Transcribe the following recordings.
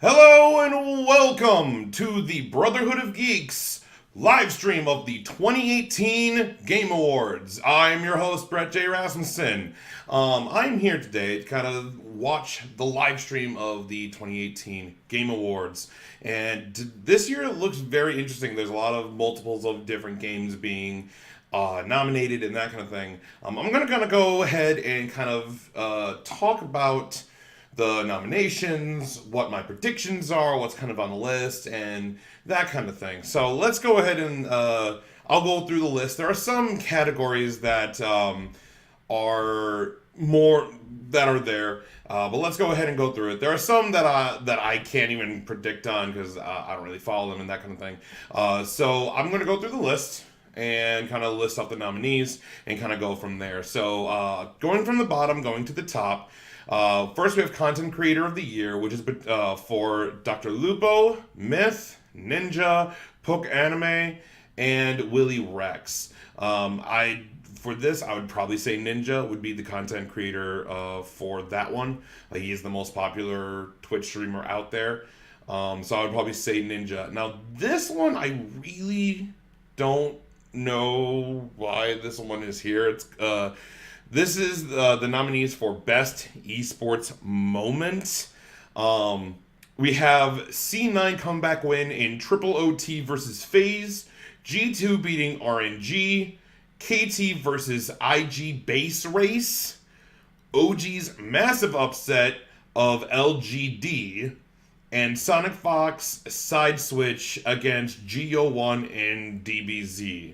Hello and welcome to the Brotherhood of Geeks live stream of the 2018 Game Awards. I'm your host, Brett J. Rasmussen. I'm here today to kind of watch the live stream of the 2018 Game Awards. And this year it looks very interesting. There's a lot of multiples of different games being nominated and that kind of thing. I'm going to kind of go ahead and kind of talk about the nominations, what my predictions are, what's kind of on the list, and that kind of thing. So let's go ahead and I'll go through the list. There are some categories that are more that are there, but let's go ahead and go through it. There are some that I can't even predict on because I don't really follow them and that kind of thing. So I'm going to go through the list and kind of list off the nominees and kind of go from there. So going from the bottom, going to the top. First, we have Content Creator of the Year, which is for Dr. Lupo, Myth, Ninja, Poke Anime, and Willy Rex. For this, I would probably say Ninja would be the content creator for that one. He is the most popular Twitch streamer out there. So I would probably say Ninja. Now, this one, I really don't know why this one is here. This is the nominees for Best Esports Moment. We have C9 comeback win in Triple OT versus FaZe, G2 beating RNG, KT versus IG base race, OG's massive upset of LGD, and Sonic Fox side switch against GO1 and DBZ.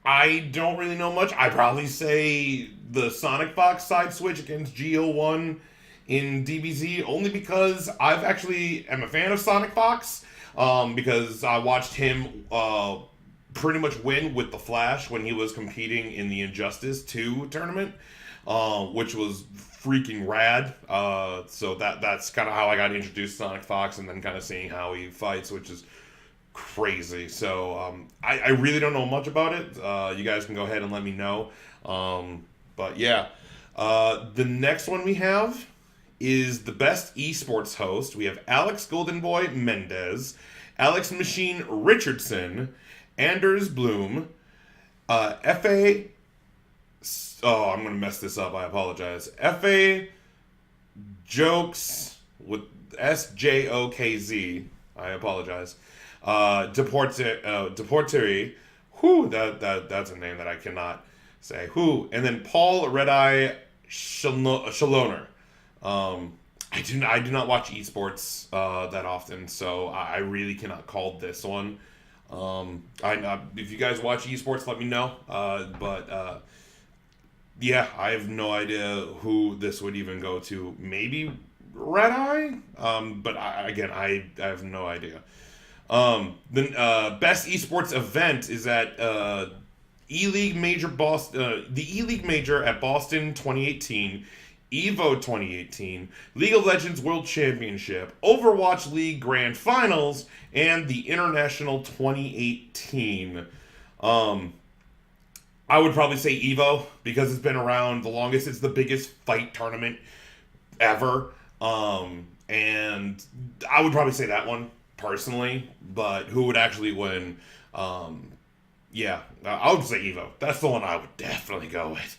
I don't really know much. I'd probably say the Sonic Fox side switch against GO1 in DBZ, only because I've actually am a fan of Sonic Fox, because I watched him pretty much win with the Flash when he was competing in the Injustice 2 tournament, which was freaking rad. So that's kind of how I got introduced to Sonic Fox, and then kind of seeing how he fights, which is crazy. So I really don't know much about it. You guys can go ahead and let me know. But yeah, the next one we have is the best esports host. We have Alex Goldenboy Mendez, Alex Machine Richardson, Anders Bloom, Fa. Oh, I'm gonna mess this up. I apologize. Fa Jokes with SJOKZ. I apologize. Deporteri, who that's a name that I cannot say. Who, and then Paul Redeye Shaloner. I do not watch esports that often, so I really cannot call this one. If you guys watch esports, let me know. Yeah, I have no idea who this would even go to. Maybe Redeye, but I have no idea. The best esports event is at E-League Major Boston, the E-League Major at Boston 2018, Evo 2018, League of Legends World Championship, Overwatch League Grand Finals, and the International 2018. I would probably say Evo because it's been around the longest. It's the biggest fight tournament ever. And I would probably say that one personally, but who would actually win? Yeah, I would say Evo. That's the one I would definitely go with.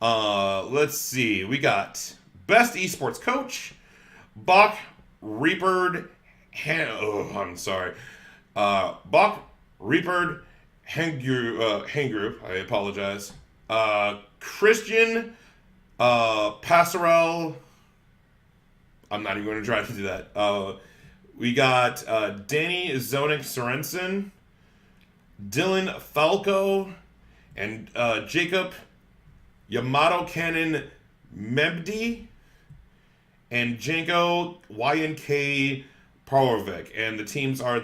Let's see. We got Best Esports Coach, Bach Reaperd. I'm sorry. Bach Reaperd Hengru. I apologize. Christian Passarell. I'm not even going to try to do that. We got Danny Zonik Sorensen, Dylan Falco, and Jacob Yamato Cannon Mebdi, and Janko YNK Parvik. And the teams are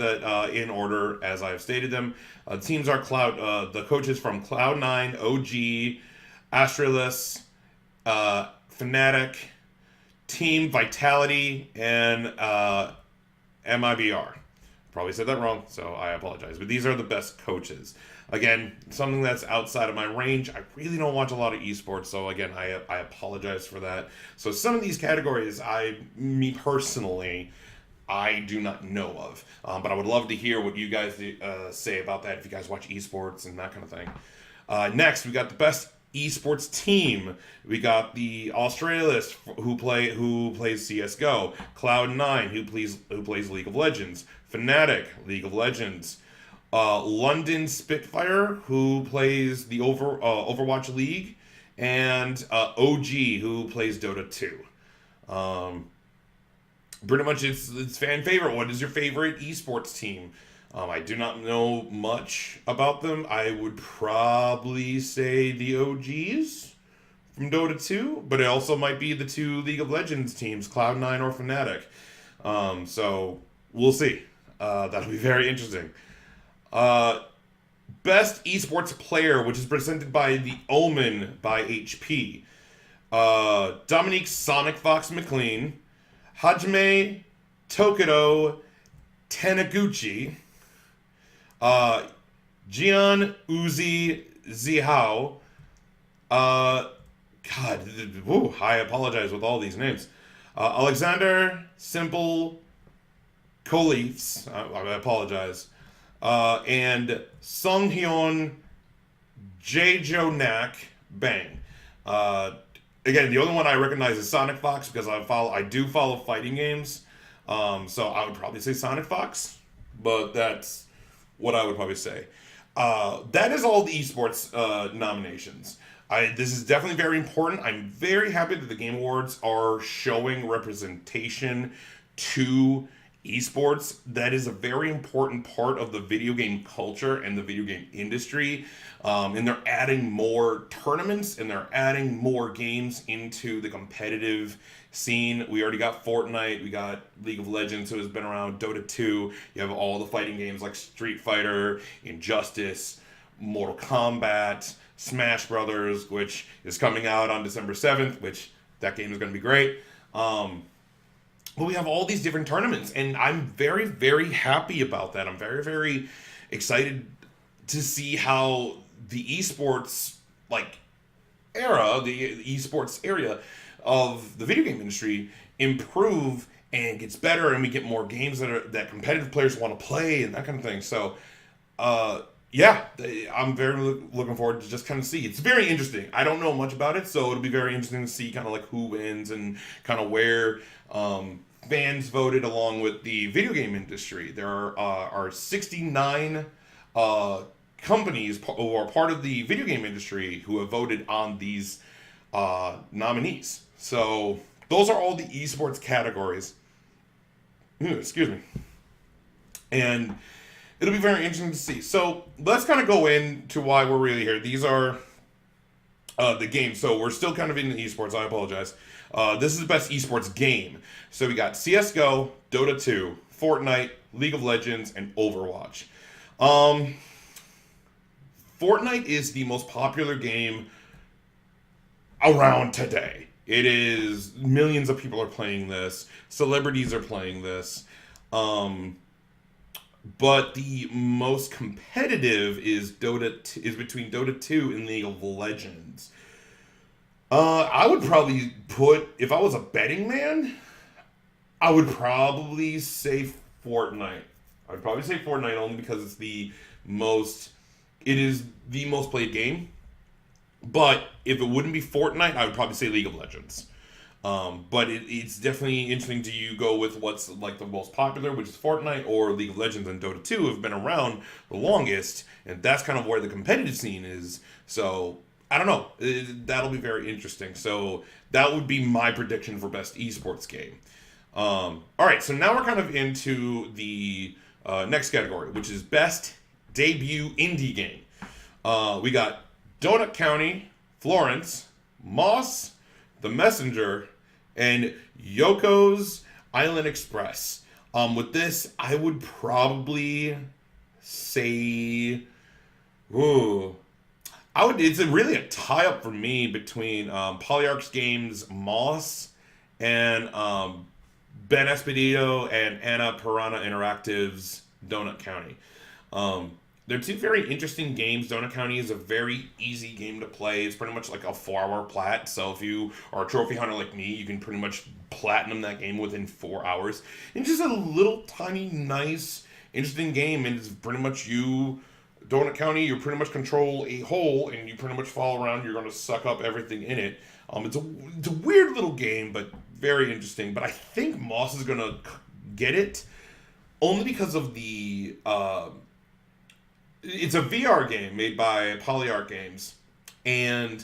in order as I have stated them. The teams are the coaches from Cloud9, OG, Astralis, Fnatic, Team Vitality, and MIBR. Probably said that wrong, so I apologize. But these are the best coaches. Again, something that's outside of my range. I really don't watch a lot of esports, so again, I apologize for that. So some of these categories, me personally, I do not know of. But I would love to hear what you guys say about that if you guys watch esports and that kind of thing. Next, we got the best esports team. We got the Australis who plays CS:GO, Cloud9 who plays League of Legends, Fnatic League of Legends, London Spitfire who plays the Overwatch League, and OG who plays Dota 2. Pretty much it's fan favorite. What is your favorite esports team? I do not know much about them. I would probably say the OGs from Dota 2, but it also might be the two League of Legends teams, Cloud9 or Fnatic. So we'll see. That'll be very interesting. Best esports player, which is presented by the Omen by HP. Dominique Sonic Fox McLean, Hajime Tokido Taniguchi, Jian Uzi Zihao, I apologize with all these names. Alexander Simple Colifs, I apologize. And Sung Hyun Jaejonak Bang. Again, the only one I recognize is Sonic Fox because I do follow fighting games. So I would probably say Sonic Fox, but that's what I would probably say. That is all the esports nominations. This is definitely very important. I'm very happy that the Game Awards are showing representation to esports. That is a very important part of the video game culture and the video game industry. And they're adding more tournaments and they're adding more games into the competitive scene. We already got Fortnite, we got League of Legends, who has been around, Dota 2. You have all the fighting games like Street Fighter, Injustice, Mortal Kombat, Smash Brothers, which is coming out on December 7th, which that game is going to be great. But we have all these different tournaments, and I'm very, very happy about that. I'm very, very excited to see how the esports the esports area of the video game industry improve and gets better, and we get more games that competitive players want to play and that kind of thing. So, I'm very looking forward to just kind of see. It's very interesting. I don't know much about it, so it'll be very interesting to see kind of like who wins and kind of where fans voted along with the video game industry. There are 69 companies who are part of the video game industry who have voted on these nominees. So those are all the esports categories. Excuse me. And it'll be very interesting to see. So let's kind of go into why we're really here. These are the games. So we're still kind of in the esports. I apologize. This is the best esports game. So we got CSGO, Dota 2, Fortnite, League of Legends, and Overwatch. Fortnite is the most popular game around today. It is, millions of people are playing this. Celebrities are playing this. But the most competitive is between Dota 2 and League of Legends. I would probably if I was a betting man, I would probably say Fortnite. I'd probably say Fortnite only because it is the most played game. But if it wouldn't be Fortnite, I would probably say League of Legends. But it's definitely interesting to go with what's like the most popular, which is Fortnite, or League of Legends and Dota 2 have been around the longest, and that's kind of where the competitive scene is. So I don't know. That'll be very interesting. So that would be my prediction for best esports game. All right, so now we're kind of into the next category, which is best debut indie game. We got Donut County, Florence, Moss, The Messenger, and Yoko's Island Express. With this, I would probably say, it's really a tie-up for me between Polyarch Games' Moss and Ben Esposito and Anna Piranha Interactive's Donut County. They're two very interesting games. Donut County is a very easy game to play. It's pretty much like a 4-hour plat. So if you are a trophy hunter like me, you can pretty much platinum that game within 4 hours. And just a little tiny, nice, interesting game. And it's pretty much you, Donut County, you pretty much control a hole and you pretty much follow around. You're going to suck up everything in it. It's a weird little game, but very interesting. But I think Moss is going to get it only because of the... it's a VR game made by Polyarc Games, and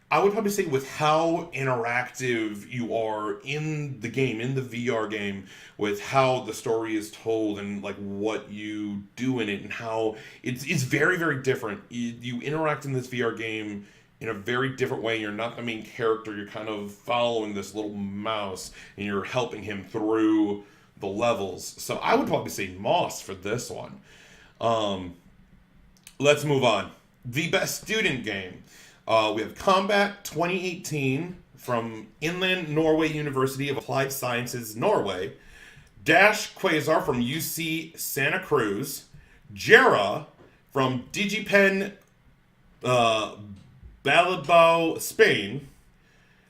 I would probably say with how interactive you are in the game, in the VR game, with how the story is told and like what you do in it and how it's very, very different. You interact in this VR game in a very different way. You're not the main character. You're kind of following this little mouse and you're helping him through the levels. So I would probably say Moss for this one. Let's move on. The best student game. We have Combat 2018 from Inland Norway University of Applied Sciences, Norway. Dash Quasar from UC Santa Cruz. Jera from DigiPen Bilbao, Spain.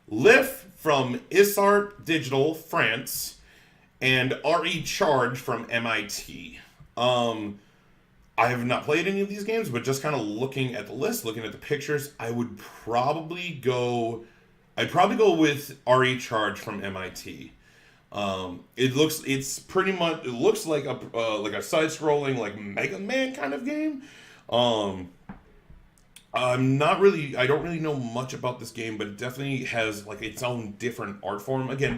Lif from Isart Digital, France. And RE Charge from MIT. I have not played any of these games, but just kind of looking at the list, looking at the pictures, I'd probably go with RE Charge from MIT. It looks like a side-scrolling like Mega Man kind of game. I don't really know much about this game, but it definitely has like its own different art form. Again,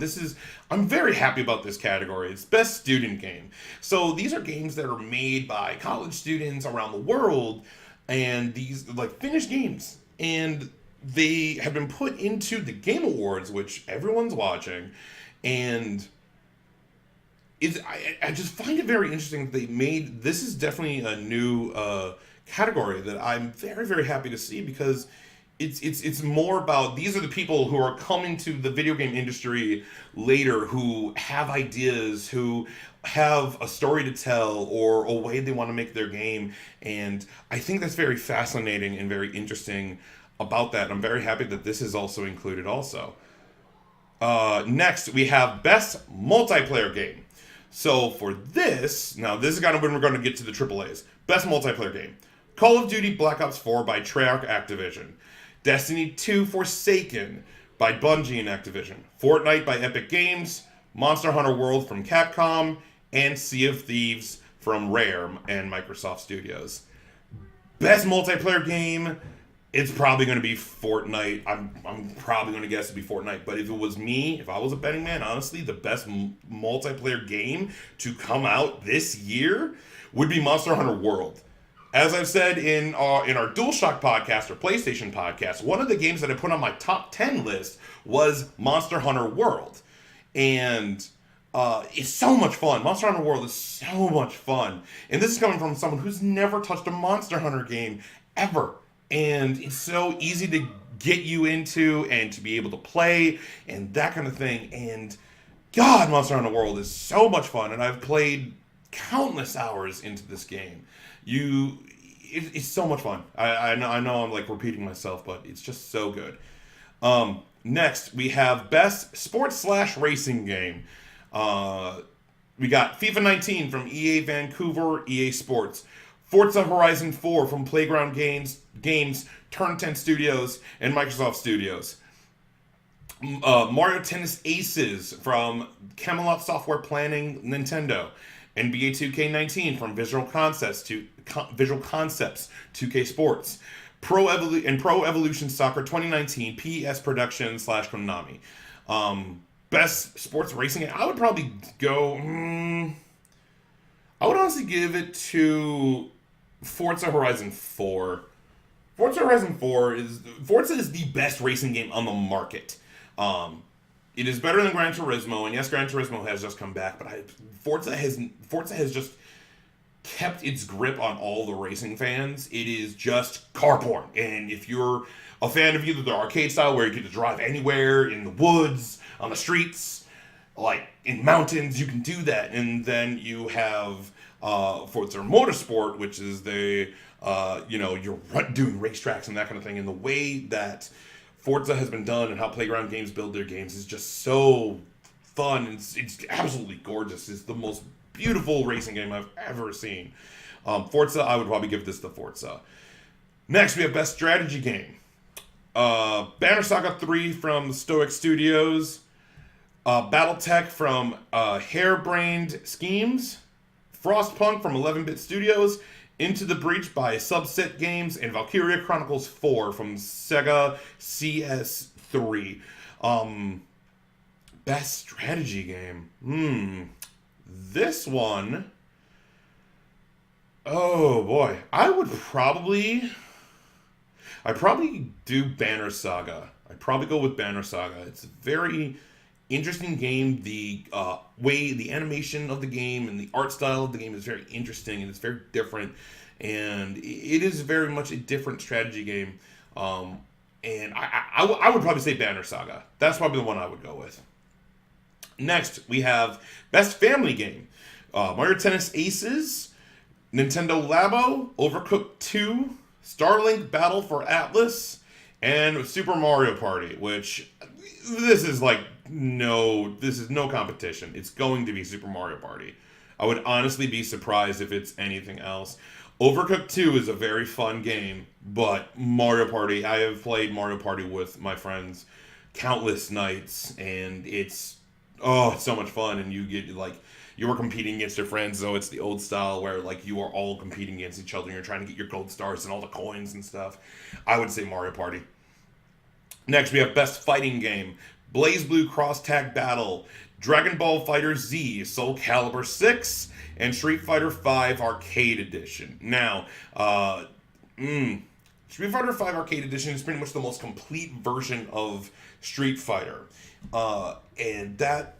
I'm very happy about this category. It's best student game. So these are games that are made by college students around the world, and these like finished games, and they have been put into the Game Awards, which everyone's watching, and I just find it very interesting that they made this is definitely a new category that I'm very, very happy to see, because it's more about these are the people who are coming to the video game industry later, who have ideas, who have a story to tell or a way they want to make their game, and I think that's very fascinating and very interesting about that. I'm very happy that this is also included also. Next, we have Best Multiplayer Game. So for this is kind of when we're going to get to the AAAs. Best Multiplayer Game. Call of Duty Black Ops 4 by Treyarch Activision. Destiny 2 Forsaken by Bungie and Activision. Fortnite by Epic Games. Monster Hunter World from Capcom. And Sea of Thieves from Rare and Microsoft Studios. Best multiplayer game, it's probably going to be Fortnite. I'm probably going to guess it'd be Fortnite. But if it was me, if I was a betting man, honestly, the best multiplayer game to come out this year would be Monster Hunter World. As I've said in our DualShock podcast or PlayStation podcast, one of the games that I put on my top 10 list was Monster Hunter World. And it's so much fun. Monster Hunter World is so much fun. And this is coming from someone who's never touched a Monster Hunter game ever. And it's so easy to get you into and to be able to play and that kind of thing. And God, Monster Hunter World is so much fun. And I've played countless hours into this game. It's so much fun. I know I'm like repeating myself, but it's just so good. Next, we have Best Sports/Racing Game. We got FIFA 19 from EA Vancouver, EA Sports. Forza Horizon 4 from Playground Games, Turn 10 Studios, and Microsoft Studios. Mario Tennis Aces from Camelot Software Planning, Nintendo. NBA 2K19 from Visual Concepts, 2K Sports. Pro Evolution Soccer 2019, PES Productions / Konami. Best sports racing, I would probably go... I would honestly give it to Forza Horizon 4. Forza is the best racing game on the market. It is better than Gran Turismo, and yes, Gran Turismo has just come back, but Forza has just kept its grip on all the racing fans. It is just car porn, and if you're a fan of either the arcade style where you get to drive anywhere in the woods, on the streets, like in mountains, you can do that. And then you have Forza Motorsport, which is you're doing racetracks and that kind of thing. And the way that Forza has been done and how Playground Games build their games is just so fun. It's absolutely gorgeous. It's the most beautiful racing game I've ever seen. Forza, I would probably give this to Forza. Next, we have Best Strategy Game. Banner Saga 3 from Stoic Studios. Battletech from Harebrained Schemes. Frostpunk from 11-Bit Studios. Into the Breach by Subset Games. And Valkyria Chronicles 4 from Sega CS3. Best Strategy Game. This one... Oh, boy. I'd probably do Banner Saga. I'd probably go with Banner Saga. It's a very interesting game. The the animation of the game and the art style of the game is very interesting, and it's very different. And it is very much a different strategy game. And I would probably say Banner Saga. That's probably the one I would go with. Next, we have Best Family Game. Mario Tennis Aces, Nintendo Labo, Overcooked 2, Starlink Battle for Atlas, and Super Mario Party, which this is no competition. It's going to be Super Mario Party. I would honestly be surprised if it's anything else. Overcooked 2 is a very fun game, but Mario Party, I have played Mario Party with my friends countless nights, and it's so much fun, and you get you are competing against your friends, so it's the old style where you are all competing against each other and you're trying to get your gold stars and all the coins and stuff. I would say Mario Party. Next, we have Best Fighting Game. BlazBlue Cross Tag Battle, Dragon Ball Fighter Z, Soul Calibur 6, and Street Fighter V Arcade Edition. Now, Street Fighter V Arcade Edition is pretty much the most complete version of Street Fighter. And that...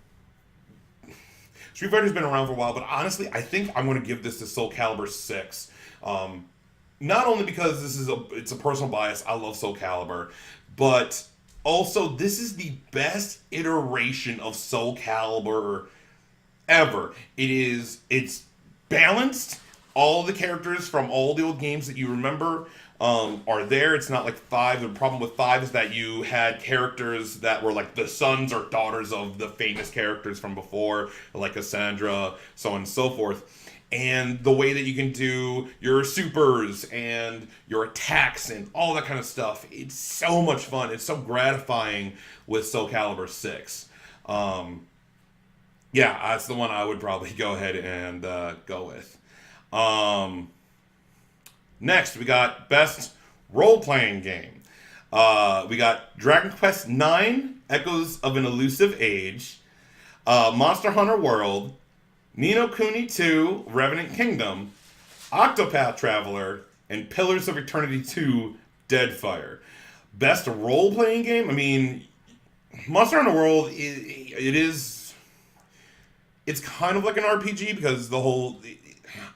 Street Fighter's been around for a while, but honestly, I think I'm going to give this to Soul Calibur 6. Not only because it's a personal bias, I love Soul Calibur, but also this is the best iteration of Soul Calibur ever. It's balanced. All the characters from all the old games that you remember are there. It's not like 5. The problem with 5 is that you had characters that were like the sons or daughters of the famous characters from before, like Cassandra, so on and so forth. And the way that you can do your supers and your attacks and all that kind of stuff, it's so much fun. It's so gratifying with Soul Calibur 6. That's the one I would probably go ahead and go with. Next, we got Best Role-Playing Game. We got Dragon Quest IX, Echoes of an Elusive Age, Monster Hunter World, Ni no Kuni 2, Revenant Kingdom, Octopath Traveler, and Pillars of Eternity 2, Deadfire. Best role-playing game? I mean, Monster Hunter World, it's kind of like an RPG because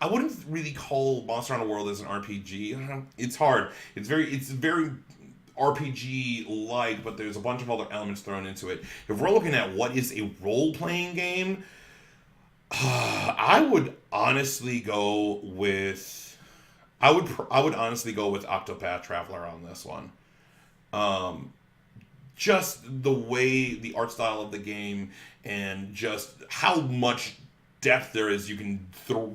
I wouldn't really call Monster Hunter World as an RPG. It's hard. It's very RPG-like, but there's a bunch of other elements thrown into it. If we're looking at what is a role-playing game, I would honestly go with Octopath Traveler on this one. Just the way the art style of the game and just how much depth there is you can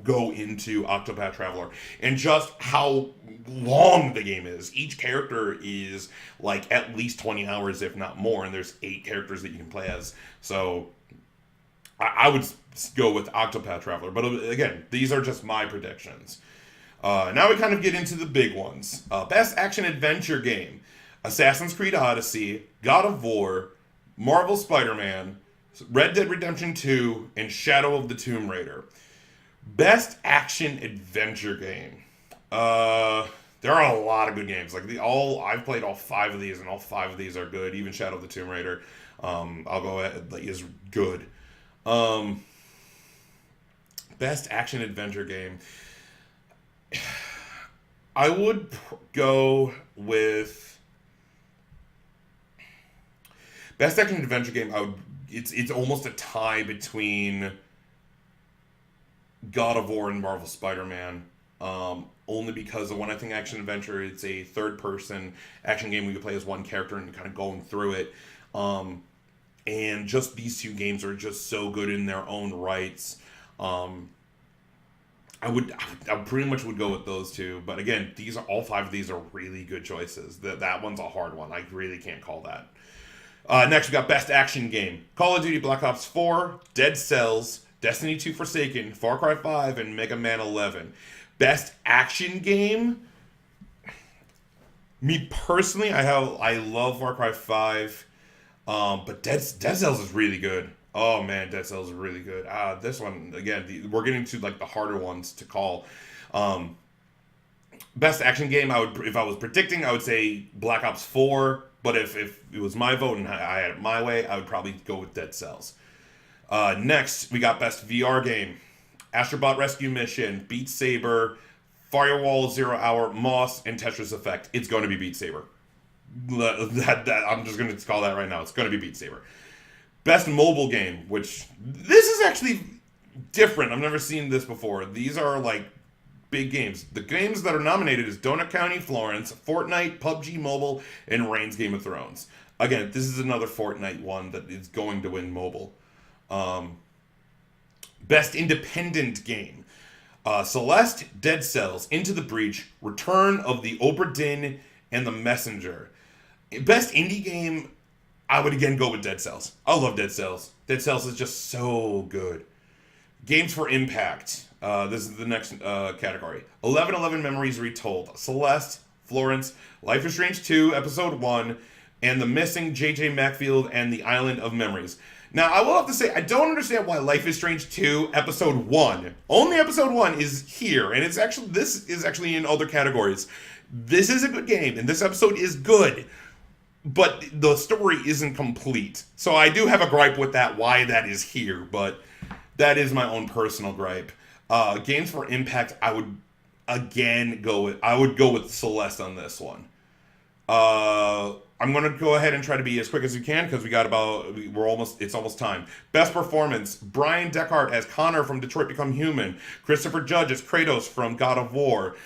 go into Octopath Traveler, and just how long the game is. Each character is like at least 20 hours, if not more, and there's 8 characters that you can play as. So I would go with Octopath Traveler. But again, these are just my predictions. Now we kind of get into the big ones. Best Action Adventure Game. Assassin's Creed Odyssey, God of War, Marvel Spider-Man, Red Dead Redemption 2, and Shadow of the Tomb Raider. Best Action Adventure Game. There are a lot of good games. I've played all 5 of these, and all 5 of these are good. Even Shadow of the Tomb Raider, I'll go ahead, is good. Best Action Adventure Game. I would go with Best Action Adventure Game. I would it's almost a tie between God of War and Marvel Spider-Man. Only because of One I Think Action Adventure, it's a third-person action game where you play as one character and you're kind of going through it. And just these two games are just so good in their own rights. I pretty much would go with those two. But again, all five of these are really good choices. That one's a hard one. I really can't call that. Next, we got Best Action Game. Call of Duty Black Ops 4, Dead Cells, Destiny 2 Forsaken, Far Cry 5, and Mega Man 11. Best Action Game? Me personally, I love Far Cry 5, but Dead Cells is really good. Oh man, Dead Cells is really good. This one, again, we're getting to like the harder ones to call. Best Action Game, if I was predicting, I would say Black Ops 4. But if it was my vote and I had it my way, I would probably go with Dead Cells. Next, we got Best VR Game. Astrobot Rescue Mission, Beat Saber, Firewall, Zero Hour, Moss, and Tetris Effect. It's going to be Beat Saber. I'm just going to call that right now. It's going to be Beat Saber. Best Mobile Game, which this is actually different. I've never seen this before. These are like big games. The games that are nominated is Donut County, Florence, Fortnite, PUBG Mobile, and Reigns Game of Thrones. Again, this is another Fortnite one that is going to win mobile. Best Independent Game. Celeste, Dead Cells, Into the Breach, Return of the Obra Dinn, and The Messenger. Best Indie Game, I would again go with Dead Cells. I love Dead Cells. Dead Cells is just so good. Games for Impact. This is the next category. 1111 Memories Retold. Celeste, Florence, Life is Strange 2, Episode 1, and The Missing, J.J. Macfield, and The Island of Memories. Now, I will have to say, I don't understand why Life is Strange 2, Episode 1. Only Episode 1 is here, and this is actually in other categories. This is a good game, and this episode is good, but the story isn't complete. So I do have a gripe with that, why that is here, but that is my own personal gripe. Games for Impact, I would go with Celeste on this one. I'm going to go ahead and try to be as quick as we can because it's almost time. Best Performance, Brian Deckard as Connor from Detroit Become Human, Christopher Judge as Kratos from God of War,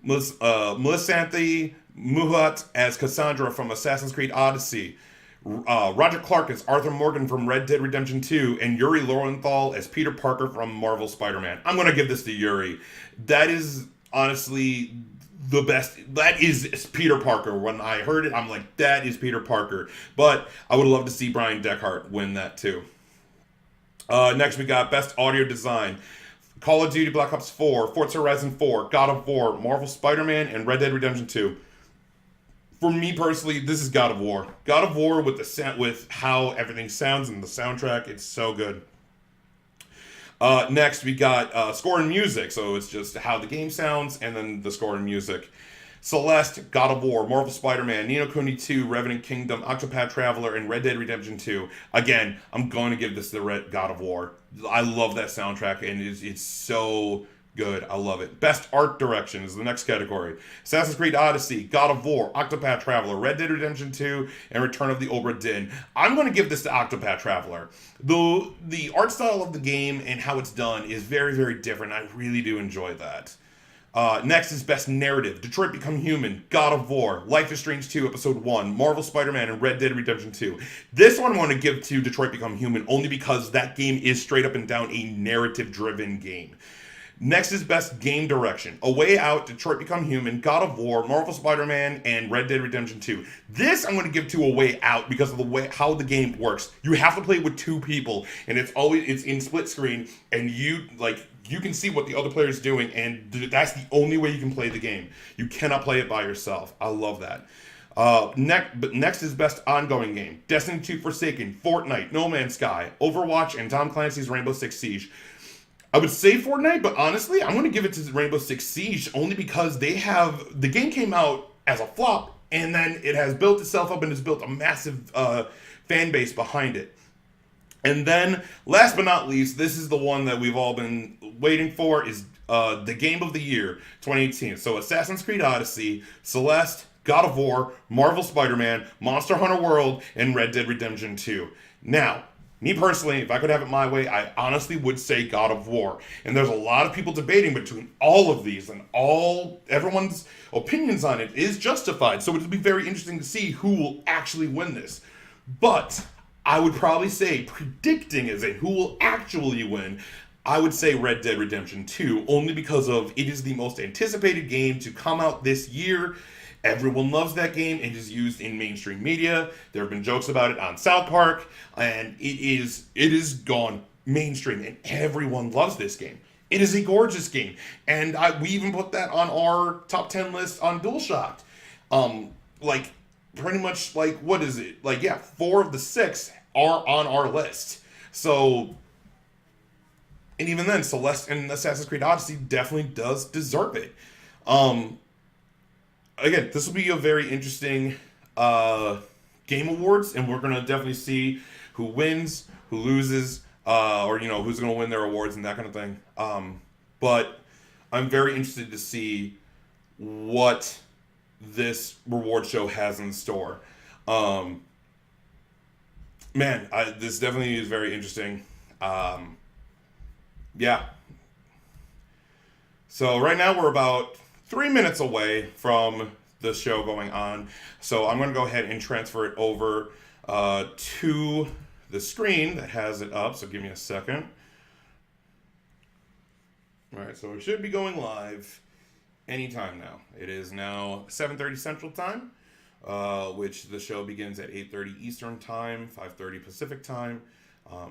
Melisanthe Muhat as Cassandra from Assassin's Creed Odyssey, Roger Clark as Arthur Morgan from Red Dead Redemption 2, and Yuri Lowenthal as Peter Parker from Marvel Spider-Man. I'm going to give this to Yuri. That is honestly the best. That is Peter Parker. When I heard it, I'm like, that is Peter Parker. But I would love to see Brian Deckard win that too. Next, we got Best Audio Design. Call of Duty Black Ops 4, Forza Horizon 4, God of War, Marvel Spider-Man, and Red Dead Redemption 2. For me personally, this is God of War. God of War with how everything sounds and the soundtrack, it's so good. Next, we got score and music. So it's just how the game sounds and then the score and music. Celeste, God of War, Marvel Spider-Man, Ni no Kuni 2, Revenant Kingdom, Octopath Traveler, and Red Dead Redemption 2. Again, I'm going to give this to God of War. I love that soundtrack, and it's so good. I love it. Best Art Direction is the next category. Assassin's Creed Odyssey, God of War, Octopath Traveler, Red Dead Redemption 2, and Return of the Obra Dinn. I'm going to give this to Octopath Traveler. The art style of the game and how it's done is very, very different. I really do enjoy that. Next is Best Narrative. Detroit Become Human, God of War, Life is Strange 2, Episode 1, Marvel Spider-Man, and Red Dead Redemption 2. This one I want to give to Detroit Become Human only because that game is straight up and down a narrative-driven game. Next is Best Game Direction. A Way Out, Detroit Become Human, God of War, Marvel Spider-Man, and Red Dead Redemption 2. This I'm going to give to A Way Out because of the way how the game works. You have to play with two people, and it's in split screen, and you can see what the other player is doing, and that's the only way you can play the game. You cannot play it by yourself. I love that. Next is Best Ongoing Game. Destiny 2 Forsaken, Fortnite, No Man's Sky, Overwatch, and Tom Clancy's Rainbow Six Siege. I would say Fortnite, but honestly, I'm going to give it to Rainbow Six Siege only because the game came out as a flop, and then it has built itself up and has built a massive fan base behind it. And then, last but not least, this is the one that we've all been waiting for, is the Game of the Year 2018. So Assassin's Creed Odyssey, Celeste, God of War, Marvel Spider-Man, Monster Hunter World, and Red Dead Redemption 2. Now, me personally, if I could have it my way, I honestly would say God of War. And there's a lot of people debating between all of these, and everyone's opinions on it is justified. So it'll be very interesting to see who will actually win this. But I would probably say, predicting as in who will actually win, I would say Red Dead Redemption 2, only because of it is the most anticipated game to come out this year. Everyone loves that game. It is used in mainstream media. There have been jokes about it on South Park, and it is gone mainstream, and everyone loves this game. It is a gorgeous game, and we even put that on our top 10 list on DualShock. Like pretty much like what is it? Like 4 of the 6 are on our list. So, and even then, Celeste and Assassin's Creed Odyssey definitely does deserve it. Again, this will be a very interesting game awards, and we're gonna definitely see who wins, who loses, or who's gonna win their awards and that kind of thing. But I'm very interested to see what this reward show has in store. This definitely is very interesting. Yeah. So right now we're about 3 minutes away from the show going on. So I'm going to go ahead and transfer it over to the screen that has it up. So give me a second. All right, so it should be going live anytime now. It is now 7:30 Central Time, which the show begins at 8:30 Eastern Time, 5:30 Pacific Time.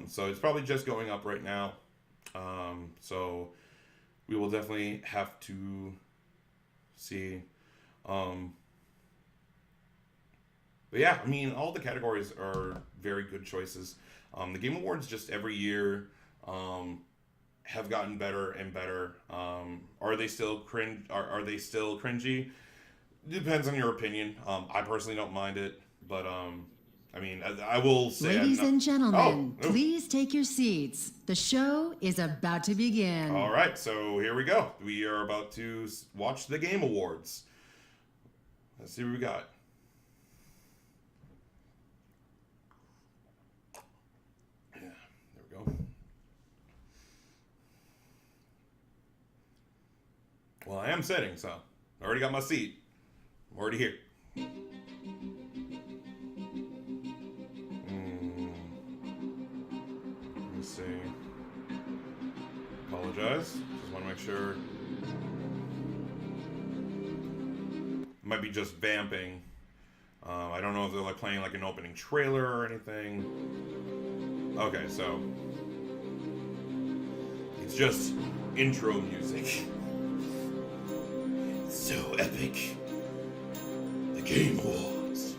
So it's probably just going up right now. So we will definitely have to see. But yeah, I mean, all the categories are very good choices. The Game Awards just every year have gotten better and better. Are they still cringe? Are they still cringy? Depends on your opinion. I personally don't mind it, but I mean, I will say. Ladies and gentlemen, please take your seats. The show is about to begin. All right, so here we go. We are about to watch the Game Awards. Let's see what we got. Yeah, there we go. Well, I am sitting, so I already got my seat. I'm already here. See. Apologize. Just want to make sure. Might be just vamping. I don't know if they're like playing like an opening trailer or anything. Okay, so it's just intro music. It's so epic. The Game Awards.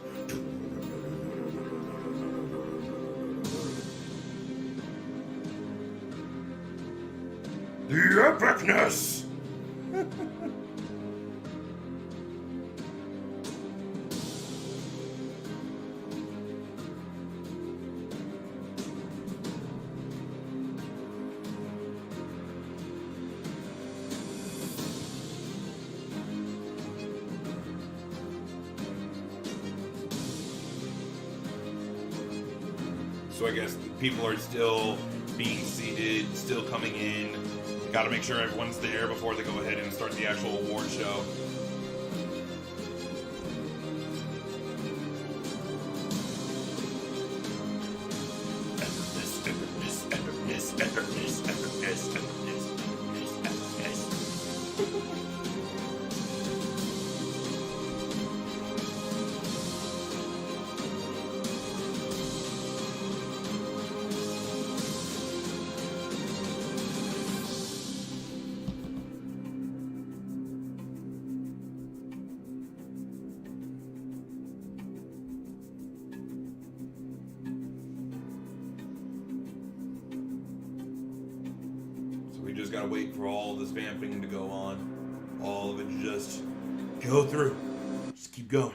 The epicness! So I guess people are still being seated, still coming in. Got to make sure everyone's there before they go ahead and start the actual award show. Just gotta wait for all this vamping to go on. All of it to just go through. Just keep going.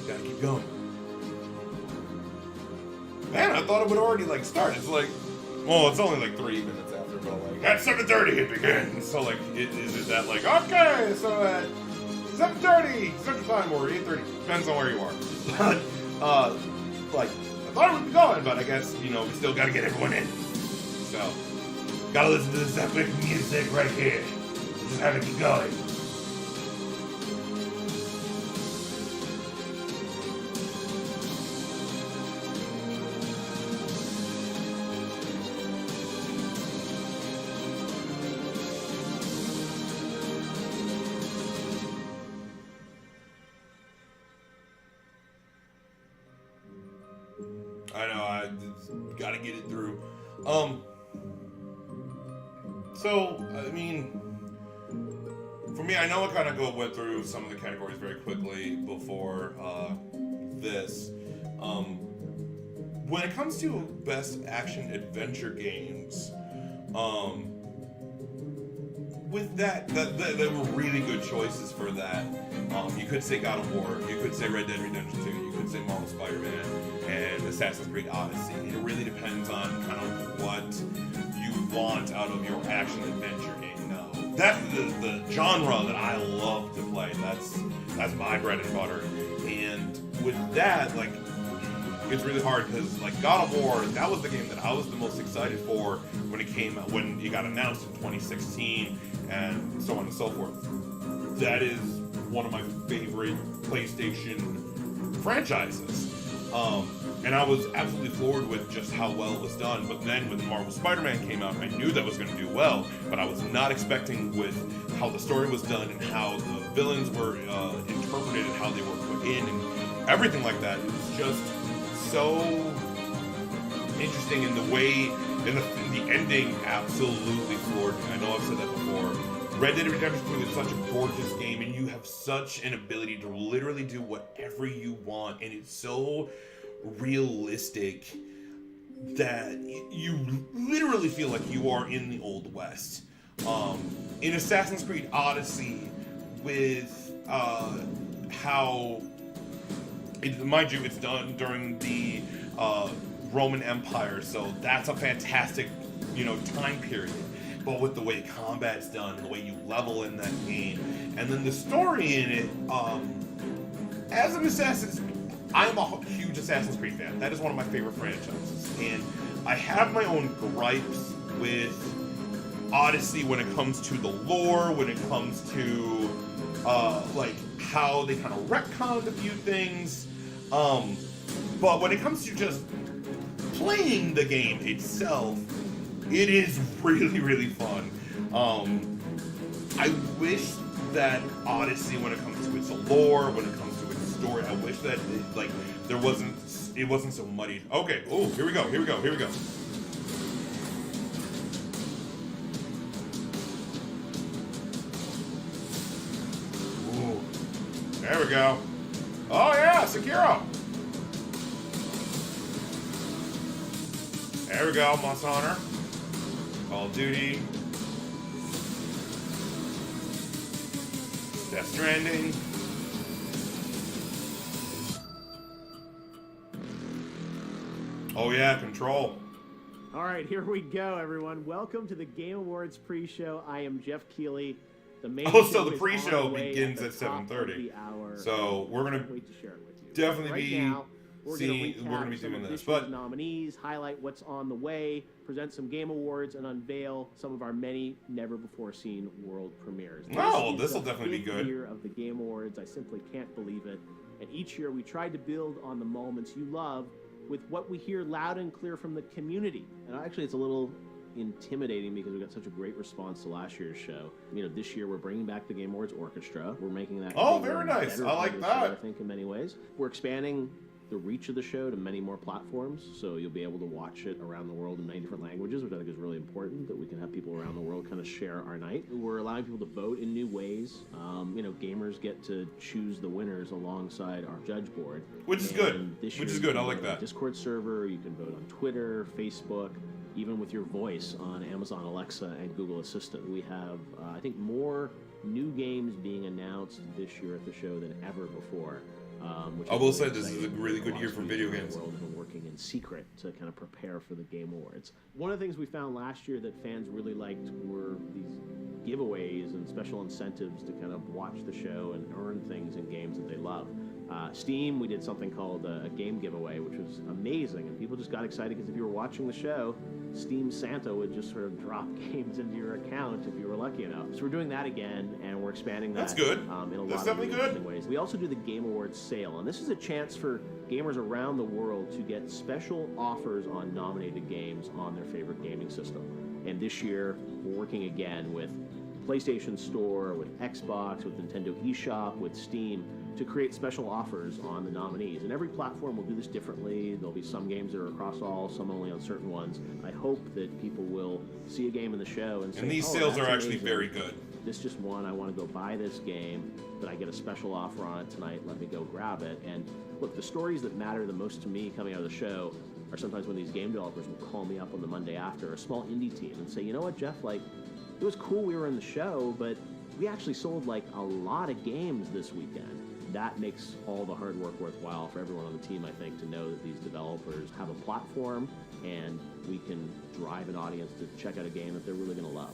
Gotta keep going. Man, I thought it would already like start. It's like, well, it's only like 3 minutes after, but like at 7:30 it begins. So like, is it that like okay? So at 7:30 Central Time or 8:30 depends on where you are. But like I thought it would be going, but I guess, we still gotta get everyone in. So, gotta listen to this epic music right here. Just have to keep going. I know, I gotta get it through. So, I mean, for me, I know I kind of went through some of the categories very quickly before this. When it comes to best action adventure games, with that there were really good choices for that. You could say God of War, you could say Red Dead Redemption 2, you could say Marvel Spider-Man, and Assassin's Creed Odyssey. It really depends on kind of what you want out of your action adventure game. Now, that's the genre that I love to play. That's my bread and butter. And with that, like, it's really hard because, like, God of War, that was the game that I was the most excited for when it came out, when it got announced in 2016, and so on and so forth. That is one of my favorite PlayStation franchises. And I was absolutely floored with just how well it was done. But then when Marvel Spider-Man came out, I knew that was going to do well, but I was not expecting with how the story was done and how the villains were interpreted and how they were put in and everything like that. It was just so interesting in the way, and the ending absolutely floored me. I know I've said that before. Red Dead Redemption 2 is such a gorgeous game, and you have such an ability to literally do whatever you want, and it's so realistic that you literally feel like you are in the Old West. In Assassin's Creed Odyssey, with how, mind you, it's done during the Roman Empire, so that's a fantastic, time period. But with the way combat's done, and the way you level in that game, and then the story in it, as an Assassin's, I'm a huge Assassin's Creed fan. That is one of my favorite franchises, and I have my own gripes with Odyssey when it comes to the lore, when it comes to like how they kind of retconned a few things. But when it comes to just playing the game itself, it is really, really fun. I wish that Odyssey, when it comes to its lore, when it comes to its story, I wish that it wasn't so muddied. Okay, oh, here we go. Ooh, there we go. Oh yeah, Sekiro. There we go, Monster Hunter. Call of Duty. Death Stranding. Oh yeah, Control. All right, here we go, everyone. Welcome to the Game Awards pre-show. I am Jeff Keighley. The main So the pre-show begins at 7:30. So we're gonna wait to share it with you. definitely right be now, we're going to we're gonna be recap some doing of this, this but year's nominees, highlight what's on the way, present some Game Awards, and unveil some of our many never-before-seen world premieres. this will definitely be good. Year of the Game Awards, I simply can't believe it. And each year we tried to build on the moments you love with what we hear loud and clear from the community. And actually, it's a little intimidating because we got such a great response to last year's show. This year we're bringing back the Game Awards Orchestra. We're making that. Oh, very nice. I like that. Show, I think in many ways we're expanding the reach of the show to many more platforms, so you'll be able to watch it around the world in many different languages, which I think is really important, that we can have people around the world kind of share our night. We're allowing people to vote in new ways. Gamers get to choose the winners alongside our judge board. Which is good. I like that. Discord server, you can vote on Twitter, Facebook, even with your voice on Amazon Alexa and Google Assistant. We have, I think, more new games being announced this year at the show than ever before. I will say this is a really good year for video games. The world have been working in secret to kind of prepare for the Game Awards. One of the things we found last year that fans really liked were these giveaways and special incentives to kind of watch the show and earn things in games that they love. Steam, we did something called a game giveaway, which was amazing, and people just got excited because if you were watching the show, Steam Santa would just sort of drop games into your account if you were lucky enough. So we're doing that again, and we're expanding that. That's good. In a That's lot of definitely interesting good. ways. We also do the Game Awards sale, and this is a chance for gamers around the world to get special offers on nominated games on their favorite gaming system. And this year, we're working again with PlayStation Store, with Xbox, with Nintendo eShop, with Steam, to create special offers on the nominees. And every platform will do this differently. There'll be some games that are across all, some only on certain ones. I hope that people will see a game in the show and say, And these oh, sales that's are actually amazing. very good. This just won. I want to go buy this game, but I get a special offer on it tonight. Let me go grab it. And look, the stories that matter the most to me coming out of the show are sometimes when these game developers will call me up on the Monday after, a small indie team, and say, you know what, Jeff, like, it was cool we were in the show, but we actually sold like a lot of games this weekend. That makes all the hard work worthwhile for everyone on the team, I think, to know that these developers have a platform and we can drive an audience to check out a game that they're really going to love.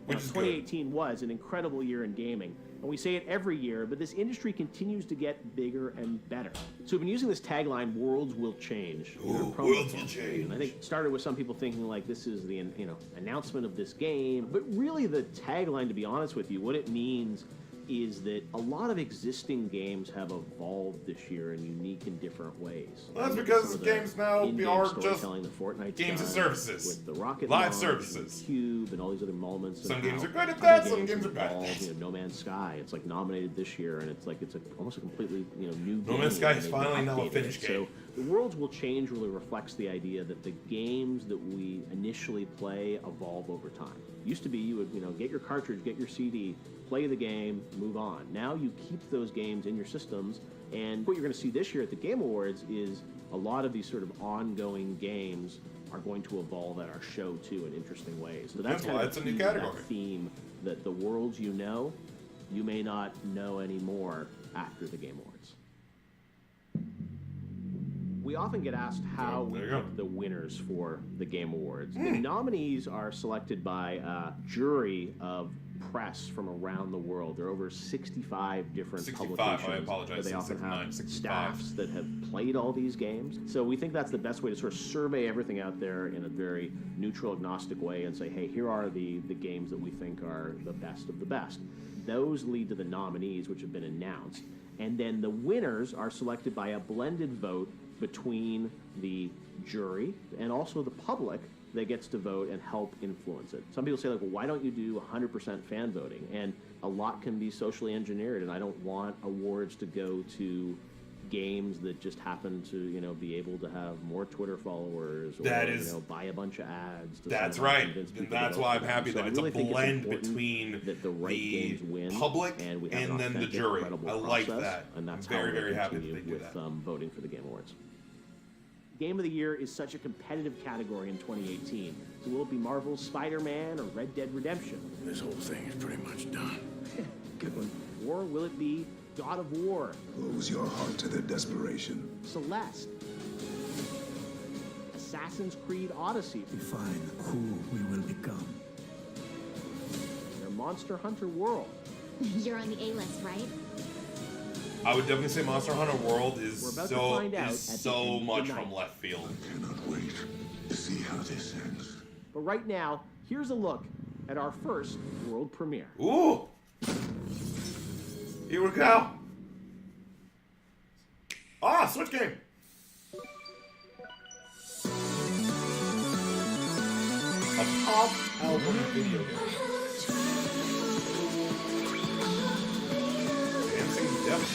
Now, Which is 2018 was an incredible year in gaming, and we say it every year, but this industry continues to get bigger and better. So we've been using this tagline, "Worlds will change." in our Ooh, promo worlds will campaign. change. And I think it started with some people thinking like this is the announcement of this game, but really the tagline, to be honest with you, what it means is that a lot of existing games have evolved this year in unique and different ways. Well, that's Some because of the games now in-game are just storytelling that Fortnite's games and done services. with the Rocket Live launch, services. and Cube, and all these other moments. Some and games how are good at other that, some games are bad at evolve. that. No Man's Sky, it's like nominated this year, and it's like almost a completely new game. No Man's Sky is and they've finally now a updated finished it. game. So the Worlds will change really reflects the idea that the games that we initially play evolve over time. Used to be you would get your cartridge, get your CD, play the game, move on. Now you keep those games in your systems, and what you're going to see this year at the Game Awards is a lot of these sort of ongoing games are going to evolve at our show too in interesting ways. So that's That's why kind of it's a the new key to that category. theme that the worlds you know, you may not know anymore after the Game Awards. We often get asked how we there you go. pick the winners for the Game Awards. The nominees are selected by a jury of press from around the world. There are over 65 different 65, publications. I apologize, But they often 69, have 65. staffs that have played all these games. So we think that's the best way to sort of survey everything out there in a very neutral, agnostic way and say, hey, here are the games that we think are the best of the best. Those lead to the nominees, which have been announced. And then the winners are selected by a blended vote between the jury and also the public that gets to vote and help influence it. Some people say, like, well, why don't you do 100% fan voting? And a lot can be socially engineered, and I don't want awards to go to games that just happen to, be able to have more Twitter followers or, That is- buy a bunch of ads. To That's somehow right. convince And people to that's vote why for I'm them. happy So that I it's a really think blend important between that the right the games win, public and we have and an then the authentic, jury. credible I like process, that. and that's I'm very, how we'll very happy that continue they do with that. voting for the Game Awards. Game of the Year is such a competitive category in 2018. So will it be Marvel's Spider-Man or Red Dead Redemption? This whole thing is pretty much done. Good one. Or will it be God of War, Close your heart to their desperation. Celeste, Assassin's Creed Odyssey, Define who we will become. or Monster Hunter World? You're on the A-list, right? I would definitely say Monster Hunter World is We're about to so find out is at the so end of the much night. from left field. Cannot wait to see how this ends. But right now, here's a look at our first world premiere. Ooh! Here we go. Ah, Switch game. A pop album video game. Dancing Devil.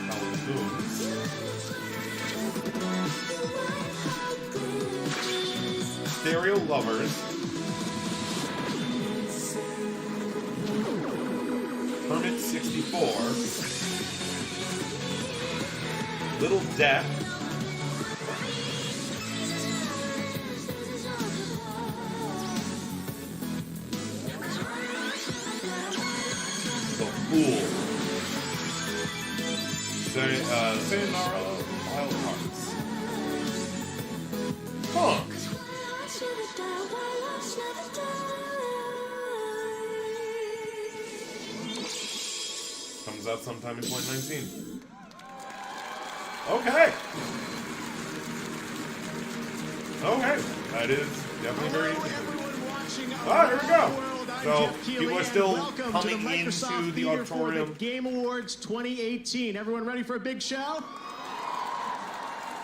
Balloons. Stereo Lovers. Hermit 64. Little Death. The Fool. Sayonara Wild Hearts. Huh. Comes comes out sometime in 2019. Okay. Okay. That is definitely very interesting. Ah, here we go. So people are still coming into the auditorium. Game Awards 2018. Everyone ready for a big show?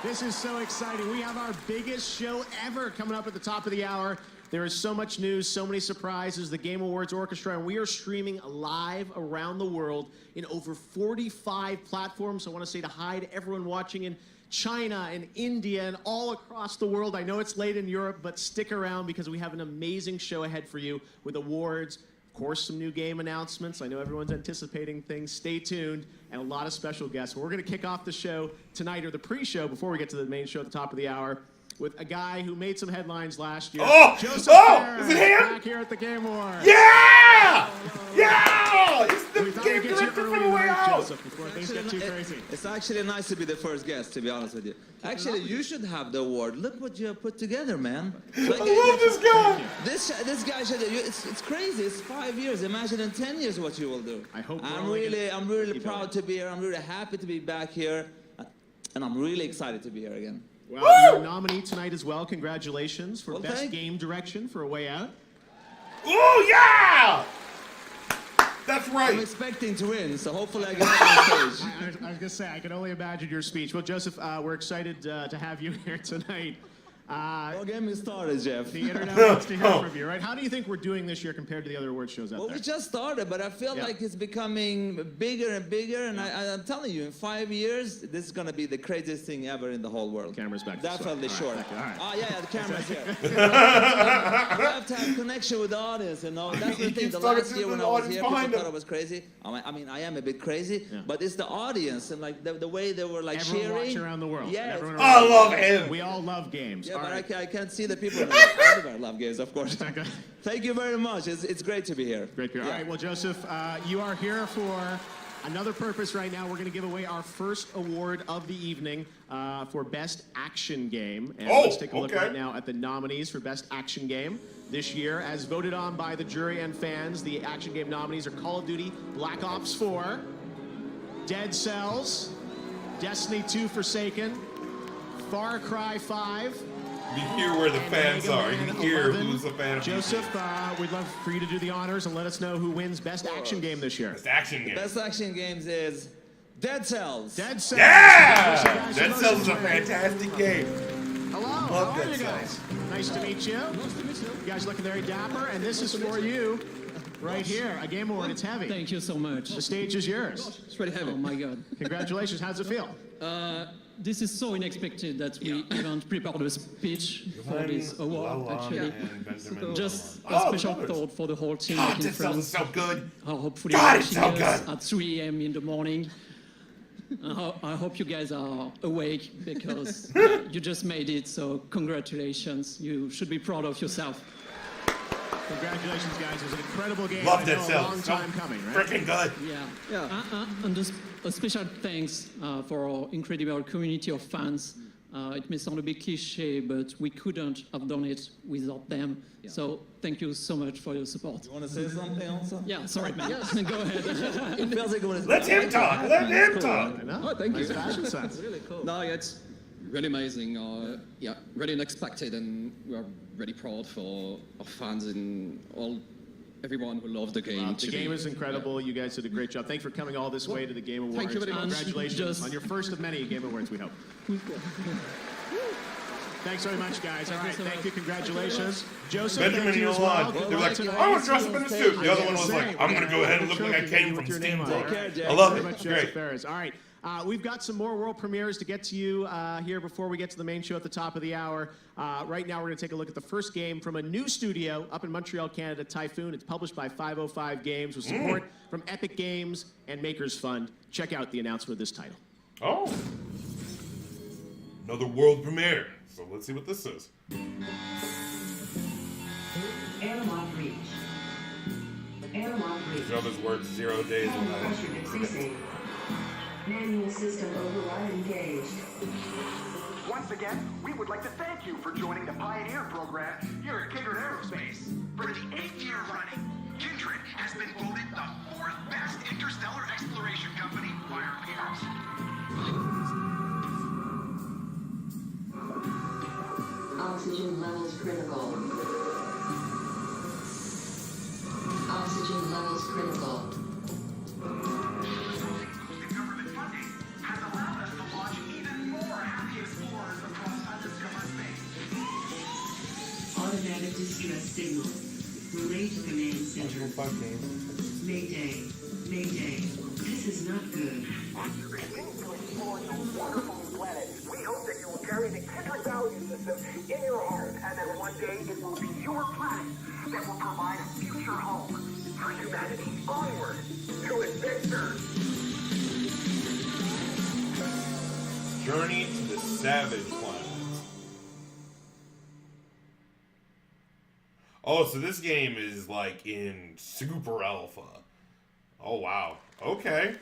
This is so exciting. We have our biggest show ever coming up at the top of the hour. There is so much news, so many surprises. The Game Awards Orchestra, and we are streaming live around the world in over 45 platforms. So I want to say hi to everyone watching in China and India and all across the world. I know it's late in Europe, but stick around because we have an amazing show ahead for you with awards, of course, some new game announcements. I know everyone's anticipating things. Stay tuned, and a lot of special guests. We're going to kick off the show tonight, or the pre-show, before we get to the main show at the top of the hour, with a guy who made some headlines last year. Joseph Ferris, is it him? back here at the Game Awards. Yeah! Yeah! It's the We thought game we'd get you director early from in the the way night, out. Joseph, before things get too crazy. It's actually nice to be the first guest, to be honest with you. Actually, you should have the award. Look what you have put together, man. Like, I love this guy. This guy should. It's crazy. It's 5 years. Imagine in 10 years what you will do. I hope we're I'm only really keep proud to be here. I'm really happy to be back here, and I'm really excited to be here again. Well, you're a nominee tonight as well. Congratulations for Well, Best Game Direction for A Way Out. Oh, yeah! That's I'm right. expecting to win, so hopefully I get up on stage. I was going to say, I can only imagine your speech. Well, Joseph, we're excited to have you here tonight. Don't get me started, Jeff. The internet wants to hear from you, right? How do you think we're doing this year compared to the other award shows out Well, there? we just started, but I feel Yeah. like it's becoming bigger and bigger, and I'm telling you, in 5 years, this is going to be the craziest thing ever in the whole world. Camera's back this way. Definitely All sure. right, thank you. All right. Oh, yeah, the camera's here. We have to have connection with the audience, you know. That's the He thing. keeps The talking last to year the when I was audience here, people behind thought him. I was crazy. I mean, I am a bit crazy, Yeah. but it's the audience and like the way they were like Everyone cheering. watching around the world. Yeah, Everyone it's- I love him. We all love games. yeah, All but right. I can't see the people. Everybody love games, of course. Okay. Thank you very much. It's great to be here. Great to hear. All right, well, Joseph, you are here for another purpose right now. We're going to give away our first award of the evening for Best Action Game. And Oh, let's take a look okay. right now at the nominees for Best Action Game this year. As voted on by the jury and fans, the Action Game nominees are Call of Duty Black Ops 4, Dead Cells, Destiny 2 Forsaken, Far Cry 5, You can hear where the and fans Mega are. You Man can hear 11. who's a fan of Joseph, we'd love for you to do the honors and let us know who wins Best Action Game this year. Best action game. Best action games is Dead Cells. Dead Cells. Yeah! Congratulations, Dead guys. Cells is a fantastic game. Hello, Love how are Dead you guys? Nice to meet you. You guys looking very dapper, and this is for you right here. A Game Award, it's heavy. Thank you so much. The stage is yours. It's really heavy. Oh my God. Congratulations, how's it feel? This is so unexpected that we even prepared a speech for this award, actually. Just a special thought for the whole team Oh, back in Dead Cells is France. so good. Hopefully God, it's watching so us good. at 3 a.m. in the morning. I hope you guys are awake because you just made it, so congratulations. You should be proud of yourself. Congratulations, guys. It was an incredible game. Love I Dead know, Cells. a long time coming, right? Freaking good. Yeah. And a special thanks for our incredible community of fans. It may sound a bit cliche, but we couldn't have done it without them. So thank you so much for your support. You want to say something also? Yeah, sorry, man. Go ahead. It feels like when Let him talk. Let him talk. I know. Oh, thank you. Nice fashion sense. really cool. No, yeah, it's really amazing. Yeah, really unexpected, and we are really proud for our fans and everyone who loved the game. The game is incredible. You guys did a great job. Thanks for coming all this way to the Game Awards. Thank you very much. Congratulations Just- on your first of many Game Awards, we hope. Thanks very much, guys. All right, so thank much. you. Congratulations. Joseph, Benjamin thank and you as well. Yolan. Good They were luck like, tonight. I want to dress up in a suit. The other one was Same. like, I'm going to go ahead and look like I came from With your name on it. Steamboat. Take care, Jack. I love Very it. much, Joseph Great. Ferris. All right, we've got some more world premieres to get to you here before we get to the main show at the top of the hour. Right now, we're going to take a look at the first game from a new studio up in Montreal, Canada, Typhoon. It's published by 505 Games with support from Epic Games and Makers Fund. Check out the announcement of this title. Oh. Another world premiere. So let's see what this is. Analog reach. Analog reach. Show his words 0 days Power without pressure decreasing. Manual system override engaged. Once again, we would like to thank you for joining the Pioneer program here at Kindred Aerospace. For the 8th year running, Kindred has been voted the 4th best interstellar exploration critical. Oxygen levels critical. The government funding has allowed us to launch even more happy explorers across undiscovered space. Automatic distress signal. Relay to command center. Mayday. Mayday. This is not good. As you continue to explore your wonderful new planet, we hope that you will carry the Kindred value system in your heart, and that one day it will be your planet that will provide a future home for humanity. Onward to adventure. Journey to the Savage Planet. Oh, so this game is like in super alpha. Oh, wow. Okay.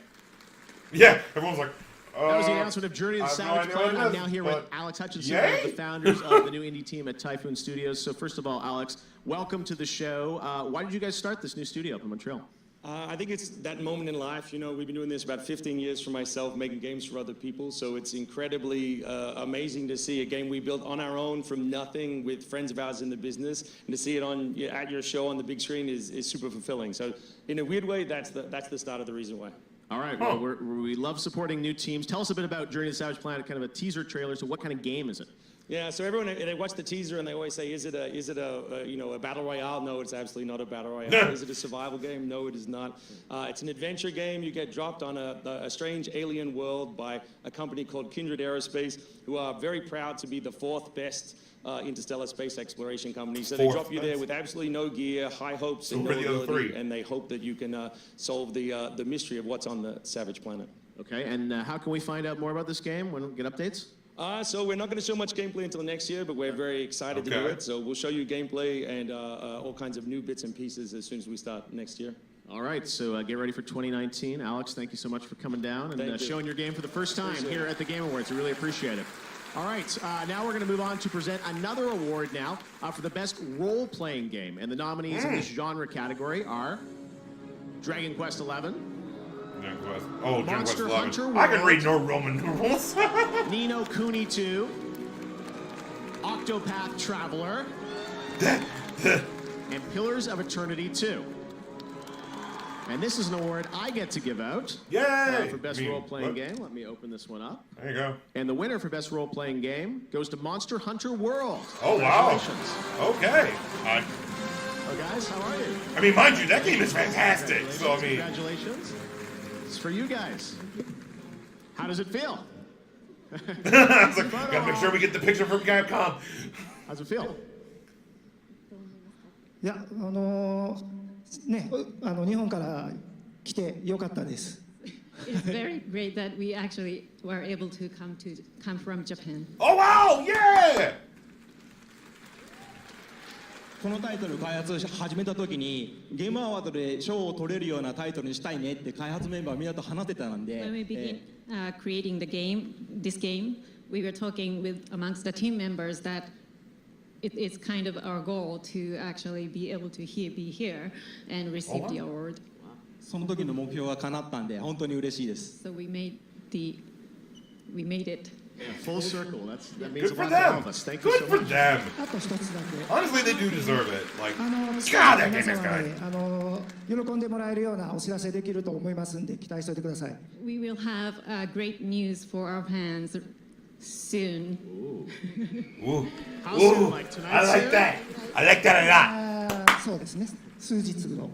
Yeah, everyone's like, That was the announcement of Journey to the Savage Planet. I'm now here with Alex Hutchinson, one of the founders of the new indie team at Typhoon Studios. So first of all, Alex, welcome to the show. Why did you guys start this new studio up in Montreal? I think it's that moment in life. You know, we've been doing this about 15 years for myself, making games for other people. So it's incredibly amazing to see a game we built on our own from nothing with friends of ours in the business, and to see it on at your show on the big screen is super fulfilling. So in a weird way, that's the start of the reason why. All right, well, we love supporting new teams. Tell us a bit about Journey to the Savage Planet, kind of a teaser trailer. So what kind of game is it? Yeah, so everyone, they watch the teaser and they always say, is it a battle royale? No, it's absolutely not a battle royale. Is it a survival game? No, it is not. It's an adventure game. You get dropped on a strange alien world by a company called Kindred Aerospace, who are very proud to be the 4th best interstellar space exploration company. So they drop you there with absolutely no gear, high hopes, and no ability, and they hope that you can solve the mystery of what's on the Savage Planet. Okay, and how can we find out more about this game? When we get updates? So we're not going to show much gameplay until next year, but we're very excited to do it. So we'll show you gameplay and all kinds of new bits and pieces as soon as we start next year. All right, so get ready for 2019. Alex, thank you so much for coming down and showing your game for the first time here at the Game Awards. We really appreciate it. All right, now we're going to move on to present another award now for the best role-playing game. And the nominees in this genre category are Dragon Quest XI, Monster Hunter World, I can read no Roman numerals. Ni no Kuni 2, Octopath Traveler, and Pillars of Eternity 2. And this is an award I get to give out. Yay! For best role-playing game. Let me open this one up. There you go. And the winner for best role-playing game goes to Monster Hunter World. Oh, wow. Congratulations. Okay. Oh, guys, how are you? I mean, mind you, that game is fantastic. So, I mean... Congratulations. It's for you guys. How does it feel? I was like, gotta make sure we get the picture from Capcom. How's it feel? いや、ね、日本から来てよかったです。 It's very great that we actually were able to come from Japan. Oh wow! Yeah! このタイトル開発始めた時にゲームアワードで賞を取れるようなタイトルにしたいねって開発メンバーみんなと話してたんで。 When we began creating this game, we were talking amongst the team members that it's kind of our goal to actually be able to be here and receive the award. その時の目標が叶ったんで本当に嬉しいです。 So we made it. Yeah, full circle. That means Good a for lot to all them. of us. Thank you Good so for much. them. あと一つだけ。 Honestly, they do deserve it. Like, 皆 God, that game is 様 good. で喜んでもらえるようなお知らせできると思いますんで期待しておいてください。 We will have great news for our fans soon. Ooh. How soon, like tonight? I like soon? that. I like that a lot. そうですね。数日後。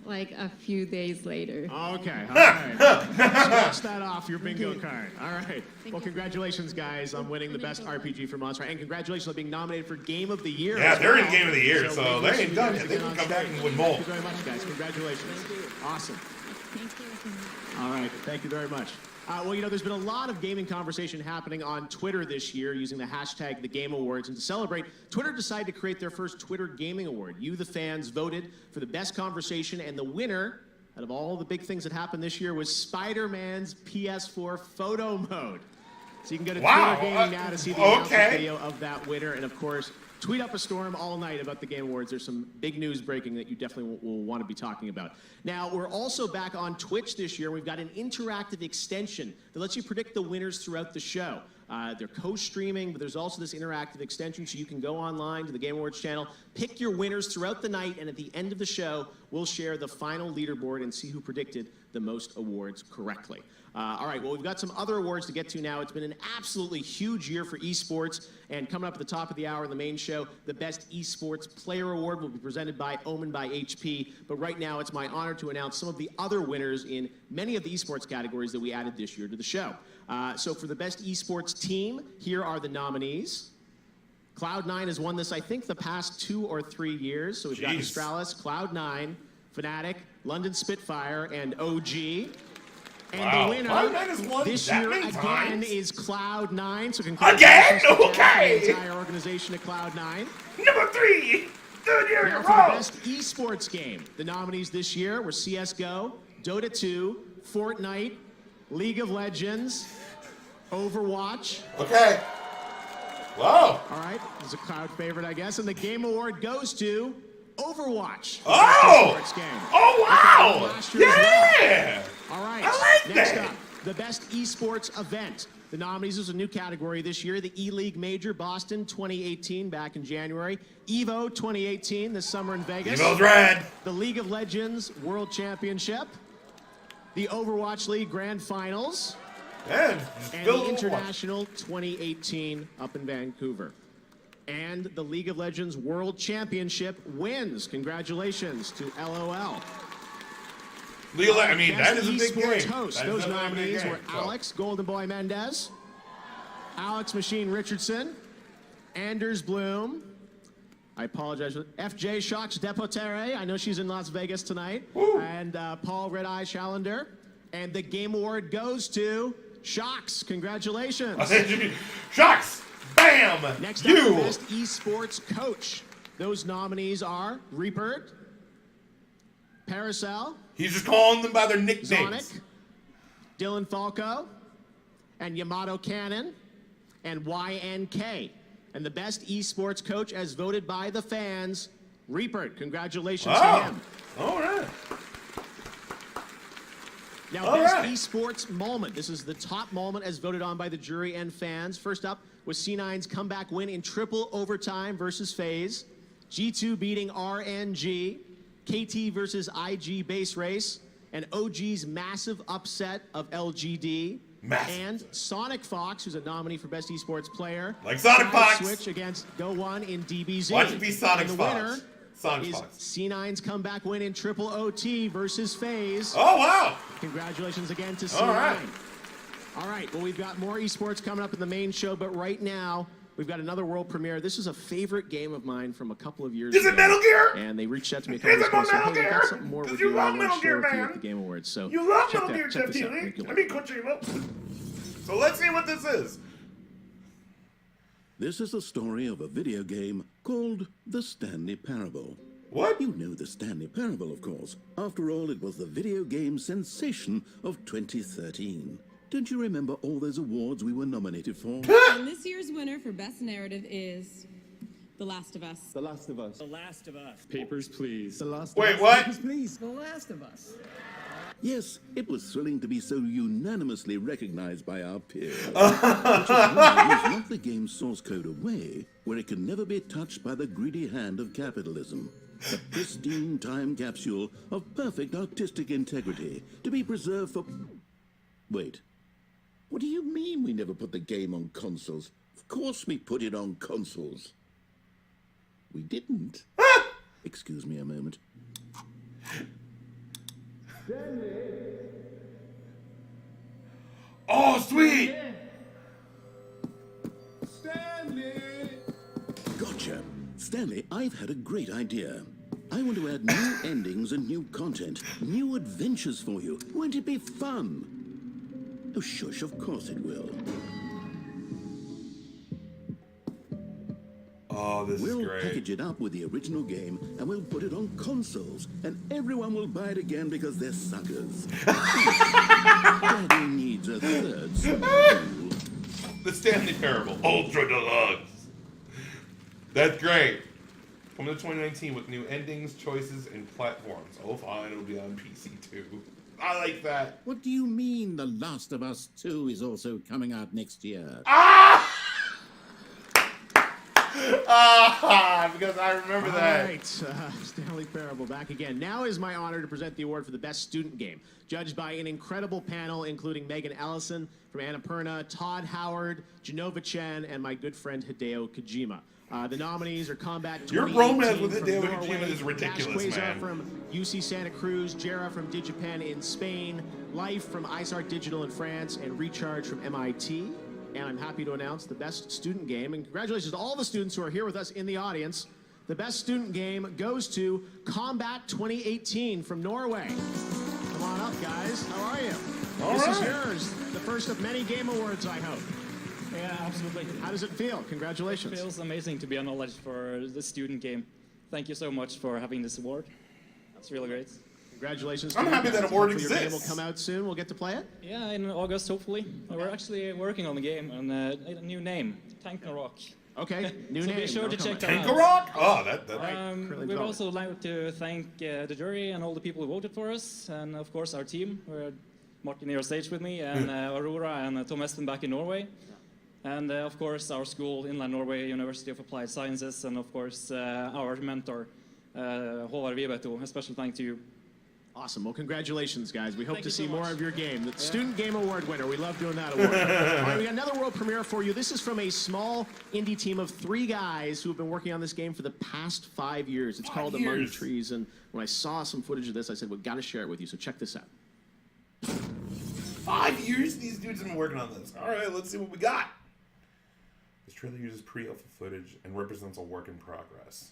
Like a few days later. Okay, all right. Scratch that off your bingo card. All right. Well, congratulations, guys, on winning the best RPG for Monster, and congratulations on being nominated for Game of the Year. Yeah, as they're well. in Game of the Year, so we they ain't wish done you yet. guys They again can on come back stage. and win more. Thank you very much, guys. Congratulations. Awesome. Thank you. All right. Thank you very much. Well, you know, there's been a lot of gaming conversation happening on Twitter this year using the hashtag The Game Awards. And to celebrate, Twitter decided to create their first Twitter Gaming Award. You, the fans, voted for the best conversation, and the winner, out of all the big things that happened this year, was Spider-Man's PS4 photo mode. So you can go to Wow. Twitter Gaming now to see the announcement video of that winner. And of course, tweet up a storm all night about the Game Awards. There's some big news breaking that you definitely will want to be talking about. Now, we're also back on Twitch this year. We've got an interactive extension that lets you predict the winners throughout the show. They're co-streaming, but there's also this interactive extension, so you can go online to the Game Awards channel, pick your winners throughout the night, and at the end of the show, we'll share the final leaderboard and see who predicted the most awards correctly. All right, well, we've got some other awards to get to now. It's been an absolutely huge year for esports, and coming up at the top of the hour in the main show, the Best Esports Player Award will be presented by Omen by HP, but right now it's my honor to announce some of the other winners in many of the esports categories that we added this year to the show. So for the Best Esports Team, here are the nominees. Cloud9 has won this, I think, the past 2 or 3 years. So we've got Astralis, Cloud9, Fnatic, London Spitfire, and OG. And the winner this year again is Cloud9. So congratulations to the entire organization at Cloud9. Number 3, third year in a row. For the Best Esports Game, the nominees this year were CSGO, Dota 2, Fortnite, League of Legends, Overwatch. Okay. Wow. All right, this is a crowd favorite, I guess. And the Game Award goes to Overwatch. Oh! Game. Oh, wow! Yeah! All right, I like next that. up, the Best Esports Event. The nominees is a new category this year, the E-League Major Boston 2018 back in January, EVO 2018 this summer in Vegas. EVO's rad. The League of Legends World Championship, the Overwatch League Grand Finals, and the International 2018 up in Vancouver. And the League of Legends World Championship wins. Congratulations to LOL. I mean, that is a big Esports game. Host. That is Those definitely a big nominees game, were so. Alex Golden Boy Mendez, Alex Machine Richardson, Anders Bloom. I apologize. FJ Shocks Depotere. I know she's in Las Vegas tonight. Woo. And Paul Red Eye Challender. And the Game Award goes to Shocks. Congratulations. Shocks. Bam. Next up, the Best Esports Coach. Those nominees are Reapert, Paracel. He's just calling them by their nicknames. Sonic, Dylan Falco, and Yamato Cannon, and YNK. And the Best Esports Coach, as voted by the fans, Reapert. Congratulations to him. All right. Now, Best Esports Moment. This is the top moment as voted on by the jury and fans. First up was C9's comeback win in triple overtime versus FaZe, G2 beating RNG, KT versus IG base race, and OG's massive upset of LGD. And Sonic Fox, who's a nominee for Best Esports Player. Like Sonic Fox. Switch against Go1 in DBZ. Watch it be Sonic and the Fox. winner Sonic is Fox. C9's comeback win in triple OT versus FaZe. Oh, wow. Congratulations again to C9. All right. All right, well, we've got more esports coming up in the main show, but right now, we've got another world premiere. This is a favorite game of mine from a couple of years ago. Is it Metal Gear? And they reached out to me a couple weeks ago and said, hey, we've got something more with you. I want to share with you at the Game Awards. So You love check Metal Gear, check Jeff this out. Keighley. Thank you. Let me cut you up. So let's see what this is. This is the story of a video game called The Stanley Parable. What? You know The Stanley Parable, of course. After all, it was the video game sensation of 2013. Don't you remember all those awards we were nominated for? And this year's winner for Best Narrative is The Last of Us. The Last of Us. The Last of Us. Papers, please. The Last Wait, of Us. what? Papers, please. The Last of Us. Yes, it was thrilling to be so unanimously recognized by our peers. Which is why we use not the game's source code away, where it can never be touched by the greedy hand of capitalism. A pristine time capsule of perfect artistic integrity to be preserved for... Wait. What do you mean we never put the game on consoles? Of course we put it on consoles. We didn't. Excuse me a moment. Oh, sweet! Stanley! Gotcha. Stanley, I've had a great idea. I want to add new endings and new content, new adventures for you. Won't it be fun? Oh, shush, of course it will. Oh, this We'll is great. package it up with the original game and we'll put it on consoles, and everyone will buy it again because they're suckers. Daddy needs a third spoon. The Stanley Parable, Ultra Deluxe. That's great. Coming to 2019 with new endings, choices, and platforms. Oh, fine, it'll be on PC too. I like that. What do you mean The Last of Us 2 is also coming out next year? Because I remember that. All right, Stanley Parable back again. Now is my honor to present the award for the best student game, judged by an incredible panel including Megan Ellison from Annapurna, Todd Howard, Genova Chen, and my good friend Hideo Kojima. The nominees are Combat 2018 Your romance with from Hideo Norway, Kojima is ridiculous, Dash Quasar man. from UC Santa Cruz, Jera from DigiPen in Spain, Life from ISART Digital in France, and Recharge from MIT. And I'm happy to announce the best student game. And congratulations to all the students who are here with us in the audience. The best student game goes to Combat 2018 from Norway. Come on up, guys. How are you? This is yours. The first of many game awards, I hope. Yeah, absolutely. How does it feel? Congratulations. It feels amazing to be acknowledged for the student game. Thank you so much for having this award. It's really great. Congratulations. I'm happy that award Hopefully your game exists. will come out soon. We'll get to play it. Yeah, in August, hopefully. We're actually working on the game and a new name, Tank and Rock. Okay, new so name. be sure to check that Tank out. a Rock? Oh, that. We'd also like to thank the jury and all the people who voted for us, and of course our team. We're Martin here on stage with me, and Aurora and Tom Espen back in Norway. And of course our school, Inland Norway University of Applied Sciences, and of course our mentor, Håvard Vibeto. A special thank to you. Awesome. Well, congratulations, guys. We hope Thank to you see so more much. of your game. The Student Game Award winner. We love doing that award. All right, we got another world premiere for you. This is from a small indie team of 3 guys who have been working on this game for the past 5 years. It's called Among the Trees. And when I saw some footage of this, I said, we've got to share it with you. So check this out. 5 years these dudes have been working on this. All right, let's see what we got. This trailer uses pre-alpha footage and represents a work in progress.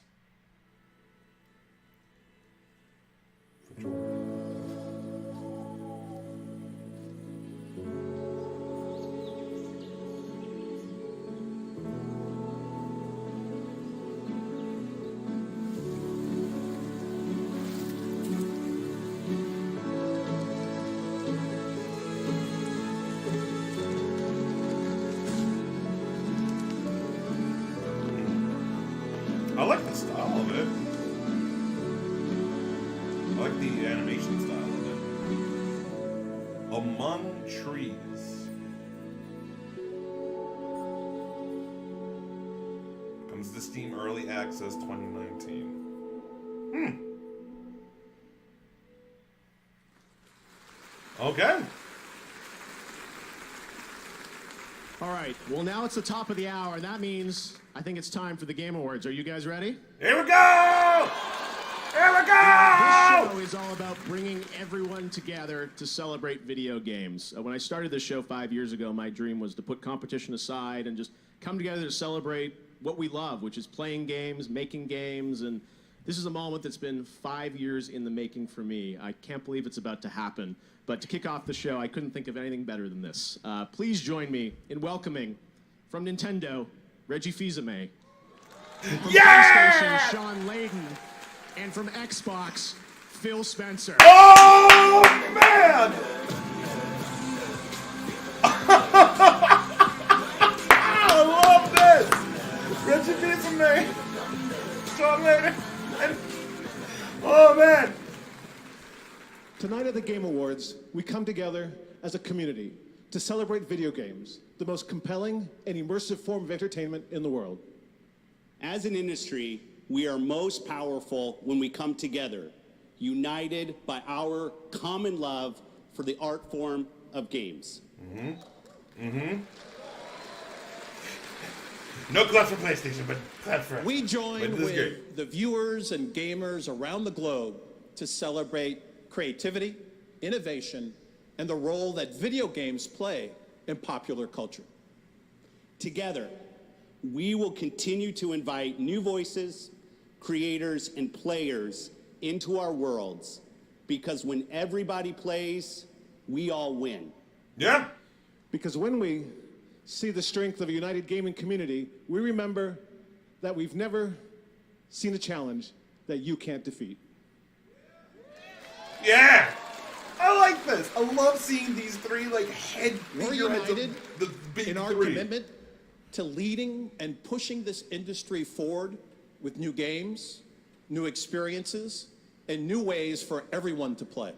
I like the style of it. I like the animation style of it. Among Trees. Comes to Steam Early Access 2019. Okay. All right. Well, now it's the top of the hour. That means I think it's time for the Game Awards. Are you guys ready? Here we go! Here we go! This show is all about bringing everyone together to celebrate video games. When I started this show 5 years ago, my dream was to put competition aside and just come together to celebrate what we love, which is playing games, making games, and this is a moment that's been 5 years in the making for me. I can't believe it's about to happen. But to kick off the show, I couldn't think of anything better than this. Please join me in welcoming, from Nintendo, Reggie Fils-Aimé. From PlayStation, Sean Layden. And from Xbox, Phil Spencer. Oh, man! I love this! Reggie Fils-Aimé. Sean Layden. Oh, man! Tonight at the Game Awards, we come together as a community to celebrate video games, the most compelling and immersive form of entertainment in the world. As an industry, we are most powerful when we come together, united by our common love for the art form of games. No claps for PlayStation, but claps for... We join But this is with the viewers and gamers around the globe to celebrate creativity, innovation, and the role that video games play in popular culture. Together, we will continue to invite new voices, creators, and players into our worlds, because when everybody plays, we all win. Yeah. Because when we see the strength of a united gaming community, we remember that we've never seen a challenge that you can't defeat. Yeah! I like this. I love seeing these three, like, head We're figureheads united of the big in our three. commitment to leading and pushing this industry forward with new games, new experiences, and new ways for everyone to play.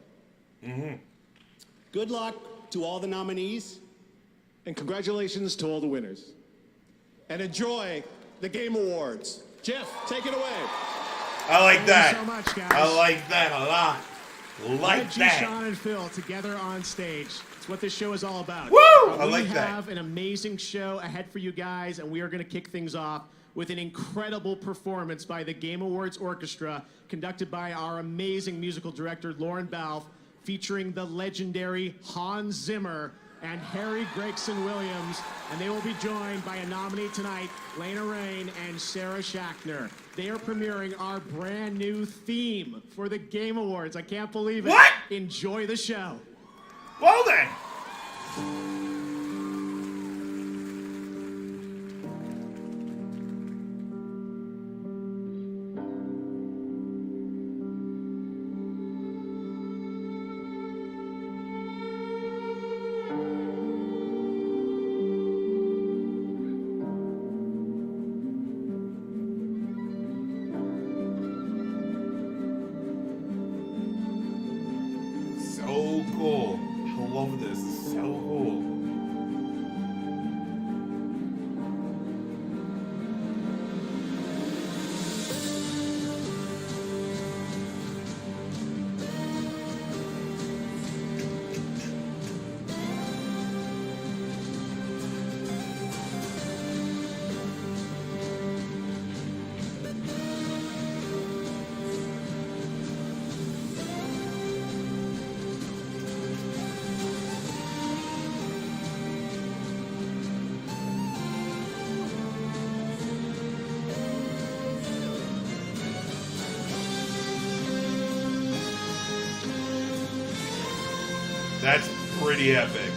Good luck to all the nominees. And congratulations to all the winners. And enjoy the Game Awards. Jeff, take it away. I like that. Thank you so much, guys. I like that a lot. Like Reggie, that. Sean, and Phil together on stage. It's what this show is all about. Woo! I like that. We have an amazing show ahead for you guys, and we are going to kick things off with an incredible performance by the Game Awards Orchestra, conducted by our amazing musical director, Lauren Balfe, featuring the legendary Hans Zimmer and Harry Gregson Williams, and they will be joined by a nominee tonight, Lena Raine and Sarah Schachner. They are premiering our brand new theme for the Game Awards. I can't believe it. What? Enjoy the show. Well then. So cool. I love this. It's so cool. That's pretty epic.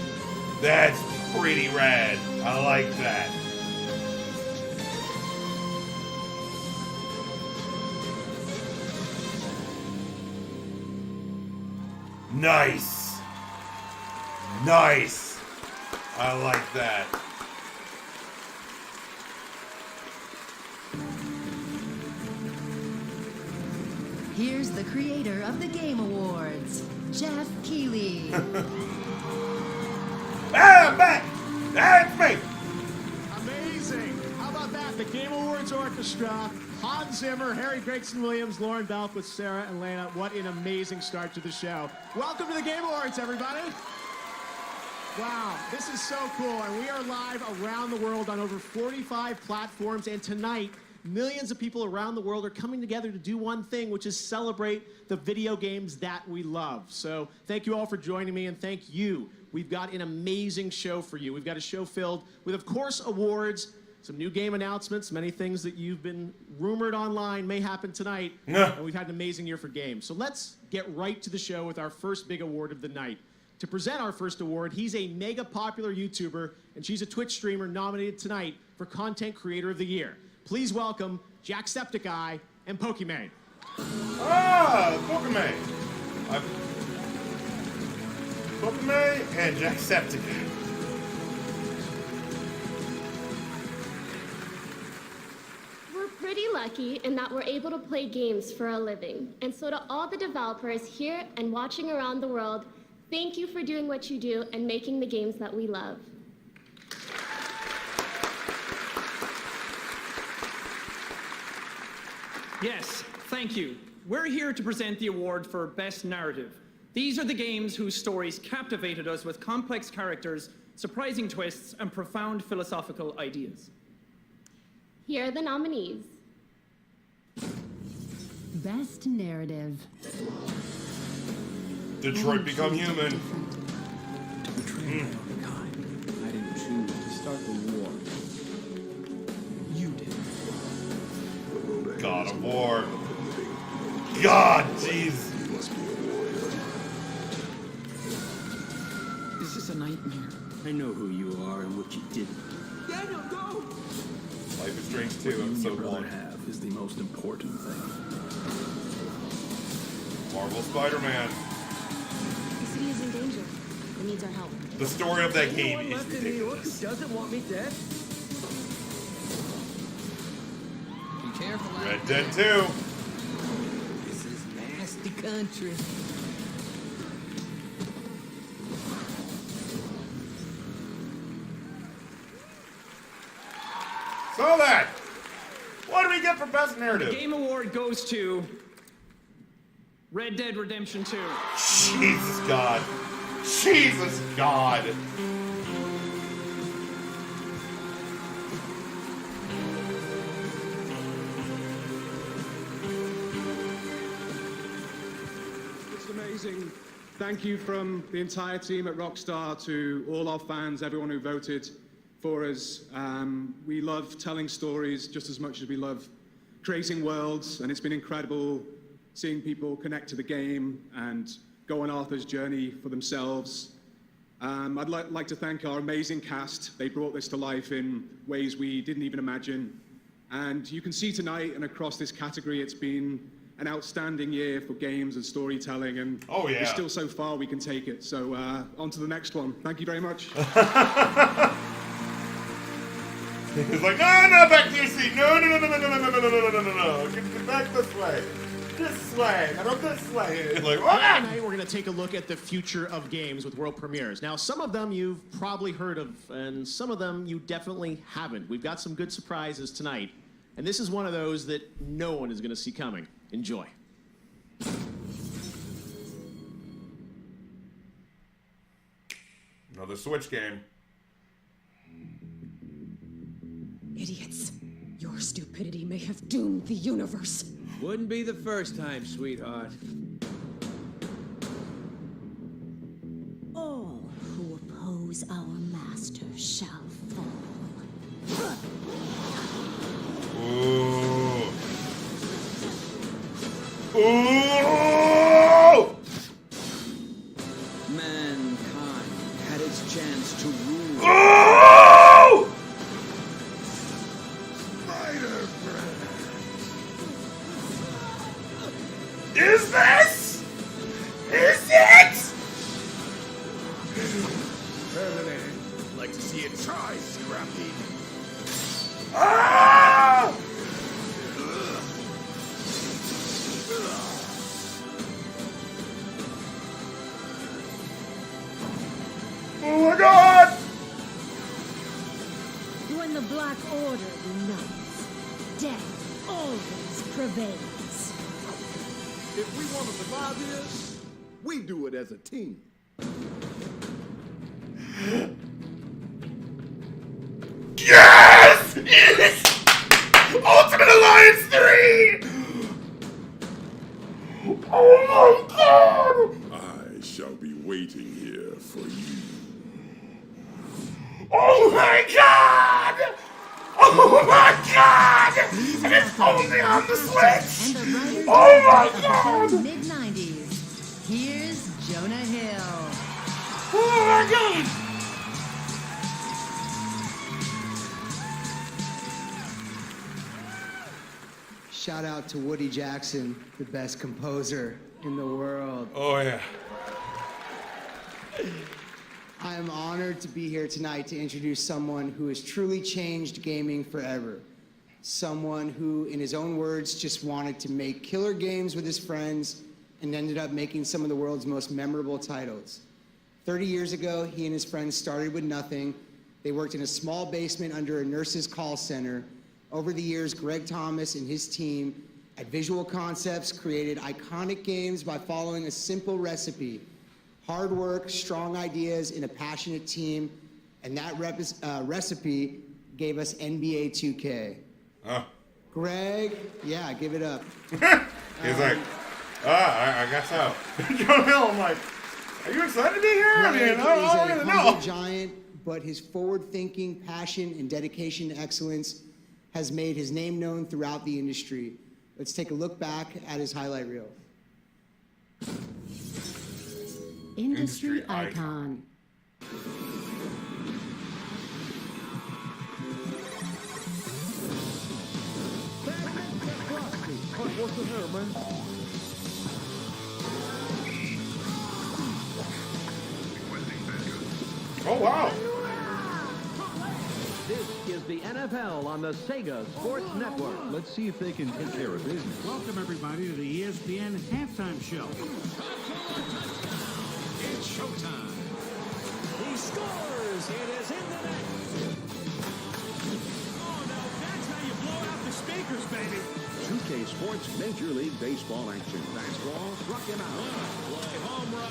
That's pretty rad. I like that. Nice. Nice. I like that. Here's the creator of the Game Awards, Jeff Keighley. I'm back! That's me! Amazing. How about that? The Game Awards Orchestra, Hans Zimmer, Harry Gregson Williams, Lauren Balfe with Sarah and Lena. What an amazing start to the show. Welcome to the Game Awards, everybody. Wow, this is so cool. And we are live around the world on over 45 platforms. And tonight, millions of people around the world are coming together to do one thing, which is celebrate the video games that we love. So thank you all for joining me, and thank you. We've got an amazing show for you. We've got a show filled with, of course, awards, some new game announcements, many things that you've been rumored online may happen tonight. And we've had an amazing year for games. So let's get right to the show with our first big award of the night. To present our first award, he's a mega popular YouTuber, and she's a Twitch streamer nominated tonight for Content Creator of the Year. Please welcome Jacksepticeye and Pokimane. Ah, Pokimane. Pokimane and Jacksepticeye. We're pretty lucky in that we're able to play games for a living. And so to all the developers here and watching around the world, thank you for doing what you do and making the games that we love. Yes, thank you. We're here to present the award for Best Narrative. These are the games whose stories captivated us with complex characters, surprising twists, and profound philosophical ideas. Here are the nominees. Best Narrative. Detroit Become Human. I didn't choose to start the war. You did. God of War. God, jeez. This is a nightmare. I know who you are and what you did. Daniel, go! Life is Strange 2, episode 1. Have is the most important thing. Marvel Spider-Man. The city is in danger. It needs our help. The story of that game is left in New York ridiculous. who doesn't want me dead? Be careful. Red Dead 2. This is nasty country. saw that. What do we get for best The narrative? Game Award goes to Red Dead Redemption 2. Jesus God. Jesus God. It's amazing. Thank you from the entire team at Rockstar to all our fans, everyone who voted for us. We love telling stories just as much as we love creating worlds, and it's been incredible seeing people connect to the game and go on Arthur's journey for themselves. I'd like to thank our amazing cast. They brought this to life in ways we didn't even imagine. And you can see tonight and across this category, it's been an outstanding year for games and storytelling, and there's still so far we can take it. So on to the next one. Thank you very much. He's like, no, back to your seat. No. Get back this way. This way. Not this way. It's like, what? Tonight we're going to take a look at the future of games with world premieres. Now, some of them you've probably heard of, and some of them you definitely haven't. We've got some good surprises tonight, and this is one of those that no one is going to see coming. Enjoy. Another Switch game. Idiots. Your stupidity may have doomed the universe. Wouldn't be the first time, sweetheart. All who oppose our master shall fall. Ooh. Ooh! Mankind had its chance to rule. Ooh! Spider Is this? Is it? I'd like to see it try, Scrappy. Ah! Oh my God! When the Black Order unites, death always prevails. If we want to survive this, we do it as a team. Yes! Yes! Ultimate Alliance 3! Oh my God! I shall be waiting here for you. Oh my God! Oh my God! And it's only on the Switch! And the writers Oh my of the God! show's mid-90s. Here's Jonah Hill. Oh my God! Shout out to Woody Jackson, the best composer in the world. Oh yeah. I am honored to be here tonight to introduce someone who has truly changed gaming forever. Someone who, in his own words, just wanted to make killer games with his friends and ended up making some of the world's most memorable titles. 30 years ago, he and his friends started with nothing. They worked in a small basement under a nurse's call center. Over the years, Greg Thomas and his team at Visual Concepts created iconic games by following a simple recipe: hard work, strong ideas, and a passionate team. And that recipe gave us NBA 2K. Greg, yeah, give it up. He's like, I guess so. Jonah Hill, I'm like, are you excited to be here? I mean, Greg I don't is a really humble know. giant, but his forward-thinking passion and dedication to excellence has made his name known throughout the industry. Let's take a look back at his highlight reel. Industry icon. What's the matter, man? Oh, wow. This is the NFL on the Sega Sports Network. Let's see if they can take care of business. Welcome, everybody, to the ESPN halftime show. It's showtime. He scores. It is in the net. Oh, no, that's speakers, baby. 2K Sports Major League Baseball action. Fastball, struck him out. Home run.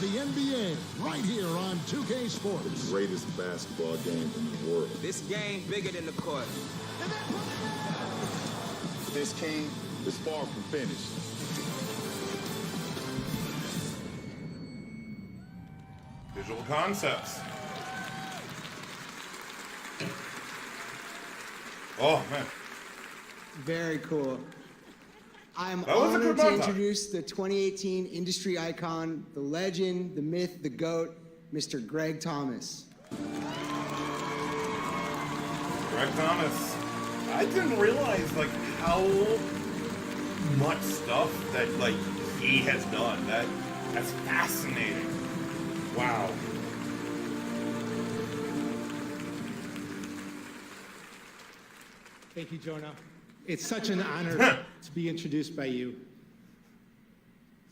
The NBA, right here on 2K Sports. The greatest basketball game in the world. This game bigger than the court. This king is far from finished. Visual concepts. Oh, man. Very cool. I'm That was a honored good to montage. introduce the 2018 industry icon, the legend, the myth, the GOAT, Mr. Greg Thomas. Greg Thomas. I didn't realize, like, how much stuff that, like, he has done. That's fascinating. Wow. Thank you, Jonah. It's such an honor to be introduced by you.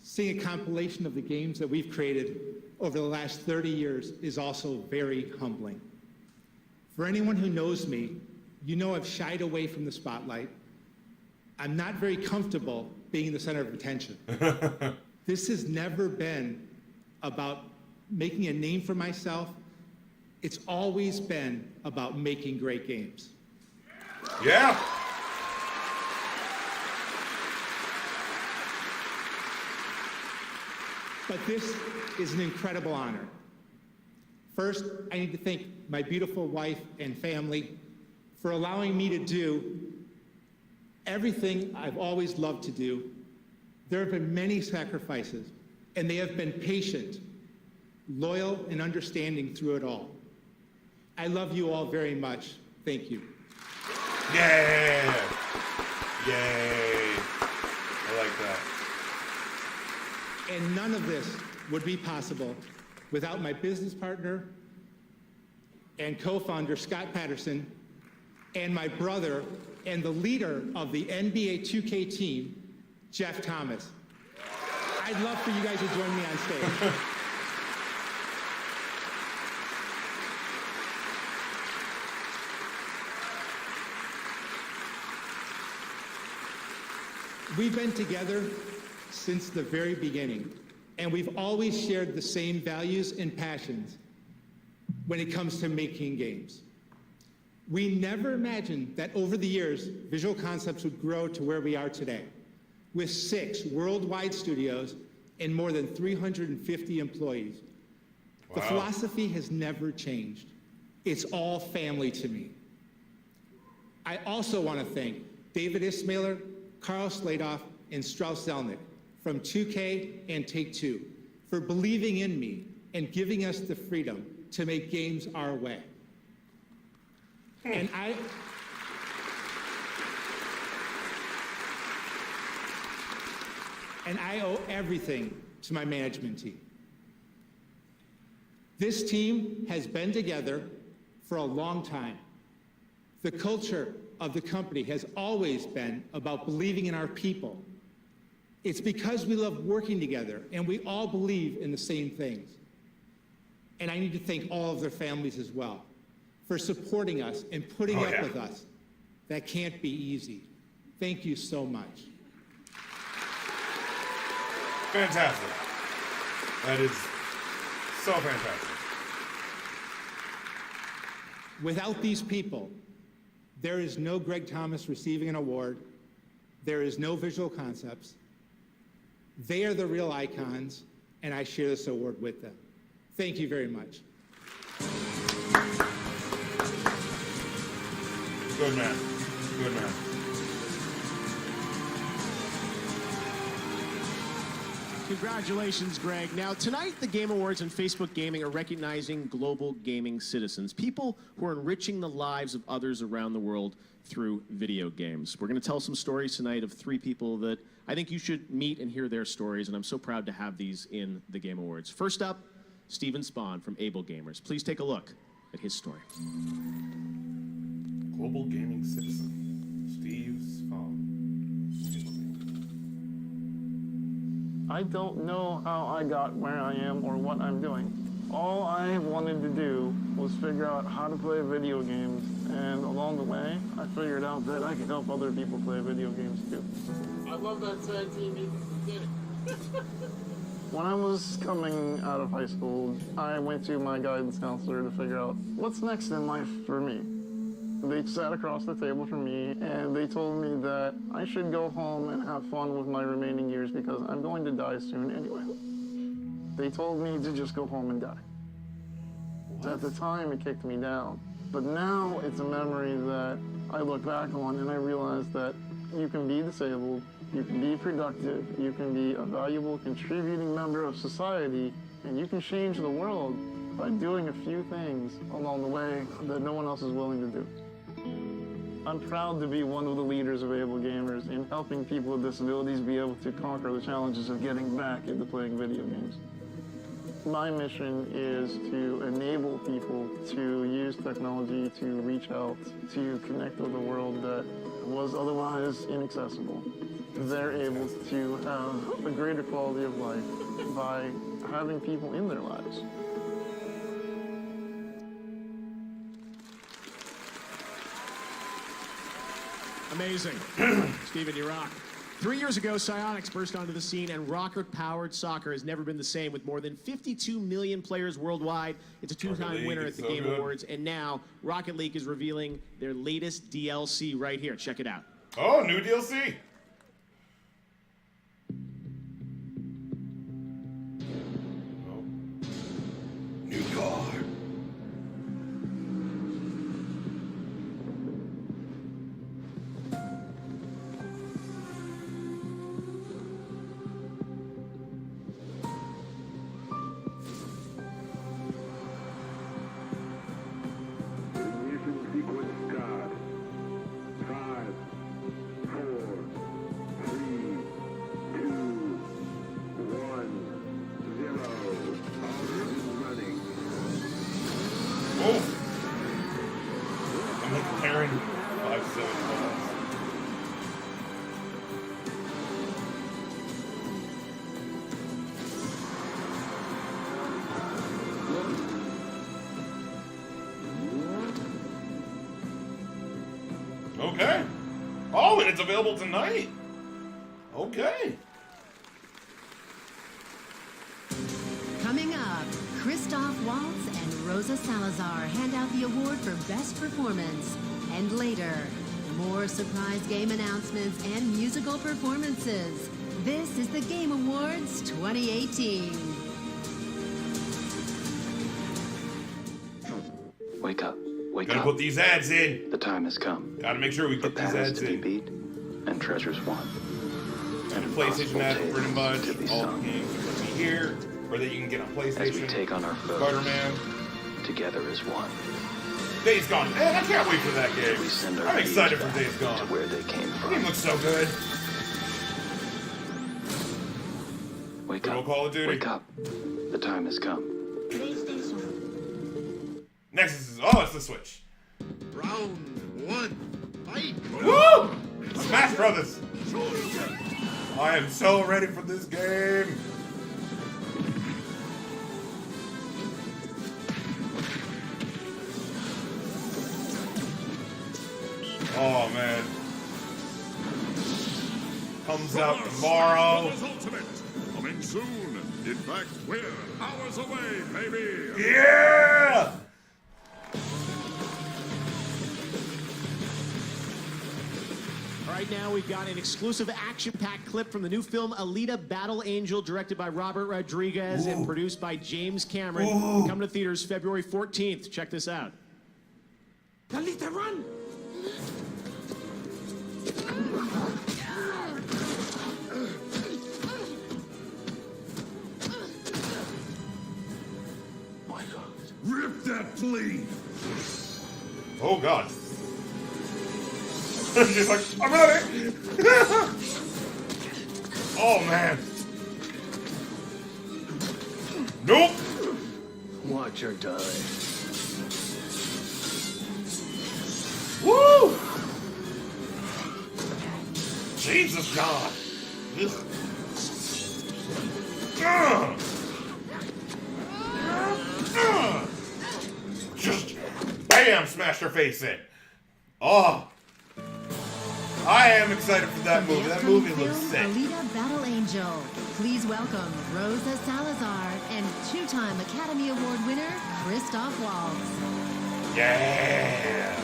Seeing a compilation of the games that we've created over the last 30 years is also very humbling. For anyone who knows me, you know I've shied away from the spotlight. I'm not very comfortable being the center of attention. This has never been about making a name for myself. It's always been about making great games. Yeah. But this is an incredible honor. First, I need to thank my beautiful wife and family for allowing me to do everything I've always loved to do. There have been many sacrifices, and they have been patient, loyal, and understanding through it all. I love you all very much. Thank you. Yeah. Yay. I like that. And none of this would be possible without my business partner and co-founder, Scott Patterson, and my brother and the leader of the NBA 2K team, Jeff Thomas. I'd love for you guys to join me on stage. We've been together since the very beginning, and we've always shared the same values and passions when it comes to making games. We never imagined that over the years, Visual Concepts would grow to where we are today, with 6 worldwide studios and more than 350 employees. The Wow. philosophy has never changed. It's all family to me. I also want to thank David Ismailer, Carl Sladoff, and Strauss Zelnick from 2K and Take-Two for believing in me and giving us the freedom to make games our way. And I owe everything to my management team. This team has been together for a long time. The culture of the company has always been about believing in our people. It's because we love working together and we all believe in the same things. And I need to thank all of their families as well for supporting us and putting up with us. That can't be easy. Thank you so much. Fantastic. That is so fantastic. Without these people, there is no Greg Thomas receiving an award. There is no Visual Concepts. They are the real icons, and I share this award with them. Thank you very much. Good man. Good man. Congratulations, Greg. Now, tonight, the Game Awards and Facebook Gaming are recognizing global gaming citizens, people who are enriching the lives of others around the world through video games. We're going to tell some stories tonight of 3 people that I think you should meet and hear their stories, and I'm so proud to have these in the Game Awards. First up, Steven Spahn from Able Gamers. Please take a look at his story. Global gaming citizen, Steve Spahn. I don't know how I got where I am or what I'm doing. All I wanted to do was figure out how to play video games, and along the way, I figured out that I could help other people play video games too. I love that sad TV. Did it. When I was coming out of high school, I went to my guidance counselor to figure out what's next in life for me. They sat across the table from me, and they told me that I should go home and have fun with my remaining years because I'm going to die soon anyway. They told me to just go home and die. What? At the time, it kicked me down. But now it's a memory that I look back on, and I realize that you can be disabled, you can be productive, you can be a valuable, contributing member of society, and you can change the world by doing a few things along the way that no one else is willing to do. I'm proud to be one of the leaders of Able Gamers in helping people with disabilities be able to conquer the challenges of getting back into playing video games. My mission is to enable people to use technology to reach out, to connect with a world that was otherwise inaccessible. They're able to have a greater quality of life by having people in their lives. Amazing. Steven, you rock. 3 years ago, Psyonix burst onto the scene, and rocket-powered soccer has never been the same. With more than 52 million players worldwide, it's a two-time winner at the Game Awards, and now Rocket League is revealing their latest DLC right here. Check it out. Oh, new DLC. Oh. New car. Okay. Oh, and it's available tonight. Okay. Coming up, Christoph Waltz and Rosa Salazar hand out the award for Best Performance. And later, more surprise game announcements and musical performances. This is the Game Awards 2018. Wake up. Wake Gotta up. put these ads in. The time has come. Gotta make sure we put these ads to be in. beat and treasures won. And PlayStation ads pretty much all the games that will be here, or that you can get on PlayStation. As we take on our foes. Spider-Man. Together as one. Days Gone. Man, I can't wait for that game. We send our I'm excited leaders for Days Gone. to where they came The from. game looks so good. Wake Good up. old Call of Duty. Wake up. The time has come. Next is it's the Switch. Round one. Fight. Woo! Smash Brothers. I am so ready for this game. Oh man. Comes out tomorrow. Ultimate. Coming soon. In fact, we're hours away, baby. Yeah! Right now, we've got an exclusive action-packed clip from the new film Alita Battle Angel, directed by Robert Rodriguez and produced by James Cameron. Coming to theaters February 14th. Check this out. Alita, run! Rip that flea. Oh god. She's like, I'm ready. Oh man. Nope. Watch her die. Woo! Jesus God. Ugh. bam, smashed her face in. Oh, I am excited for that movie. That movie looks sick. Alita Battle Angel. Please welcome Rosa Salazar and two-time Academy Award winner Christoph Waltz. Yeah.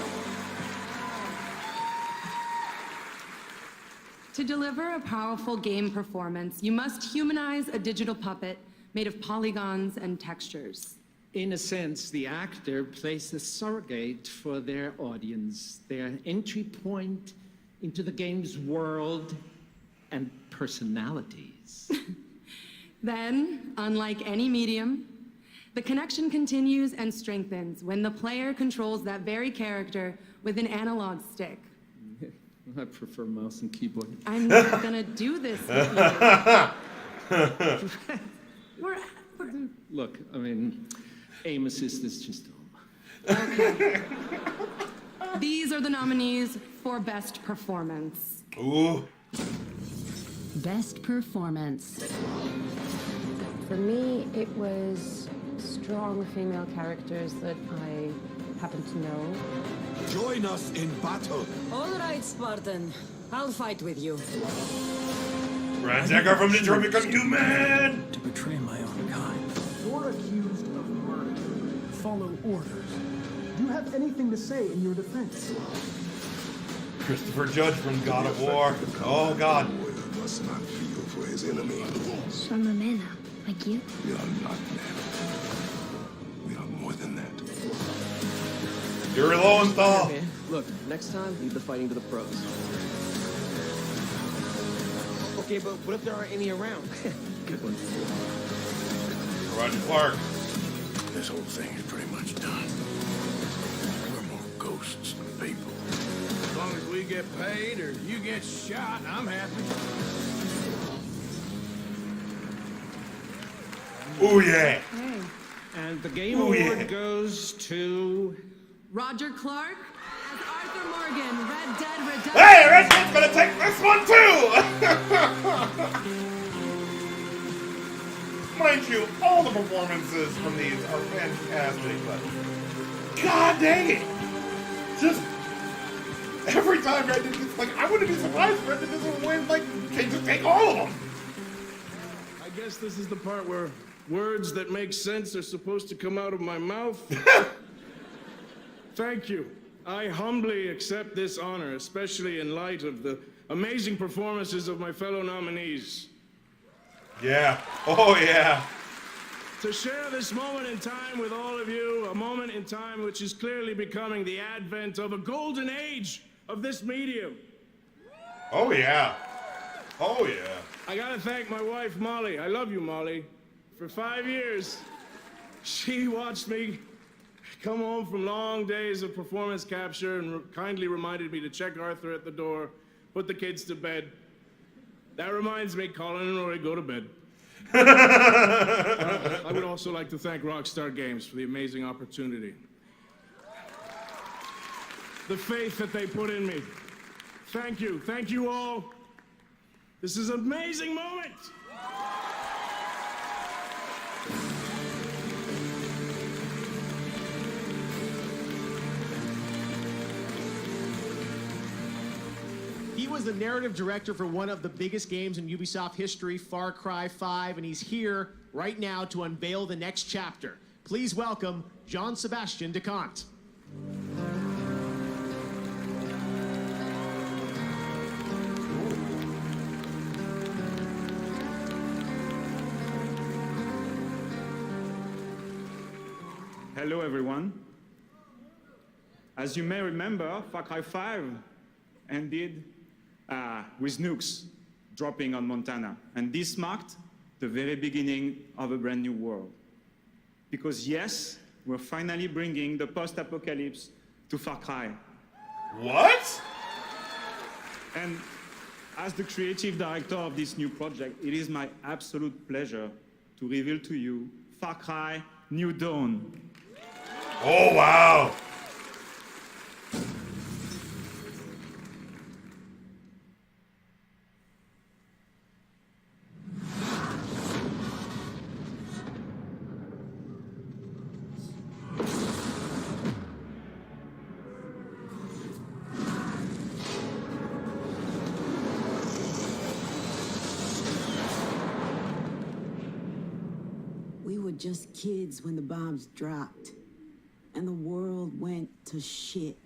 To deliver a powerful game performance, you must humanize a digital puppet made of polygons and textures. In a sense, the actor plays the surrogate for their audience, their entry point into the game's world and personalities. Then, unlike any medium, the connection continues and strengthens when the player controls that very character with an analog stick. I prefer mouse and keyboard. I'm not gonna do this with you. Look, I mean, aim assist is just Okay. These are the nominees for Best Performance. Ooh. Best Performance. For me, it was strong female characters that I happen to know. Join us in battle. All right, Spartan. I'll fight with you. Brad Decker from Detroit Become Human! to betray my own kind. You're accused of murder. Follow orders. Do you have anything to say in your defense? Christopher Judge from God of War. Oh, God. Must not feel for his enemy. I'm a man, like you. We are not men. We are more than that. Yuri Lowenthal. Okay, look, next time, leave the fighting to the pros. Okay, but what if there aren't any around? Good one. Roger Clark. This whole thing is pretty much done. We're more ghosts than people. As long as we get paid or you get shot, I'm happy. Ooh, yeah. Okay. And the game Ooh, award yeah. goes to... Roger Clark as Arthur Morgan, Red Dead Redemption. Hey, Red Dead's gonna take this one too! Mind you, all the performances from these are fantastic, but god dang it! Just every time Red Dead gets, like, I wouldn't be surprised if Red Dead doesn't win, like, they just take all of them! I guess this is the part where words that make sense are supposed to come out of my mouth. Thank you. I humbly accept this honor, especially in light of the amazing performances of my fellow nominees. Yeah. Oh, yeah. To share this moment in time with all of you, a moment in time which is clearly becoming the advent of a golden age of this medium. Oh, yeah. Oh, yeah. I gotta thank my wife, Molly. I love you, Molly. For 5 years, she watched me come home from long days of performance capture and kindly reminded me to check Arthur at the door, put the kids to bed. That reminds me, Colin and Rory, go to bed. I would also like to thank Rockstar Games for the amazing opportunity. The faith that they put in me. Thank you. Thank you all. This is an amazing moment. He was the narrative director for one of the biggest games in Ubisoft history, Far Cry 5, and he's here right now to unveil the next chapter. Please welcome Jean-Sebastian Decant. Hello, everyone. As you may remember, Far Cry 5 ended with nukes dropping on Montana. And this marked the very beginning of a brand new world. Because yes, we're finally bringing the post-apocalypse to Far Cry. What? And as the creative director of this new project, it is my absolute pleasure to reveal to you Far Cry New Dawn. Oh, wow. just kids when the bombs dropped, and the world went to shit.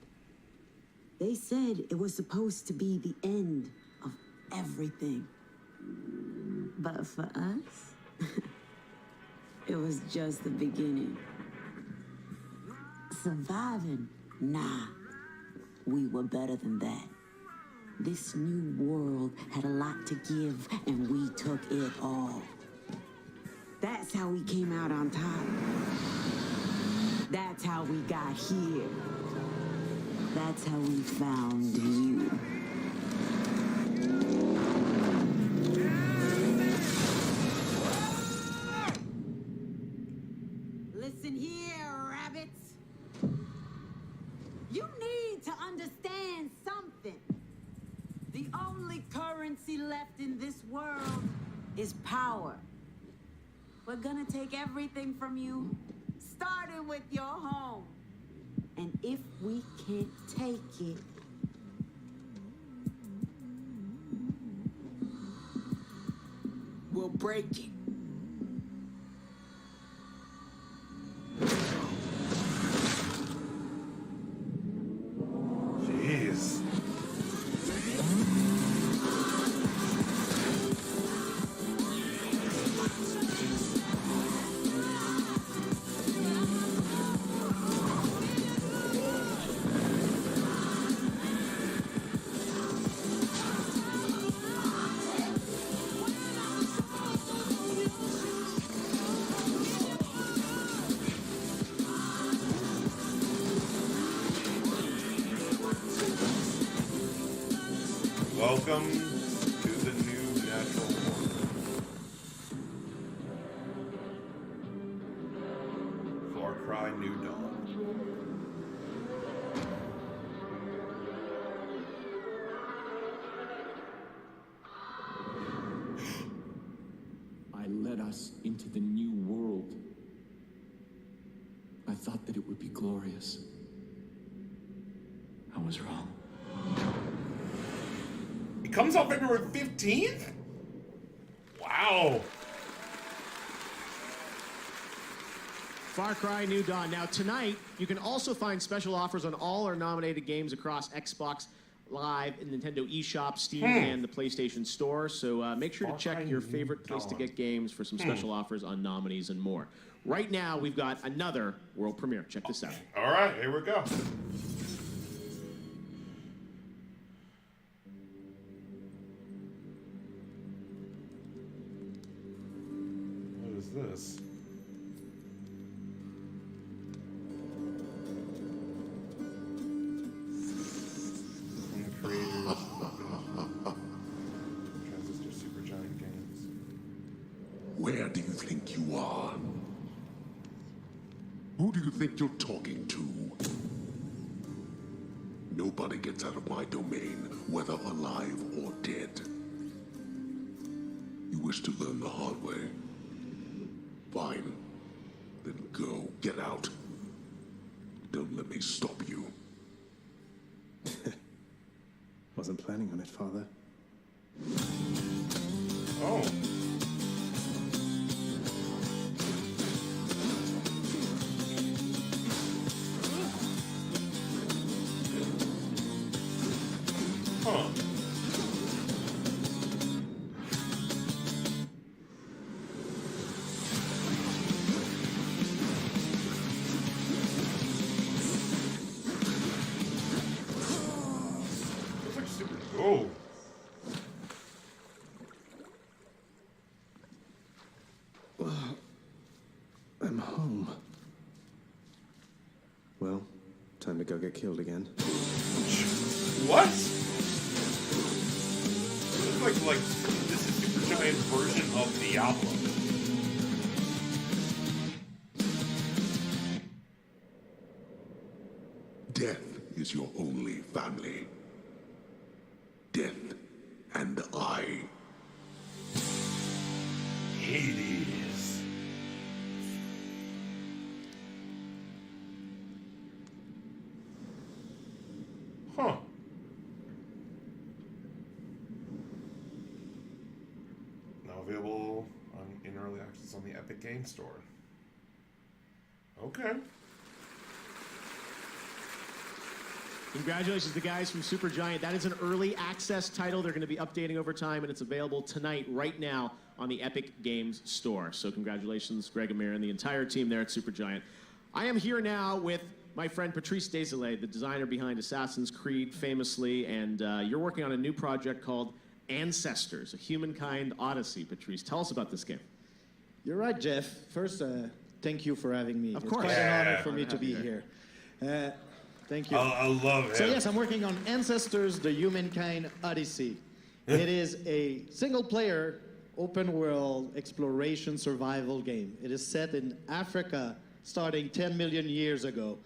They said it was supposed to be the end of everything. But for us, it was just the beginning. Surviving? Nah. We were better than that. This new world had a lot to give, and we took it all. That's how we came out on top. That's how we got here. That's how we found you. Listen here, rabbits. You need to understand something. The only currency left in this world is power. We're gonna take everything from you, starting with your home. And if we can't take it, we'll break it. Jeez. Welcome to the new natural order. Far Cry New Dawn. I led us into the new world. I thought that it would be glorious. I was wrong. It comes out February 15th? Wow. Far Cry New Dawn. Now, tonight, you can also find special offers on all our nominated games across Xbox Live, and Nintendo eShop, Steam, and the PlayStation Store. So make sure to check your favorite place to get games for some special offers on nominees and more. Right now, we've got another world premiere. Check this out. All right, here we go. What is this? From the creators of Transistor Supergiant Games. Where do you think you are? Who do you think you're talking to? Nobody gets out of my domain, whether alive or dead. You wish to learn the hard way? Fine. Then go. Get out. Don't let me stop you. Wasn't planning on it, Father. Oh. Huh. Looks like super. Oh. I'm home. Well, time to go get killed again. What? It looks like this is Supergiant's version of Diablo. Death is your only family. Death and I. Hades. Huh. Now available in early access on the Epic Game Store. Okay. Congratulations to the guys from Supergiant. That is an early access title. They're going to be updating over time, and it's available tonight, right now, on the Epic Games Store. So congratulations, Greg Amir and the entire team there at Supergiant. I am here now with my friend Patrice Desilets, the designer behind Assassin's Creed, famously, and you're working on a new project called Ancestors, a Humankind Odyssey. Patrice, tell us about this game. You're right, Jeff. First, thank you for having me. Of It's course. quite an honor Yeah. for me to be here. Thank you. I love it. So yes, I'm working on Ancestors, the Humankind Odyssey. It is a single-player, open-world exploration survival game. It is set in Africa, starting 10 million years ago,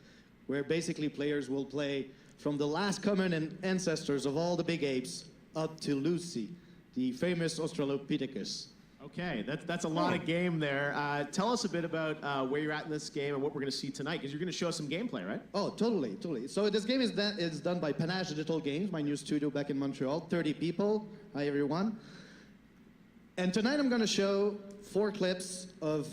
where basically players will play from the last common ancestors of all the big apes up to Lucy, the famous Australopithecus. Okay, that's a lot of game there. Tell us a bit about where you're at in this game and what we're going to see tonight, because you're going to show us some gameplay, right? Oh, totally. So this game is done by Panache Digital Games, my new studio back in Montreal. 30 people. Hi, everyone. And tonight I'm going to show 4 clips of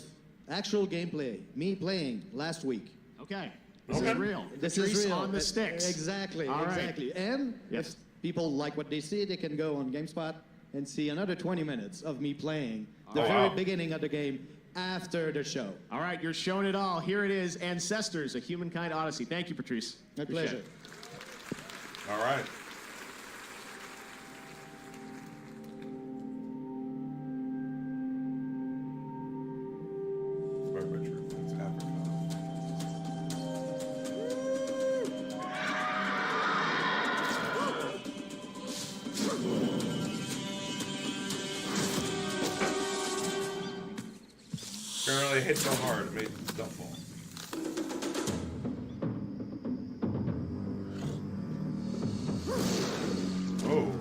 actual gameplay, me playing last week. Okay. This is real. This Patrice is real. on the sticks. Exactly, All right. exactly. And Yes. if people like what they see, they can go on GameSpot and see another 20 minutes of me playing the very beginning of the game after the show. All right, you're showing it all. Here it is, Ancestors, a Humankind Odyssey. Thank you, Patrice. My Appreciate pleasure. it. All right. Apparently it hit so hard it made stuff fall. Oh.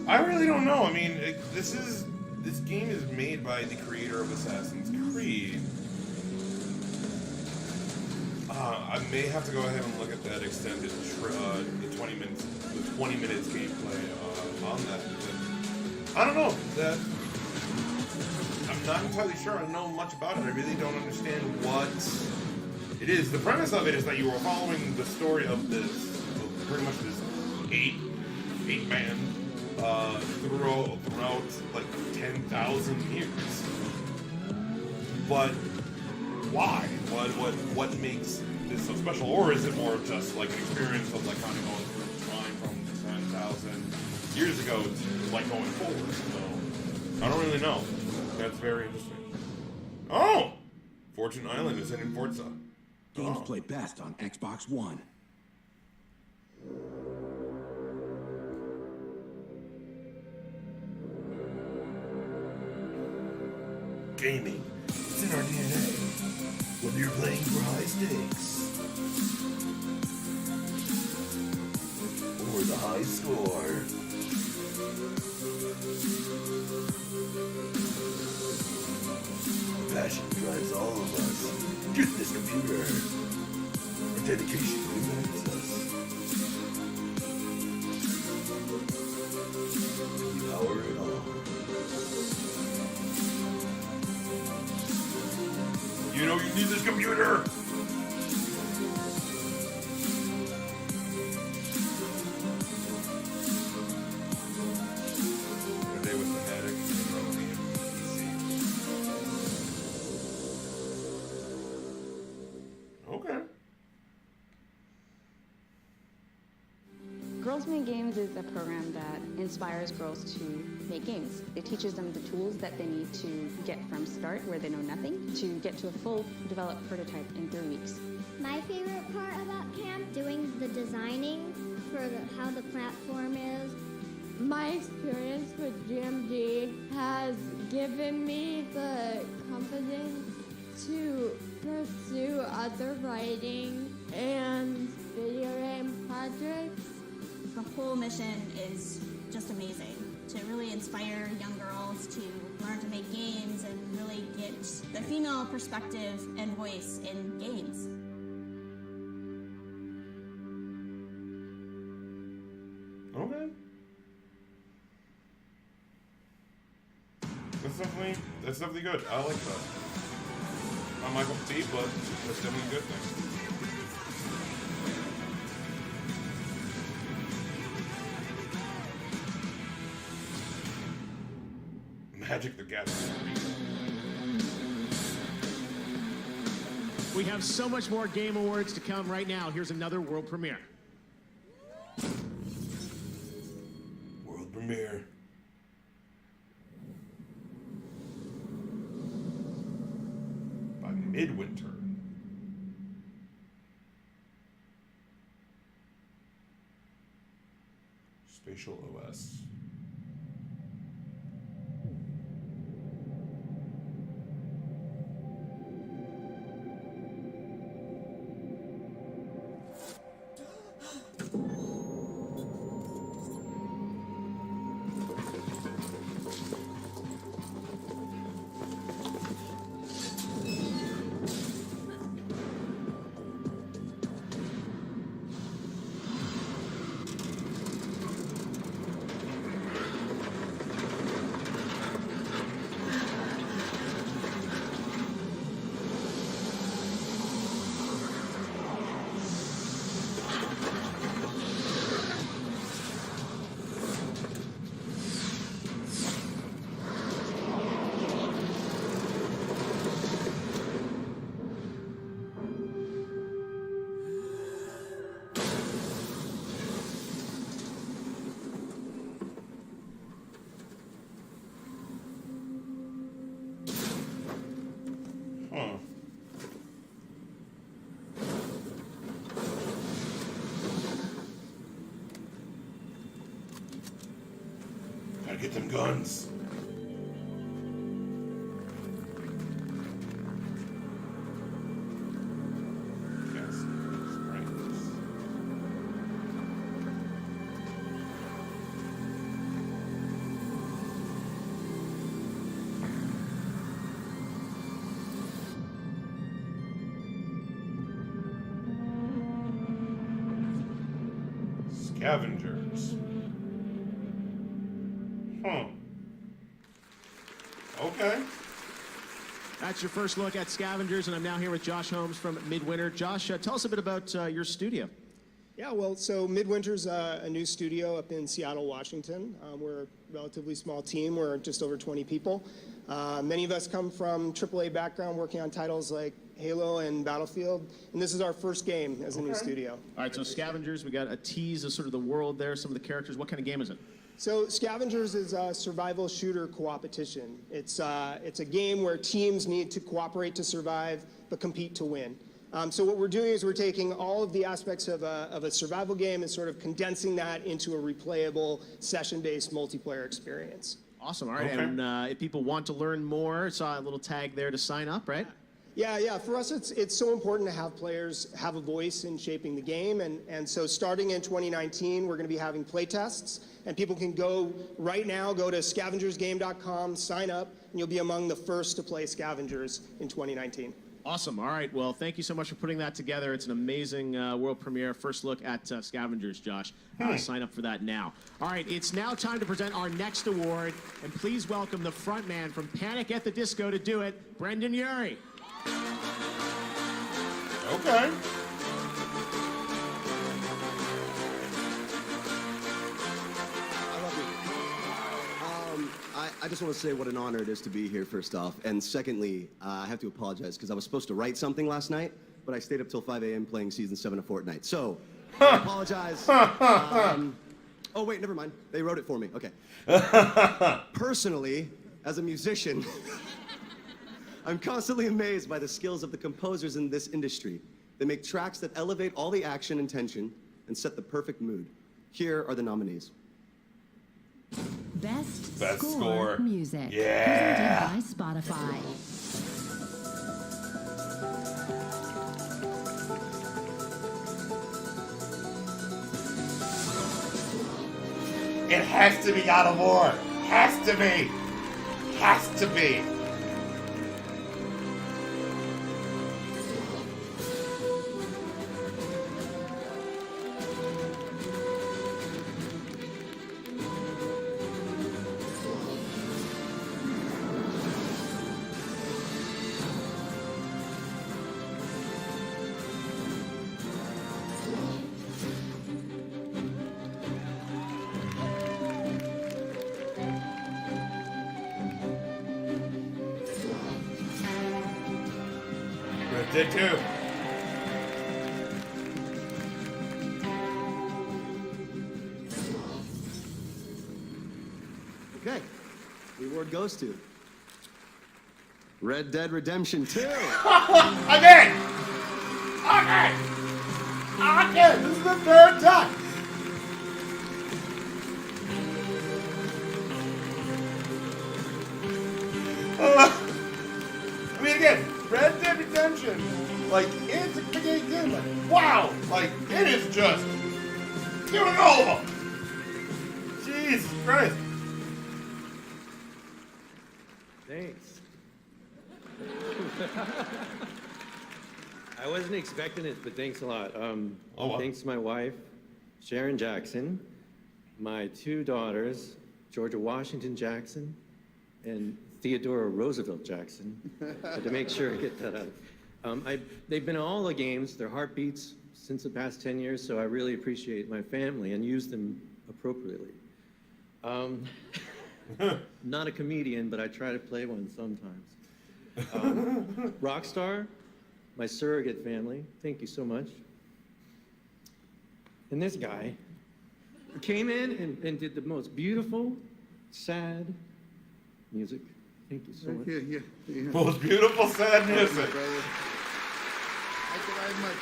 I really don't know. I mean, this game is made by the creator of Assassin's Creed. I may have to go ahead and look at that extended the 20 minutes gameplay on that. Because I don't know. I'm not entirely sure I know much about it. I really don't understand what it is. The premise of it is that you are following the story of pretty much this eight man throughout like 10,000 years. But why? What makes this so special? Or is it more of just like an experience of like kind of going through time from 10,000 years ago to like going forward? So I don't really know. That's very interesting. Oh! Fortune Island is in Forza. Games play best on Xbox One. Gaming, it's in our DNA. Whether you're playing for high stakes or the high score. Passion drives all of us. Get this computer. Our dedication unites us. We power it all. You know you need this computer! Today with the medic from the PC. Okay. Girls Ultimate Games is a program that inspires girls to make games. It teaches them the tools that they need to get from start, where they know nothing, to get to a full developed prototype in 3 weeks. My favorite part about camp, doing the designing for how the platform is. My experience with GMD has given me the confidence to pursue other writing and video game projects. The whole mission is just amazing, to really inspire young girls to learn to make games and really get the female perspective and voice in games. Okay. That's definitely good. I like that. Not my cup of tea, but that's definitely a good thing. Magic the Gathering. We have so much more Game Awards to come right now. Here's another world premiere. World premiere. By Midwinter. Spatial OS. Gotta get them guns. Yes, springs. Scavengers. Okay. That's your first look at Scavengers, and I'm now here with Josh Holmes from Midwinter. Josh, tell us a bit about your studio. Yeah, well, so Midwinter's a new studio up in Seattle, Washington. We're a relatively small team. We're just over 20 people. Many of us come from AAA background, working on titles like Halo and Battlefield, and this is our first game as a new studio. All right, so Scavengers, we got a tease of sort of the world there, some of the characters. What kind of game is it? So Scavengers is a survival shooter co-opetition. It's a game where teams need to cooperate to survive, but compete to win. So what we're doing is we're taking all of the aspects of a survival game and sort of condensing that into a replayable, session-based multiplayer experience. Awesome, all right, and if people want to learn more, saw a little tag there to sign up, right? Yeah. For us, it's so important to have players have a voice in shaping the game, and so starting in 2019, we're going to be having play tests, and people can go right now, go to scavengersgame.com, sign up, and you'll be among the first to play Scavengers in 2019. Awesome. All right. Well, thank you so much for putting that together. It's an amazing world premiere. First look at Scavengers, Josh. Sign up for that now. All right. It's now time to present our next award. And please welcome the front man from Panic at the Disco to do it, Brendan Urie. Okay. I just want to say what an honor it is to be here, first off. And secondly, I have to apologize because I was supposed to write something last night, but I stayed up till 5 a.m. playing Season 7 of Fortnite. So, I apologize. Oh, wait, never mind. They wrote it for me. Okay. Personally, as a musician, I'm constantly amazed by the skills of the composers in this industry. They make tracks that elevate all the action and tension and set the perfect mood. Here are the nominees. Best score. Music. Yeah. Presented by Spotify. It has to be God of War. Has to be. Has to be. Did too. Okay. The award goes to Red Dead Redemption 2. Again! Again! Again! This is the third time! I mean, again, Red Dead Redemption, like, it's a big game, like, wow! Like, it is just doing all of them! Jesus Christ! Thanks. I wasn't expecting it, but thanks a lot. wow. Thanks to my wife, Sharon Jackson, my 2 daughters, Georgia Washington Jackson, and Theodora Roosevelt Jackson. But to make sure I get that out. They've been in all the games, their heartbeats, since the past 10 years, so I really appreciate my family and use them appropriately. Not a comedian, but I try to play one sometimes. Rockstar, my surrogate family, thank you so much. And this guy came in and did the most beautiful, sad music. Thank you so much. Yeah. Most beautiful, sad music. Thank you very much.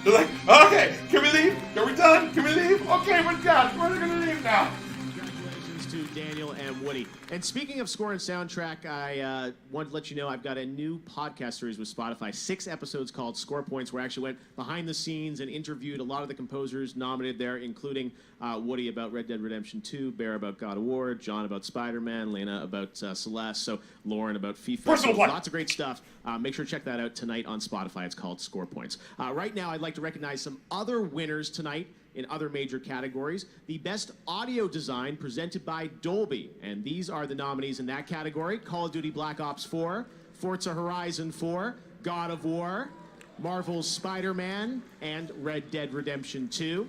They're like, okay, can we leave? Are we done? Can we leave? Okay, we're done. We're gonna leave now. Congratulations to Daniel and Woody. And speaking of score and soundtrack, I wanted to let you know I've got a new podcast series with Spotify. 6 episodes called Score Points, where I actually went behind the scenes and interviewed a lot of the composers nominated there, including Woody about Red Dead Redemption 2, Bear about God of War, John about Spider-Man, Lena about Celeste, so Lauren about FIFA. So lots of great stuff. Make sure to check that out tonight on Spotify. It's called Score Points. Right now, I'd like to recognize some other winners tonight in other major categories. The Best Audio Design presented by Dolby. And these are the nominees in that category: Call of Duty Black Ops 4, Forza Horizon 4, God of War, Marvel's Spider-Man, and Red Dead Redemption 2.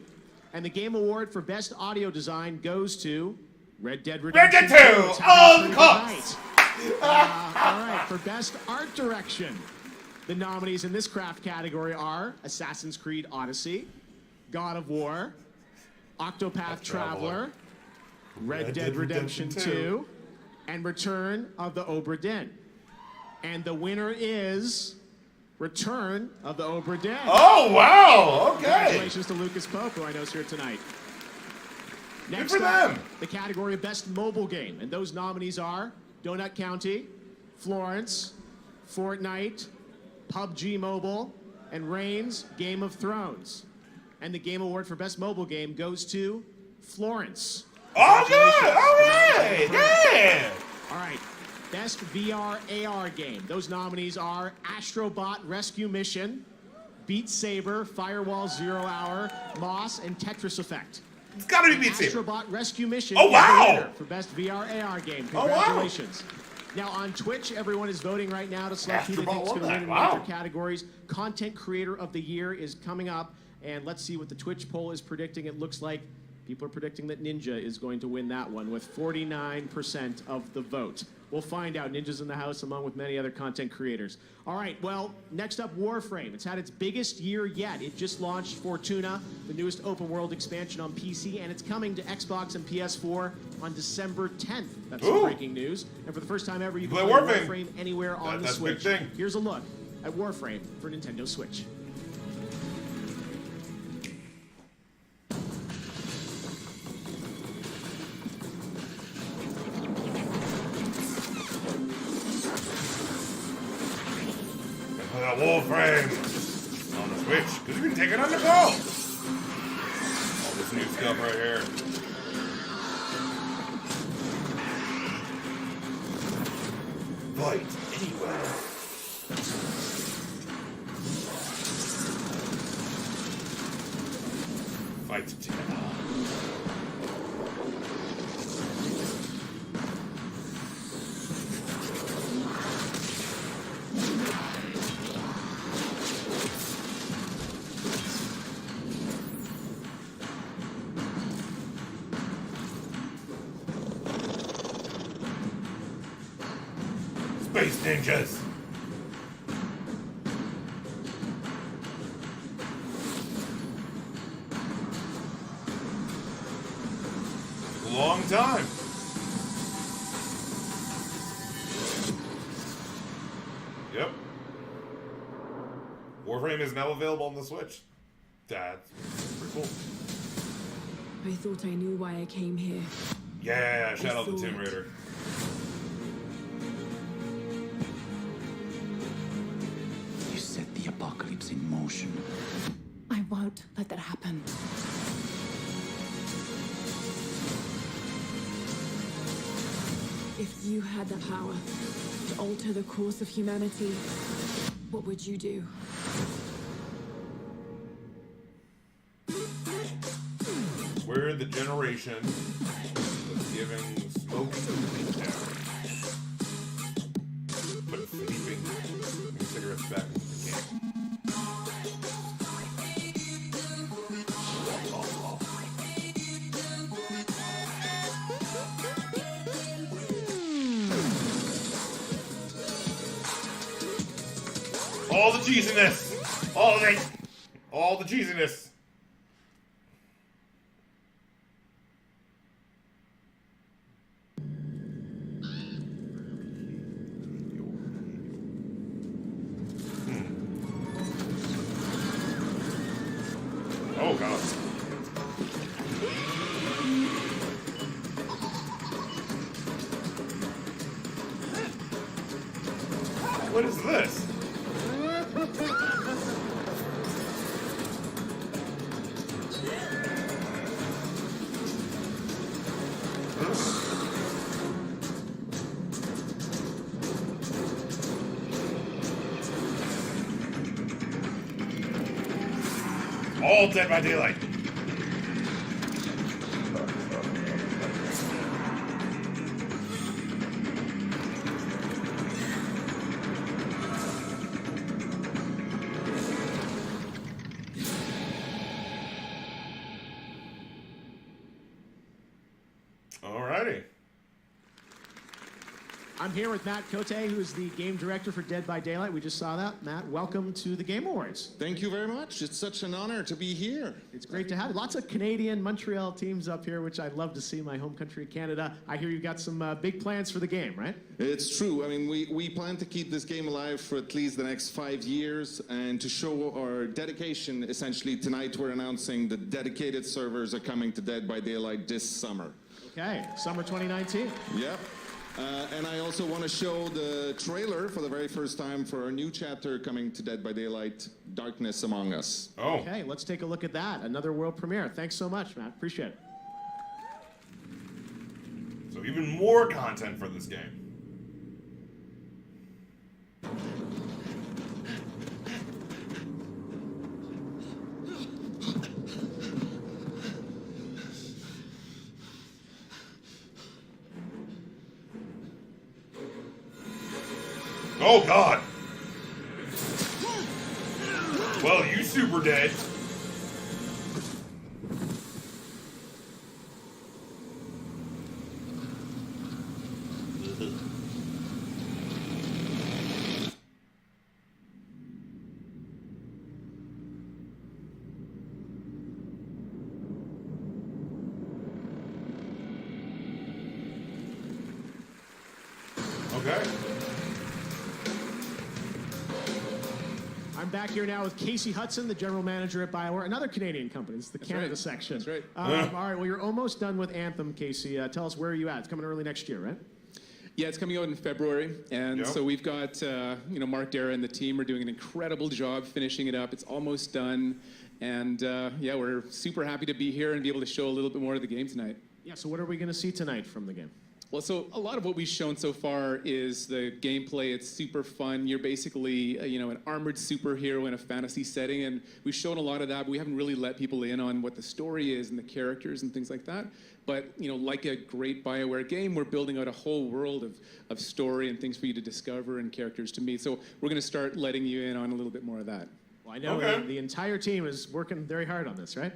And the Game Award for Best Audio Design goes to Red Dead Redemption 2. Of course! All right, for Best Art Direction, the nominees in this craft category are Assassin's Creed Odyssey, God of War, Octopath Traveler, Red Dead Redemption 2, and Return of the Obra Dinn. And the winner is Return of the Obra Dinn. Oh, wow, okay. Congratulations to Lucas Pope, who I know is here tonight. Next for up, them. the category of Best Mobile Game. And those nominees are Donut County, Florence, Fortnite, PUBG Mobile, and Reigns Game of Thrones. And the Game Award for Best Mobile Game goes to Florence. Oh, good! All right! Yeah! All right. Best VR AR game. Those nominees are Astrobot Rescue Mission, Beat Saber, Firewall Zero Hour, Moss, and Tetris Effect. It's gotta be Beat Saber. Astrobot Rescue Mission Oh, is wow! the winner for Best VR AR game. Oh, wow! Congratulations. Now on Twitch, everyone is voting right now to select who they Astrobot think is won going to that. win in Wow. major categories. Content Creator of the Year is coming up, and let's see what the Twitch poll is predicting. It looks like people are predicting that Ninja is going to win that one with 49% of the vote. We'll find out. Ninjas in the house, along with many other content creators. All right, well, next up, Warframe. It's had its biggest year yet. It just launched Fortuna, the newest open world expansion on PC, and it's coming to Xbox and PS4 on December 10th. That's some breaking news. And for the first time ever, you can play Warframe anywhere on the Switch. That's a big thing. Here's a look at Warframe for Nintendo Switch. Warframe on the Switch, because you can take it on the go. All this new stuff right here. Fight anywhere. Fight together. Space ninjas! Took a long time. Yep. Warframe is now available on the Switch. That's pretty cool. I thought I knew why I came here. Yeah, Shadow of the Tomb Raider. You set the apocalypse in motion. I won't let that happen. If you had the power to alter the course of humanity, what would you do? We're the generation that's giving smoking the weed down. But sleeping cigarettes back into the can. All the cheesiness! All of it! All the cheesiness! Oh god. What is this? All Dead by Daylight. Alrighty. I'm here with Matt Cote, who's the game director for Dead by Daylight. We just saw that. Matt, welcome to the Game Awards. Thank you very much. It's such an honor to be here. It's great to have you. Lots of Canadian, Montreal teams up here, which I'd love to see, my home country, Canada. I hear you've got some big plans for the game, right? It's true. I mean, we plan to keep this game alive for at least the next 5 years, and to show our dedication, essentially, tonight we're announcing that dedicated servers are coming to Dead by Daylight this summer. Okay, summer 2019. Yep. And I also want to show the trailer for the very first time for our new chapter coming to Dead by Daylight, Darkness Among Us. Oh. Okay, let's take a look at that. Another world premiere. Thanks so much, Matt. Appreciate it. So even more content for this game. Oh god! Well, you super dead. I'm back here now with Casey Hudson, the general manager at BioWare, another Canadian company. It's the Canada section. That's right. All right, well, you're almost done with Anthem, Casey. Tell us, where are you at? It's coming early next year, right? Yeah, it's coming out in February, and so we've got Mark Dara and the team are doing an incredible job finishing it up. It's almost done, and yeah, we're super happy to be here and be able to show a little bit more of the game tonight. Yeah, so what are we going to see tonight from the game? Well, so a lot of what we've shown so far is the gameplay. It's super fun. You're basically, an armored superhero in a fantasy setting, and we've shown a lot of that, but we haven't really let people in on what the story is and the characters and things like that. But, like a great BioWare game, we're building out a whole world of story and things for you to discover and characters to meet. So we're going to start letting you in on a little bit more of that. Well, I know the entire team is working very hard on this, right?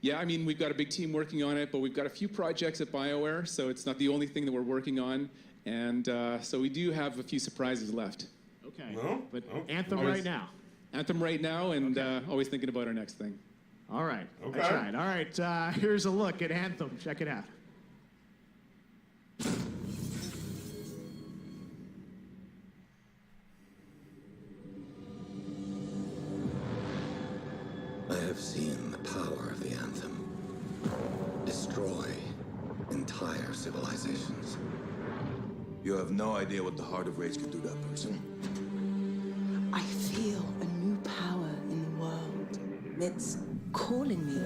Yeah, I mean, we've got a big team working on it, but we've got a few projects at BioWare, so it's not the only thing that we're working on. And so we do have a few surprises left. Okay, but Anthem right now. Anthem right now, and always thinking about our next thing. All right, Okay. that's right. All right, here's a look at Anthem. Check it out. I have seen the power of the Anthem destroy entire civilizations. You have no idea what the Heart of Rage could do to that person. I feel a new power in the world. It's calling me.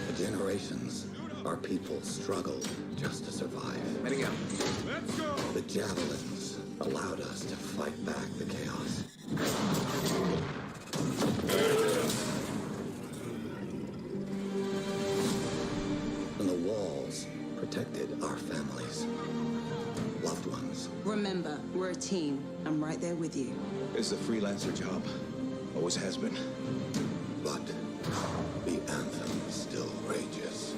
For generations, our people struggled just to survive. Heading out. Let's go! The javelins allowed us to fight back the chaos. And the walls protected our families, loved ones. Remember, we're a team. I'm right there with you. It's a freelancer job. Always has been. But the Anthem still rages.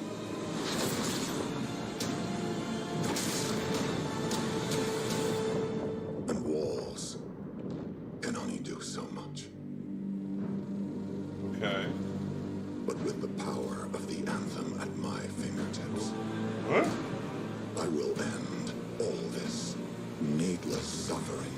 And walls can only do so much. Okay. But with the power of the Anthem at my fingertips, what? I will end all this needless suffering.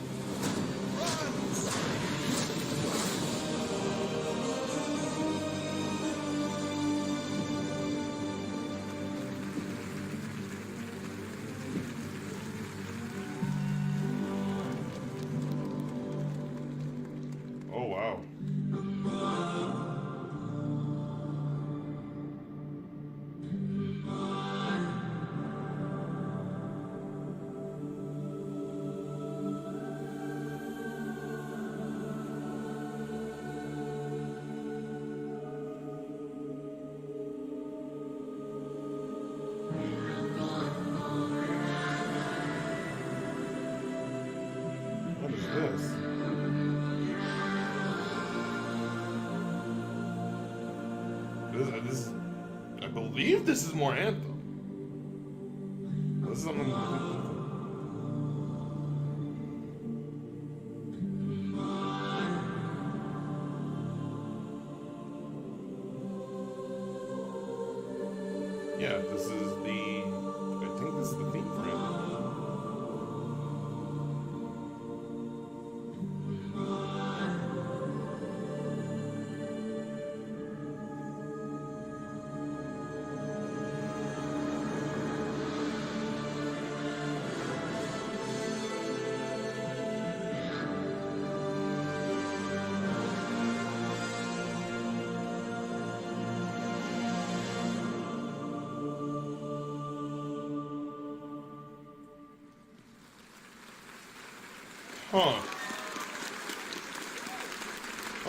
Oh, wow. What is this? I believe this is more Anthem. This is something. Yeah, this is the. I think this is the theme for Anthem. Huh.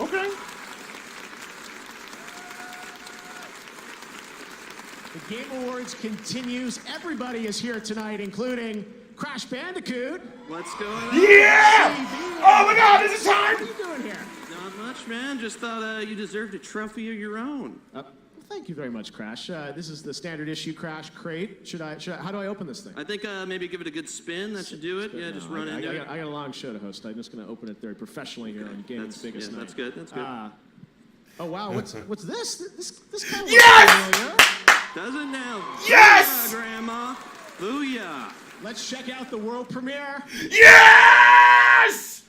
Okay. The Game Awards continues. Everybody is here tonight, including Crash Bandicoot. What's going on? Yeah! Oh my God, this is time! What are you doing here? Not much, man. Just thought you deserved a trophy of your own. Well, thank you very much, Crash. This is the standard issue Crash crate. How do I open this thing? I think maybe give it a good spin. That should do it. Yeah, just run into it. I got a long show to host. I'm just going to open it very professionally here on Gaming's Biggest Night. That's good. That's good. Oh wow, what's this? This kind of Yes! looks familiar. Does it now? Yes! Booyah, Grandma. Booyah! Let's check out the world premiere. Yes!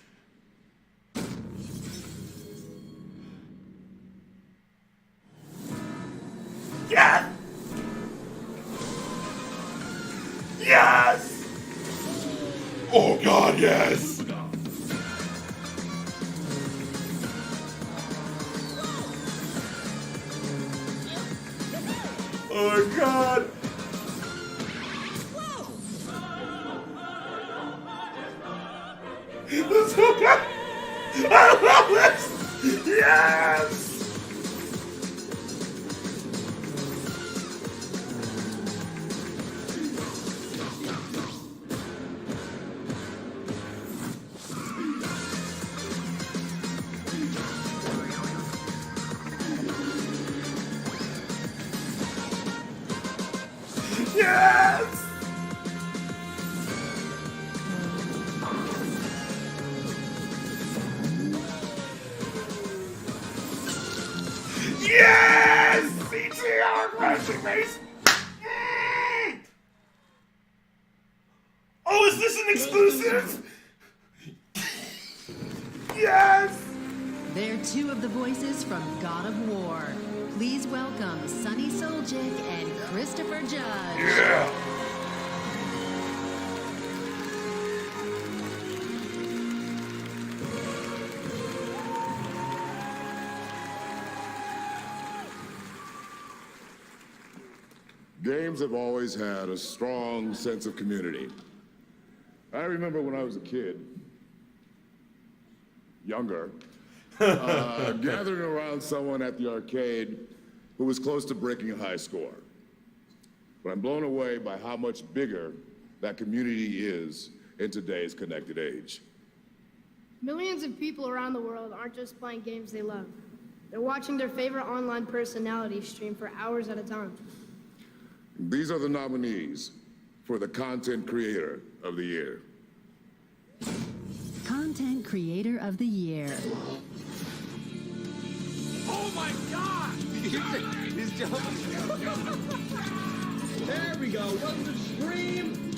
God, yes! Oh my God! Let's go! I love this! Yes! Yes! Yes! CTR crashing base! Oh, is this an exclusive? Yes! They're two of the voices from God of War. Please welcome Sonny Soljic and Christopher Judge. Yeah! Games have always had a strong sense of community. I remember when I was a kid, younger, gathering around someone at the arcade who was close to breaking a high score. But I'm blown away by how much bigger that community is in today's connected age. Millions of people around the world aren't just playing games they love. They're watching their favorite online personality stream for hours at a time. These are the nominees for the Content Creator of the Year. Content Creator of the Year. Oh my God! He's jumping. There we go. Welcome to the stream.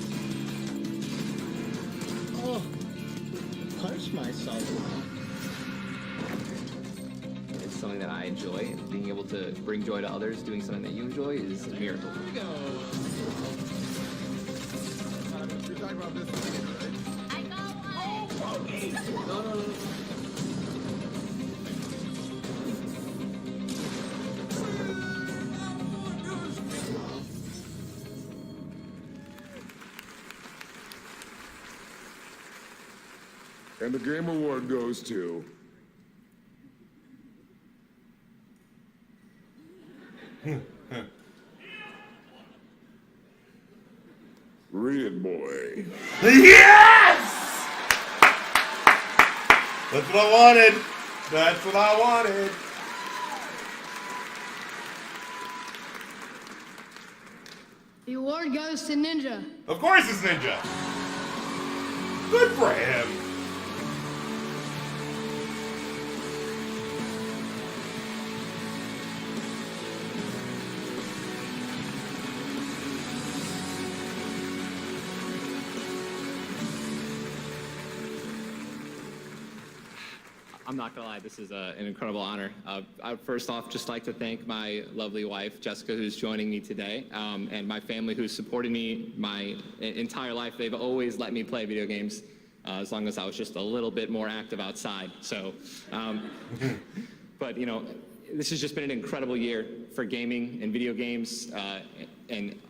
Oh, punch myself. It's something that I enjoy, and being able to bring joy to others, doing something that you enjoy, is a miracle. You're talking about this thing, right? I got one. No. And the Game Award goes to... Read it, boy. Yes! That's what I wanted. That's what I wanted. The award goes to Ninja. Of course it's Ninja. Good for him. I'm not gonna lie, this is an incredible honor. I'd first off just like to thank my lovely wife, Jessica, who's joining me today, and my family who's supported me my entire life. They've always let me play video games as long as I was just a little bit more active outside. So, but you know, this has just been an incredible year for gaming and video games, and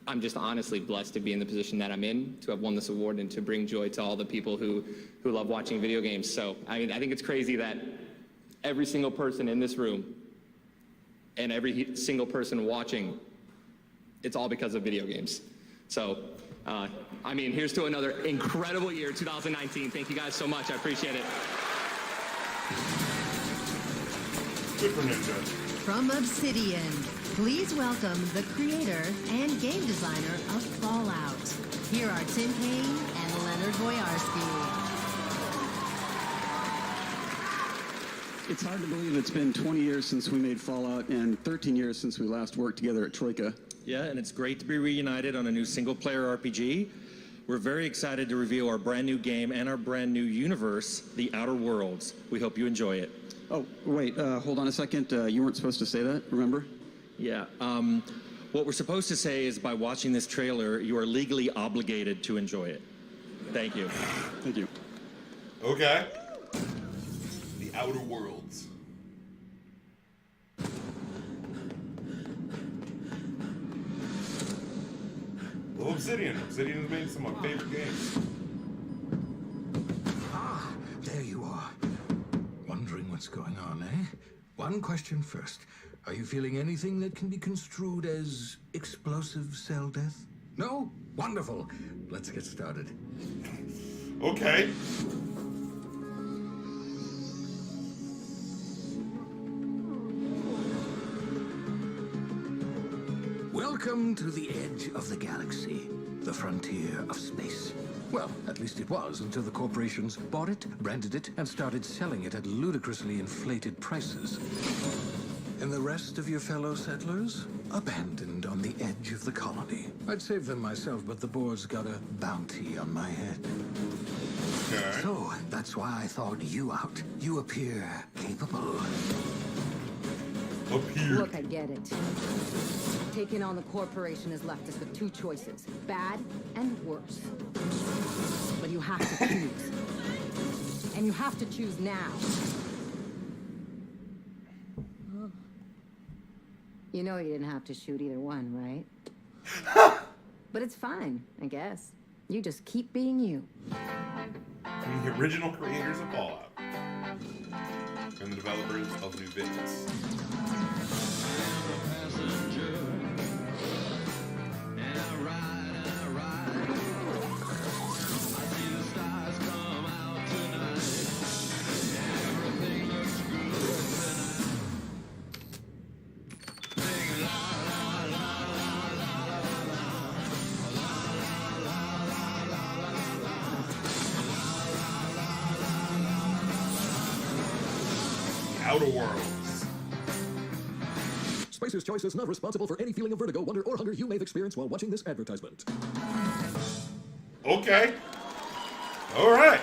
I'm just honestly blessed to be in the position that I'm in, to have won this award and to bring joy to all the people who love watching video games. So, I mean, I think it's crazy that every single person in this room and every single person watching, it's all because of video games. So, I mean, here's to another incredible year, 2019. Thank you guys so much. I appreciate it. Good for Ninja. From Obsidian, please welcome the creator and game designer of Fallout. Here are Tim Kaine and Leonard Boyarsky. It's hard to believe it's been 20 years since we made Fallout and 13 years since we last worked together at Troika. Yeah, and it's great to be reunited on a new single-player RPG. We're very excited to reveal our brand new game and our brand new universe, The Outer Worlds. We hope you enjoy it. Oh, wait, hold on a second. You weren't supposed to say that, remember? Yeah, what we're supposed to say is by watching this trailer, you are legally obligated to enjoy it. Thank you. Thank you. Okay. The Outer Worlds. Well, Obsidian. Obsidian has made some of my favorite games. Ah, there you are. Wondering what's going on, eh? One question first. Are you feeling anything that can be construed as explosive cell death? No? Wonderful. Let's get started. Okay. Welcome to the edge of the galaxy, the frontier of space. Well, at least it was until the corporations bought it, branded it, and started selling it at ludicrously inflated prices. And the rest of your fellow settlers? Abandoned on the edge of the colony. I'd save them myself, but the board's got a bounty on my head. Okay. So, that's why I thought you out. You appear capable. Look, I get it. Taking on the corporation has left us with two choices, bad and worse. But you have to choose. And you have to choose now. You know you didn't have to shoot either one, right? But it's fine, I guess. You just keep being you. From the original creators of Fallout. And the developers of New Vegas. Outer Worlds. Spacer's Choice is not responsible for any feeling of vertigo, wonder, or hunger you may have experienced while watching this advertisement. Okay. All right.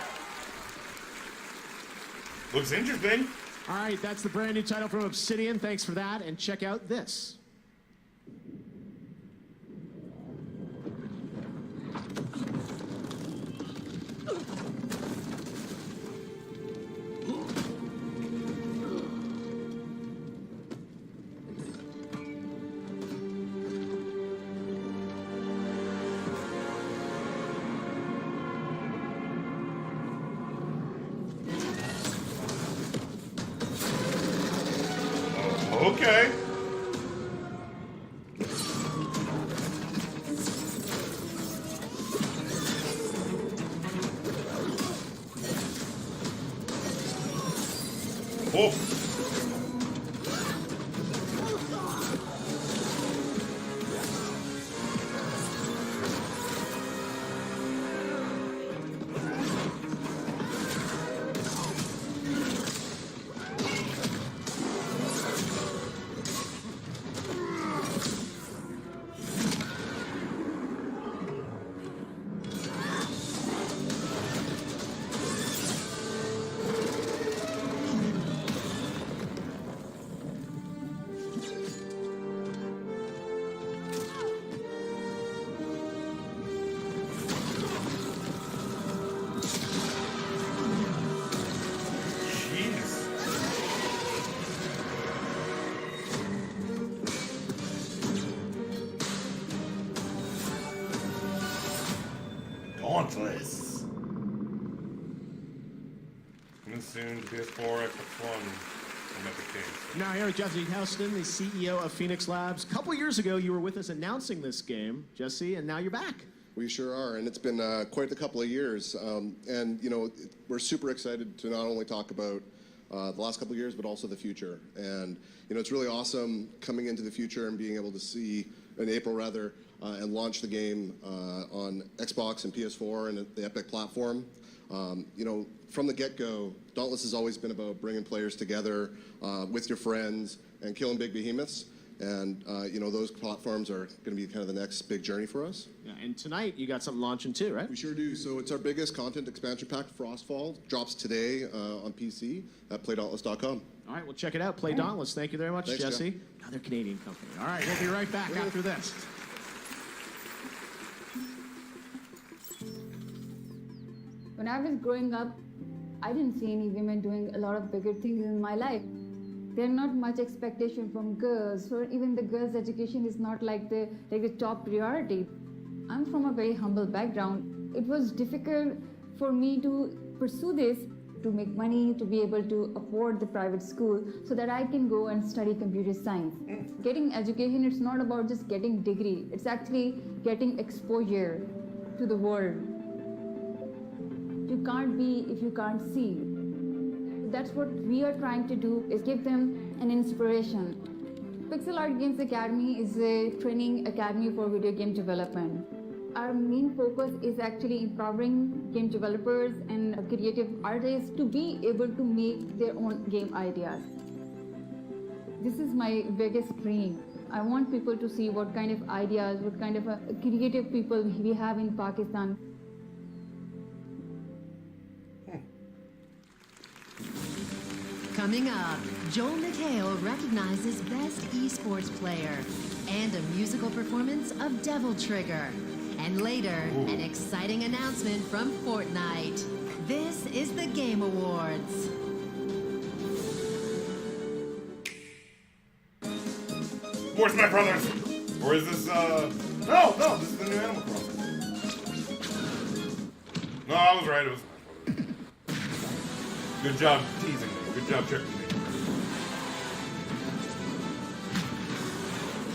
Looks interesting. All right, that's the brand new title from Obsidian. Thanks for that, and check out this. Okay. Oh. Dauntless. Coming soon to PS4, Xbox One, and Epic Games. Now here with Jesse Houston, the CEO of Phoenix Labs. A couple years ago, you were with us announcing this game, Jesse, and now you're back. We sure are, and it's been quite a couple of years. And, you know, we're super excited to not only talk about the last couple of years, but also the future. And, you know, it's really awesome coming into the future and being able to see, in April rather, and launch the game on Xbox and PS4 and the Epic platform. You know, from the get-go, Dauntless has always been about bringing players together with your friends and killing big behemoths. And, you know, those platforms are going to be kind of the next big journey for us. Yeah, and tonight, you got something launching too, right? We sure do. So it's our biggest content expansion pack, Frostfall. Drops today on PC at playdauntless.com. All right, well, check it out. Play Dauntless. Thank you very much, Thanks, Jesse. Jeff. Another Canadian company. All right, we'll be right back after this. When I was growing up, I didn't see any women doing a lot of bigger things in my life. There's not much expectation from girls, or even the girls' education is not like the top priority. I'm from a very humble background. It was difficult for me to pursue this, to make money, to be able to afford the private school so that I can go and study computer science. Getting education, it's not about just getting degree. It's actually getting exposure to the world. You can't be if you can't see. That's what we are trying to do, is give them an inspiration. Pixel Art Games Academy is a training academy for video game development. Our main focus is actually empowering game developers and creative artists to be able to make their own game ideas. This is my biggest dream. I want people to see what kind of ideas, what kind of creative people we have in Pakistan. Coming up, Joel McHale recognizes Best Esports Player and a musical performance of Devil Trigger. And later, an exciting announcement from Fortnite. This is the Game Awards. Where's my brothers? Or is this, no, this is the new Animal Crossing. No, I was right, it was... Good job teasing me. Good job tricking me.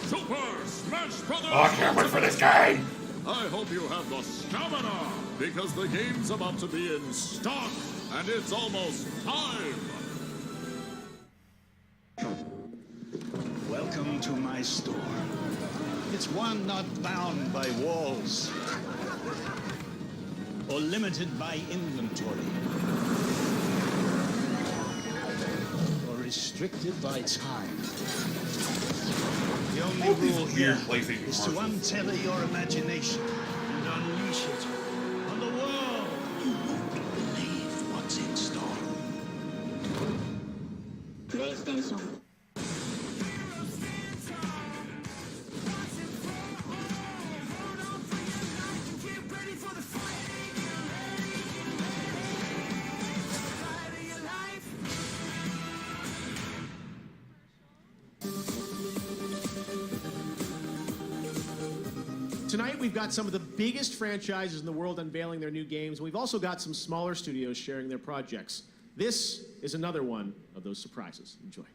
Super Smash Brothers! Oh, I can't wait for this game! I hope you have the stamina, because the game's about to be in stock, and it's almost time! Welcome to my store. It's one not bound by walls or limited by inventory or restricted by time. The only rule here is to untether your imagination and unleash it on the world. You won't believe what's in store. PlayStation. Tonight, we've got some of the biggest franchises in the world unveiling their new games. We've also got some smaller studios sharing their projects. This is another one of those surprises. Enjoy.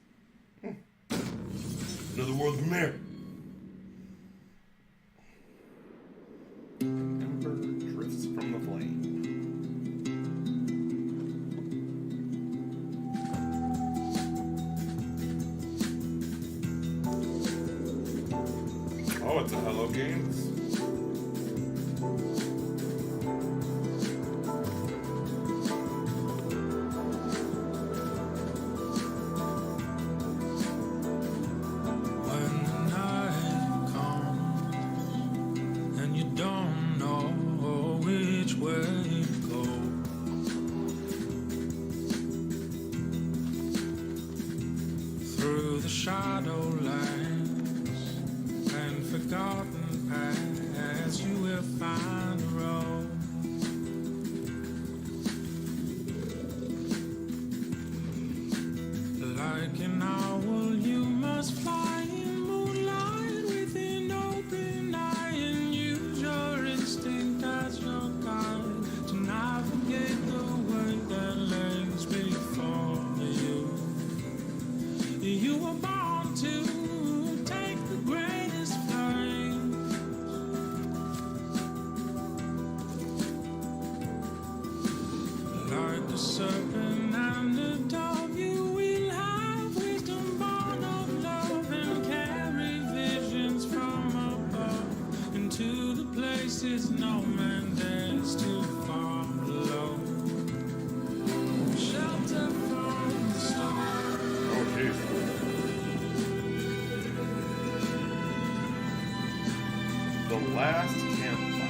Another world premiere. Emperor drifts from the flame. Oh, it's a Hello Games. Shadowlands and forgotten paths, you will find a road. Like an owl, you must fly in moonlight with an open eye and use your instinct as your guide to navigate the way that lays before you. You were born to take the greatest flight. Like a serpent and a dove, you will have wisdom born of love and carry visions from above into the places no man dares to follow. Shelter from the storm. Oh, jeez. The Last Campfire.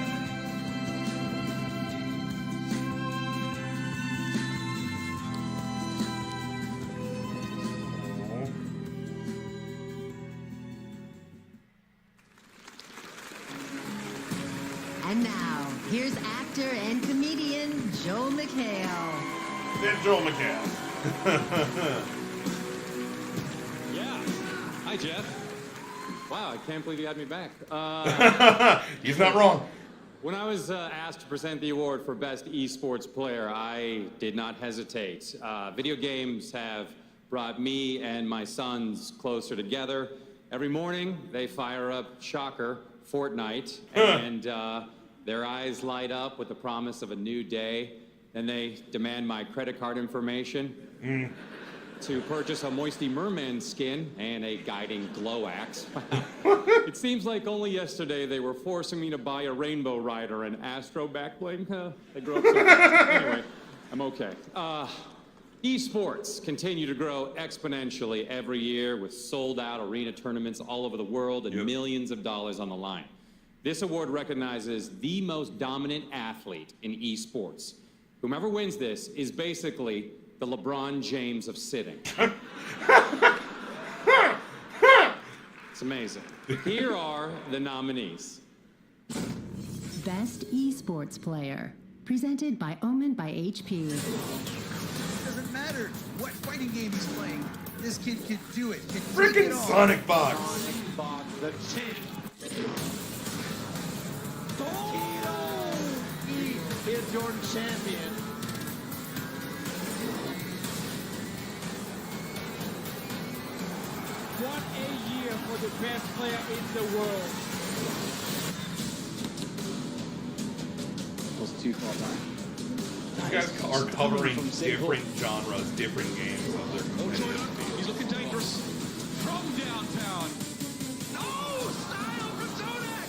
actor and comedian Joel McHale. Then Joel McHale. Yeah. Hi, Jeff. Wow, I can't believe you had me back. He's not wrong. When I was asked to present the award for Best Esports Player, I did not hesitate. Video games have brought me and my sons closer together. Every morning, they fire up, shocker, Fortnite, and their eyes light up with the promise of a new day. Then they demand my credit card information to purchase a Moisty Merman skin and a guiding glow axe. It seems like only yesterday they were forcing me to buy a Rainbow Rider and Astro backbling. They grow up so fast. Anyway, I'm okay. Esports continue to grow exponentially every year with sold-out arena tournaments all over the world and millions of dollars on the line. This award recognizes the most dominant athlete in esports. Whomever wins this is basically the LeBron James of sitting. It's amazing. Here are the nominees. Best Esports Player, presented by Omen by HP. Doesn't matter what fighting game he's playing. This kid can do it. Can Freaking Sonic Box. Sonic Box, the champ. He is your champion. What a year for the best player in the world. Was too far back. These guys are covering different genres, different games of their competitive. He's looking dangerous. From downtown. No! Style from Zodak!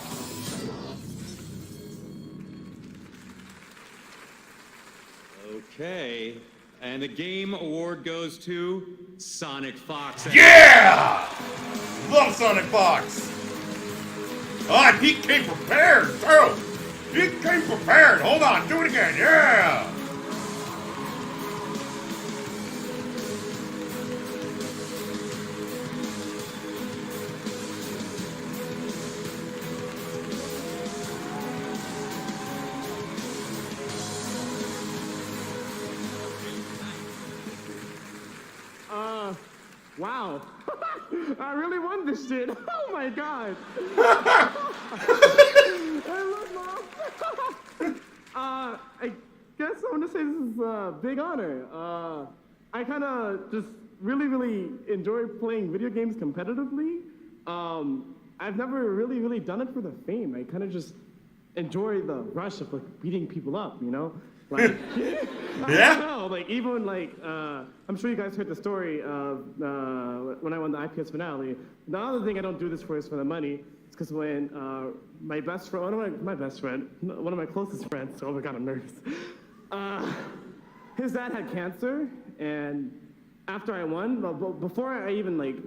Okay. And the game award goes to Sonic Fox. Yeah! Love Sonic Fox. Ah, he came prepared, too. He came prepared. Hold on, do it again. Yeah! Wow. I really won this shit. Oh my god. I guess I want to say this is a big honor. I kind of just really enjoy playing video games competitively. I've never really done it for the fame. I kind of just enjoy the rush of like beating people up, you know? Like, I don't know, like even like, I'm sure you guys heard the story of when I won the IPS finale. The other thing I don't do this for is for the money. It's because when my best friend, one of my closest friends, oh my god, I'm nervous. His dad had cancer, and after I won, before I even like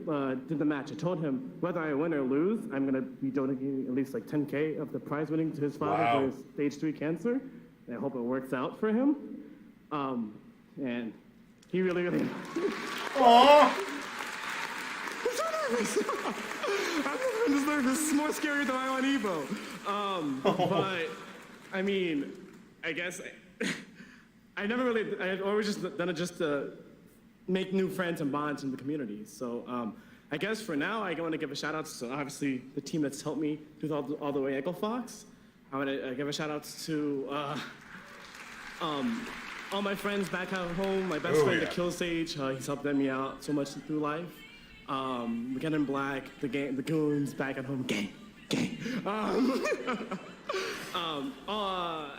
did the match, I told him whether I win or lose, I'm gonna be donating at least like 10K of the prize winning to his father for his stage 3 cancer. And I hope it works out for him. And he really. Aww. I'm so nervous. I'm just nervous. This is more scary than I on Evo. But I mean, I guess I've always just done it just to make new friends and bonds in the community. So I guess for now, I want to give a shout out to obviously the team that's helped me through all the way, Echo Fox. I want to give a shout out to all my friends back at home. My best friend, the Kill Sage, he's helped me out so much through life. Again in Black, the goons back at home, gang.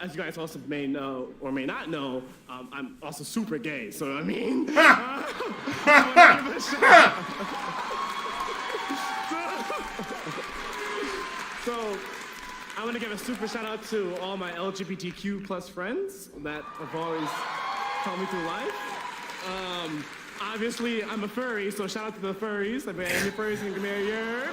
As you guys also may know or may not know, I'm also super gay. So I mean, I want to give a shout out. So I want to give a super shout out to all my LGBTQ plus friends that have always helped me through life. Obviously, I'm a furry, so shout out to the furries. I've been any furries in the year.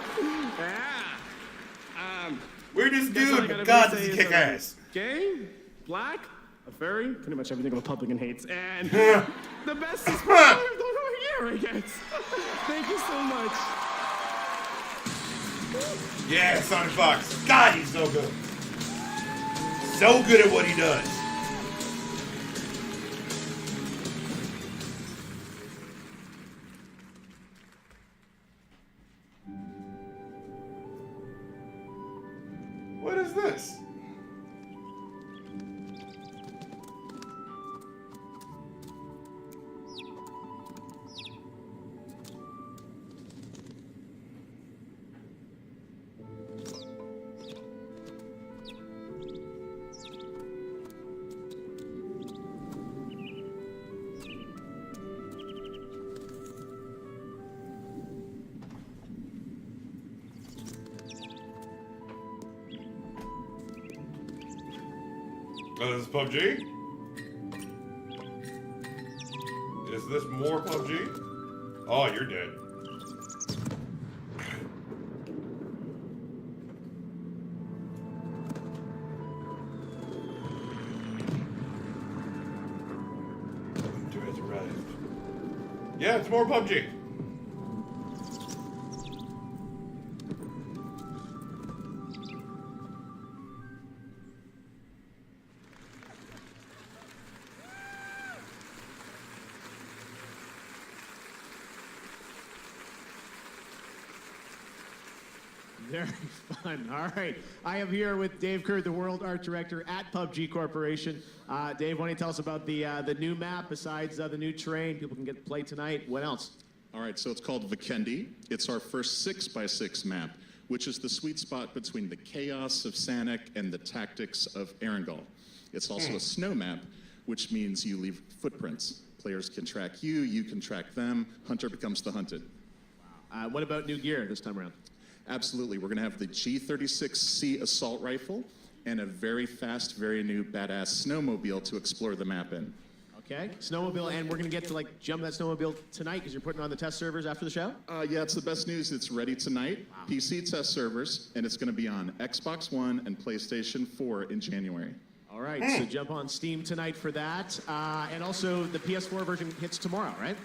Yeah. We're just dude, but God, this is kick ass. Gay, black, a furry, pretty much everything a Republican hates, and the best is for the year, I guess. Thank you so much. Yeah, Sonic Fox. God, he's so good. so good at what he does. What is this? Oh, this is PUBG? Is this more PUBG? Oh, you're dead. Hunter has arrived. Yeah, it's more PUBG. Very fun. All right. I am here with Dave Kerr, the World Art Director at PUBG Corporation. Dave, why don't you tell us about the new map besides the new terrain? People can get to play tonight. What else? All right, so it's called Vikendi. It's our first 6x6 map, which is the sweet spot between the chaos of Sanic and the tactics of Erangel. It's also a snow map, which means you leave footprints. Players can track you, you can track them. Hunter becomes the hunted. Wow. What about new gear this time around? Absolutely. We're going to have the G36C assault rifle and a very fast, very new badass snowmobile to explore the map in. Okay, snowmobile, and we're going to get to jump that snowmobile tonight because you're putting it on the test servers after the show? Yeah, it's the best news. It's ready tonight. Wow. PC test servers, and it's going to be on Xbox One and PlayStation 4 in January. All right, so jump on Steam tonight for that. And also the PS4 version hits tomorrow, right?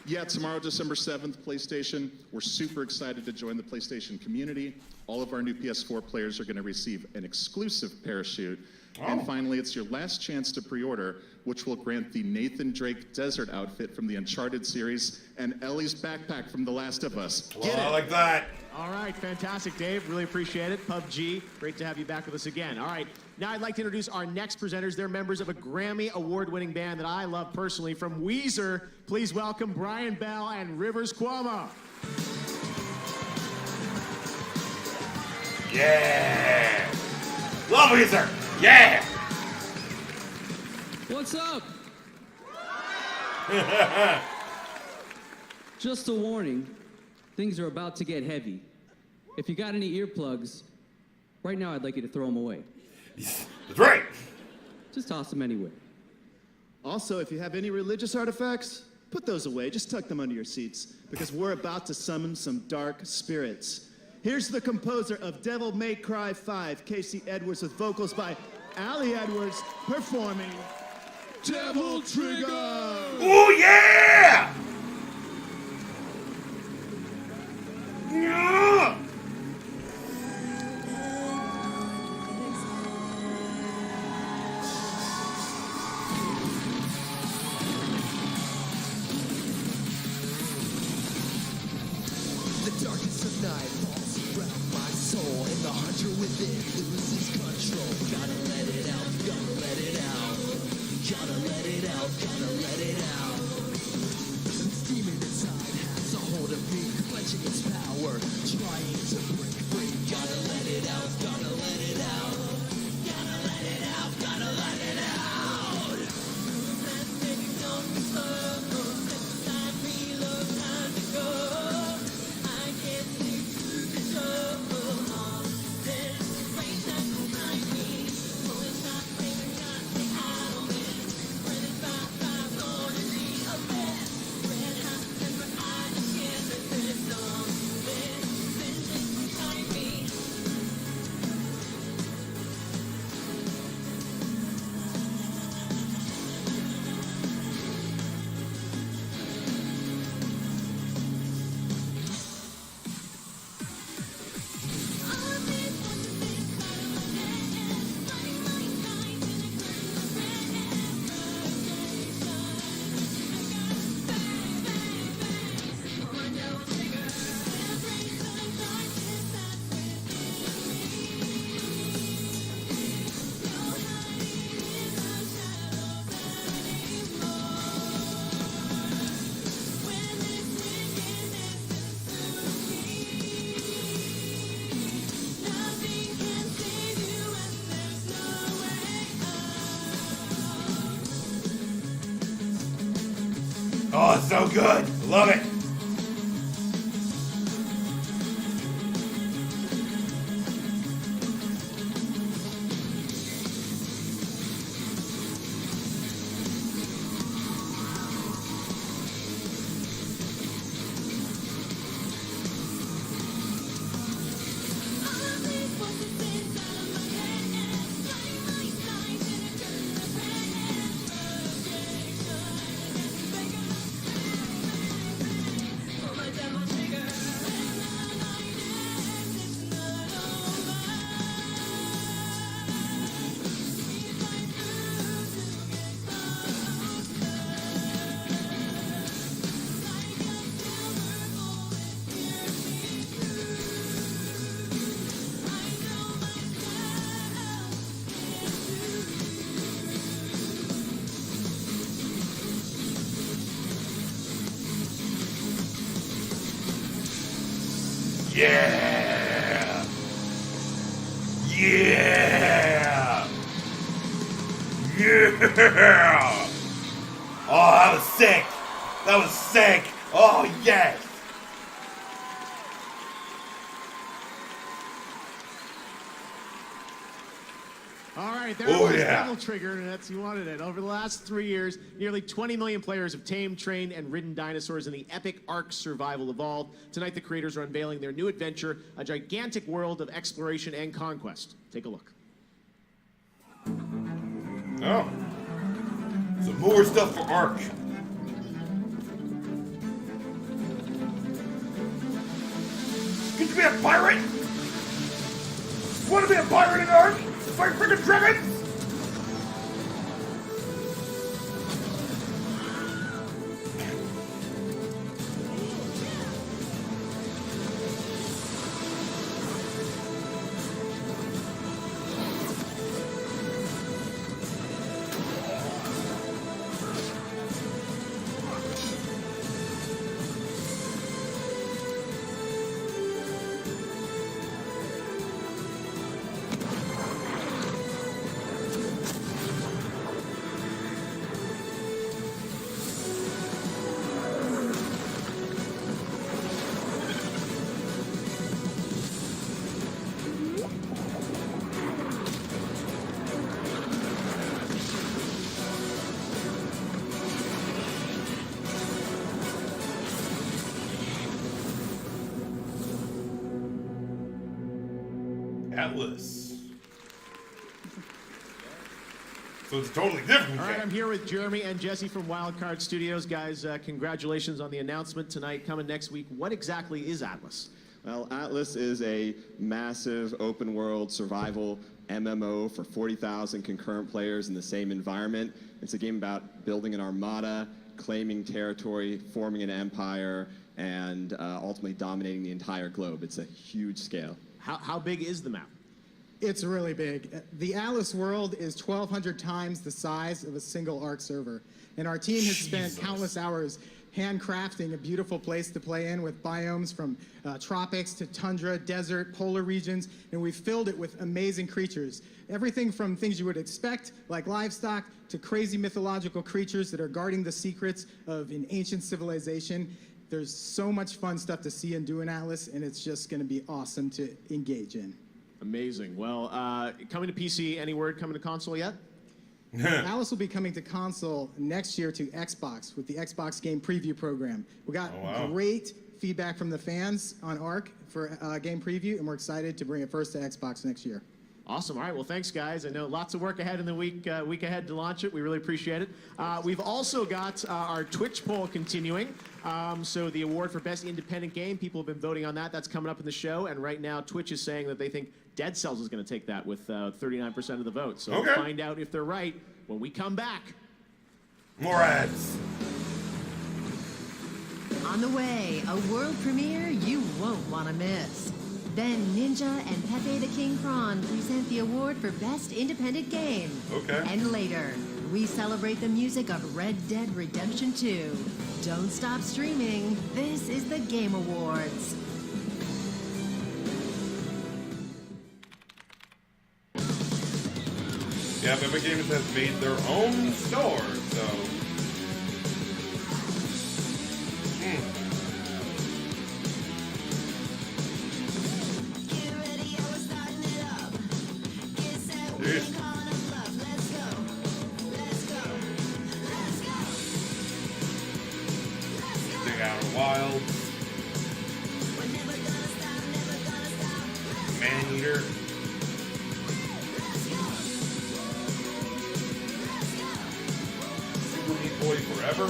Yeah, tomorrow, December 7th, PlayStation. We're super excited to join the PlayStation community. All of our new PS4 players are going to receive an exclusive parachute. Oh. And finally, it's your last chance to pre-order, which will grant the Nathan Drake desert outfit from the Uncharted series and Ellie's backpack from The Last of Us. Well, I like that. All right, fantastic, Dave. Really appreciate it. PUBG, great to have you back with us again. All right, now I'd like to introduce our next presenters. They're members of a Grammy award-winning band that I love personally. From Weezer, please welcome Brian Bell and Rivers Cuomo. Yeah! Love Weezer! Yeah! What's up? Just a warning, things are about to get heavy. If you got any earplugs, right now I'd like you to throw them away. That's right! Just toss them anywhere. Also, if you have any religious artifacts, put those away. Just tuck them under your seats, because we're about to summon some dark spirits. Here's the composer of Devil May Cry 5, Casey Edwards, with vocals by Allie Edwards, performing Devil Trigger! Oh, yeah! Yeah! The darkness of night falls around my soul, and the hunter within loses control. Gotta let it out, gotta let it out. Gotta let it out, gotta let it out. This demon inside has a hold of me, clenching its power, trying to break free. Gotta let it out, gotta let it out. Gotta let it out, gotta let it out. Baby, don't stop, inside me, look, time to go. I can't sleep through the trouble. There's rain that behind me, pulling shot, got me out of it. Running 5-5, Oh, it's so good. Love it. Yeah! Yeah! Yeah! Oh, that was sick! That was sick! Oh, yes! All right, there Oh, was yeah. Devil Trigger, and that's you wanted it. Over the last 3 years, nearly 20 million players have tamed, trained, and ridden dinosaurs in the epic Ark Survival Evolved. Tonight, the creators are unveiling their new adventure, a gigantic world of exploration and conquest. Take a look. Oh. Some more stuff for Ark. Could you be a pirate? Want to be a pirate in Ark? Fight freaking dragons? Atlas. So it's totally different. All right, I'm here with Jeremy and Jesse from Wildcard Studios. Guys, congratulations on the announcement tonight. Coming next week, what exactly is Atlas? Well, Atlas is a massive open world survival MMO for 40,000 concurrent players in the same environment. It's a game about building an armada, claiming territory, forming an empire, and ultimately dominating the entire globe. It's a huge scale. How big is the map? It's really big. The Atlas world is 1,200 times the size of a single Ark server. And our team has spent countless hours handcrafting a beautiful place to play in with biomes from tropics to tundra, desert, polar regions, and we've filled it with amazing creatures. Everything from things you would expect, like livestock, to crazy mythological creatures that are guarding the secrets of an ancient civilization. There's so much fun stuff to see and do in Atlas, and it's just going to be awesome to engage in. Amazing. Well, coming to PC, any word coming to console yet? Atlas will be coming to console next year to Xbox with the Xbox Game Preview program. We got great feedback from the fans on Ark for Game Preview, and we're excited to bring it first to Xbox next year. Awesome. All right. Well, thanks, guys. I know lots of work ahead in the week ahead to launch it. We really appreciate it. We've also got our Twitch poll continuing. So the award for Best Independent Game, people have been voting on that. That's coming up in the show. And right now, Twitch is saying that they think Dead Cells is going to take that with 39% of the vote. So we'll find out if they're right when we come back. More ads. On the way, a world premiere you won't want to miss. Then Ninja and Pepe the King Prawn present the award for Best Independent Game. Okay. And later, we celebrate the music of Red Dead Redemption 2. Don't stop streaming. This is the Game Awards. Yeah, Epic Games has made their own store, so Outer Wilds, Maneater, Super Meat Boy Forever,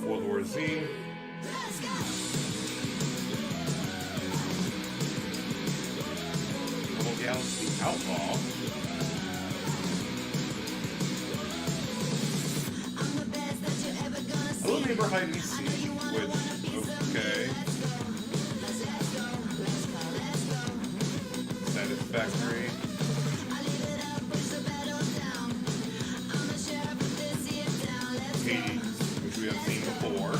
World War Z, Double Galaxy Outlaw, Hello Neighbor Hide and Seek, which, okay. Satisfactory. Hades, which we have seen before.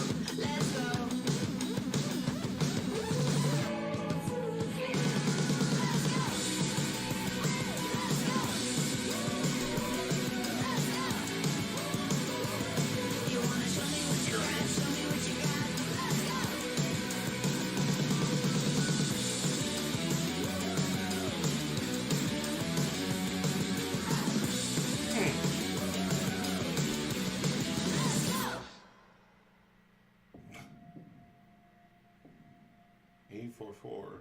A44.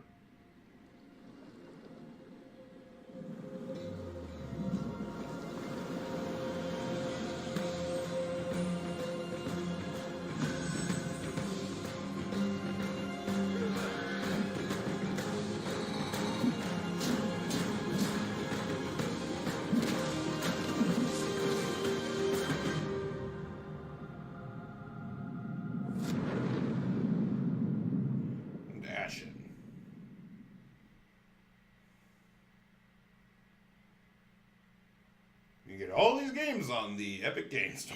You get all these games on the Epic Game Store.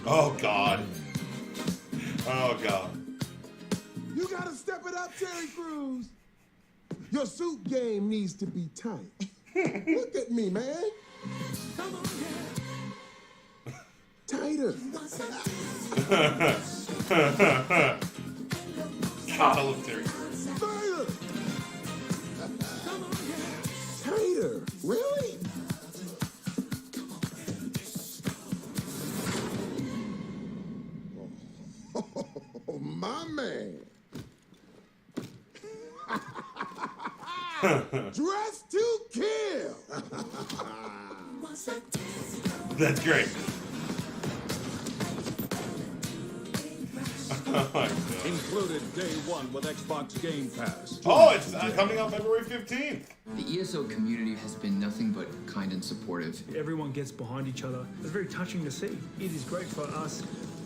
Oh, God. Oh, God. You gotta step it up, Terry Crews. Your suit game needs to be tight. Look at me, man. Tighter. God, I love Terry Crews. Tighter. Really? Oh, my man. Dress to kill. That's great. Oh my God. Included day one with Xbox Game Pass. Oh, it's coming out February 15th. The ESO community has been nothing but kind and supportive. Everyone gets behind each other. It's very touching to see. It is great for us,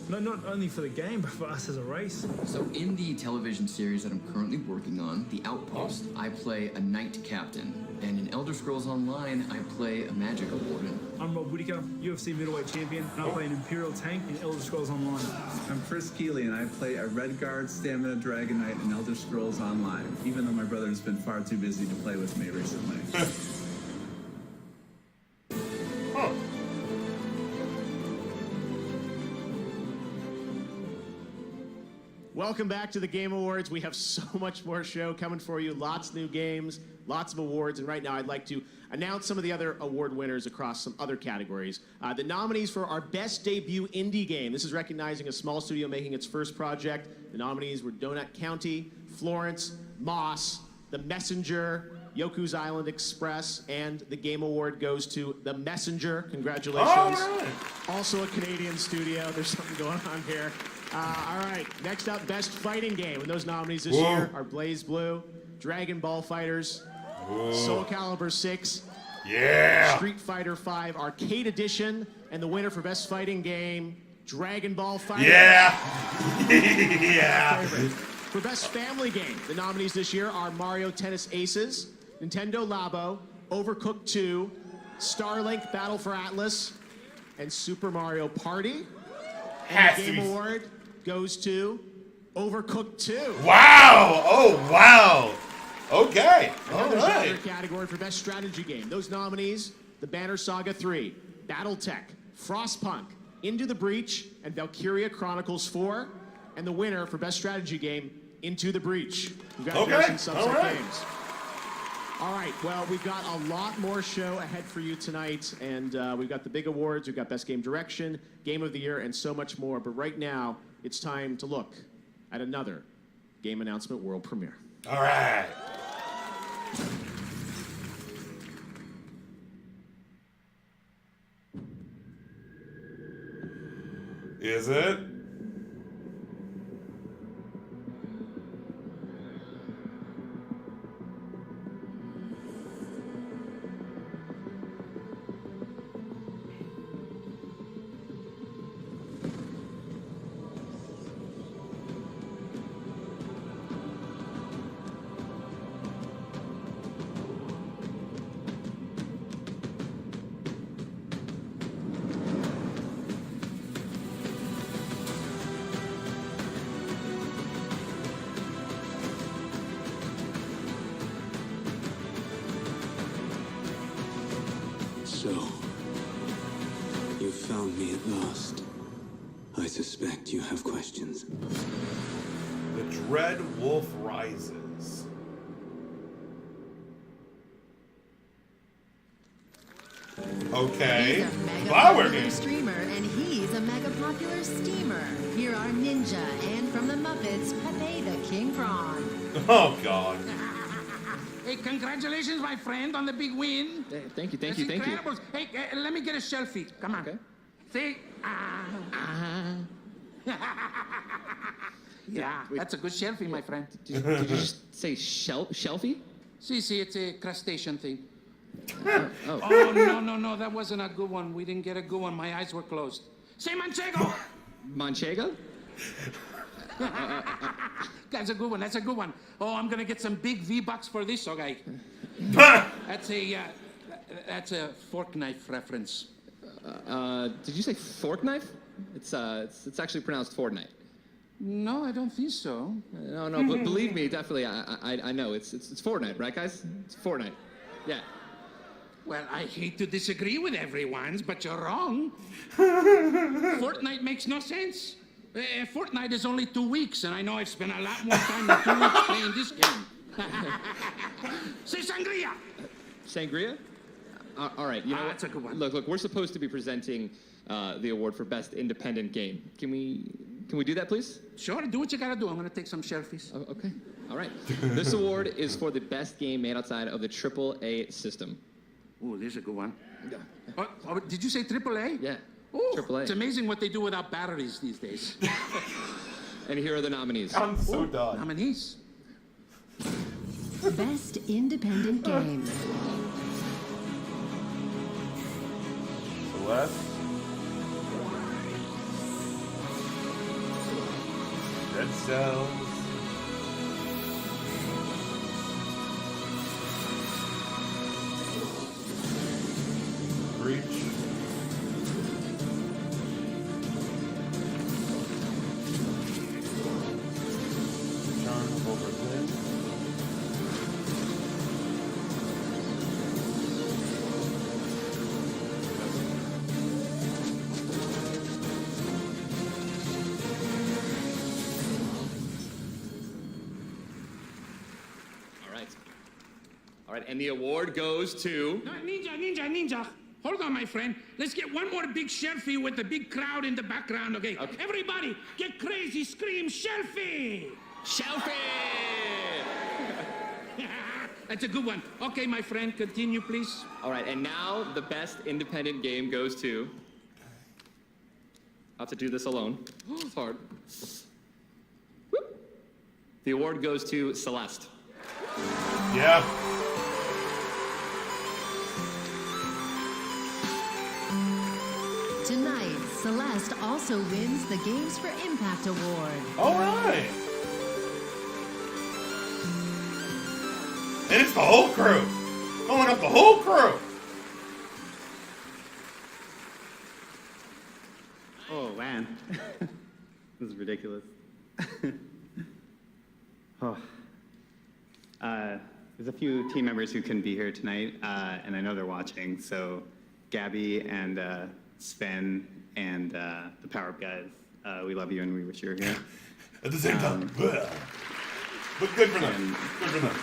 not only for the game, but for us as a race. So in the television series that I'm currently working on, The Outpost, I play a knight captain. And in Elder Scrolls Online, I play a magic warden. I'm Rob Whittaker, UFC middleweight champion, and I play an Imperial tank in Elder Scrolls Online. I'm Chris Keeley, and I play a Redguard Stamina Dragon Knight in Elder Scrolls Online, even though my brother's been far too busy to play with me recently. Welcome back to the Game Awards. We have so much more show coming for you. Lots of new games, lots of awards. And right now I'd like to announce some of the other award winners across some other categories. The nominees for our Best Debut Indie Game. This is recognizing a small studio making its first project. The nominees were Donut County, Florence, Moss, The Messenger, Yoku's Island Express, and the Game Award goes to The Messenger. Congratulations. All right. Also a Canadian studio. There's something going on here. All right, next up, Best Fighting Game. And those nominees this year are Blaze Blue, Dragon Ball Fighters, Soul Calibur 6, Yeah. Street Fighter 5 Arcade Edition, and the winner for Best Fighting Game, Dragon Ball Fighters. Yeah. Yeah. For Best Family Game, the nominees this year are Mario Tennis Aces, Nintendo Labo, Overcooked 2, Starlink Battle for Atlas, and Super Mario Party. And the Game Award goes to Overcooked 2. Wow. Oh, wow. Okay. All There's right. another category for Best Strategy Game. Those nominees, The Banner Saga 3, Battletech, Frostpunk, Into the Breach, and Valkyria Chronicles 4. And the winner for Best Strategy Game, Into the Breach. Congratulations, Okay. Subset All right. Games. All right, well, we've got a lot more show ahead for you tonight, and we've got the big awards, we've got Best Game Direction, Game of the Year, and so much more. But right now, it's time to look at another game announcement world premiere. All right. Is it? So, you found me at last. I suspect you have questions. The Dread Wolf Rises. Okay. He's a mega Flower popular game. streamer, and he's a mega popular steamer. Here are Ninja, and from the Muppets, Pepe the King Prawn. Oh, God. Hey, congratulations, my friend, on the big win. Thank you, That's incredible. Hey, let me get a selfie. Come on. Okay. See? Yeah, that's a good selfie, my friend. Did you just say shelfie? See, it's a crustacean thing. Oh. Oh, no, that wasn't a good one. We didn't get a good one. My eyes were closed. Say Manchego! Manchego? That's a good one. Oh, I'm gonna get some big V-Bucks for this, okay? That's a fork knife reference. Did you say fork knife? It's actually pronounced Fortnite. No, I don't think so. No, but believe me, definitely, I know. It's Fortnite, right, guys? It's Fortnite. Yeah. Well, I hate to disagree with everyone, but you're wrong. Fortnite makes no sense. Fortnite is only 2 weeks, and I know I've spent a lot more time than 2 weeks playing this game. Say sangria! Sangria? All right, you know what? That's a good one. Look, we're supposed to be presenting the award for Best Independent Game. Can we do that, please? Sure, do what you gotta do. I'm gonna take some selfies. Oh, okay. All right. This award is for the best game made outside of the AAA system. Ooh, there's a good one. Yeah. Oh, did you say AAA? Yeah. Ooh, AAA. it's amazing what they do without batteries these days. And here are the nominees. I'm so done. Nominees. Best Independent Game. Celeste. Dead Cells. Breach. Return of Overthin. All right, and the award goes to... No, Ninja. Hold on, my friend. Let's get one more big selfie with the big crowd in the background, okay? Everybody, get crazy, scream, selfie! Selfie! That's a good one. Okay, my friend, continue, please. All right, and now the best independent game goes to... I'll have to do this alone. It's hard. Whoop. The award goes to Celeste. Yeah. Tonight, Celeste also wins the Games for Impact Award. All right. And it's the whole crew. Going up the whole crew. Oh, man. This is ridiculous. There's a few team members who couldn't be here tonight, and I know they're watching. So Gabby and Sven and the Power Up guys, we love you and we wish you were here. At the same time. But good for them. Good for them.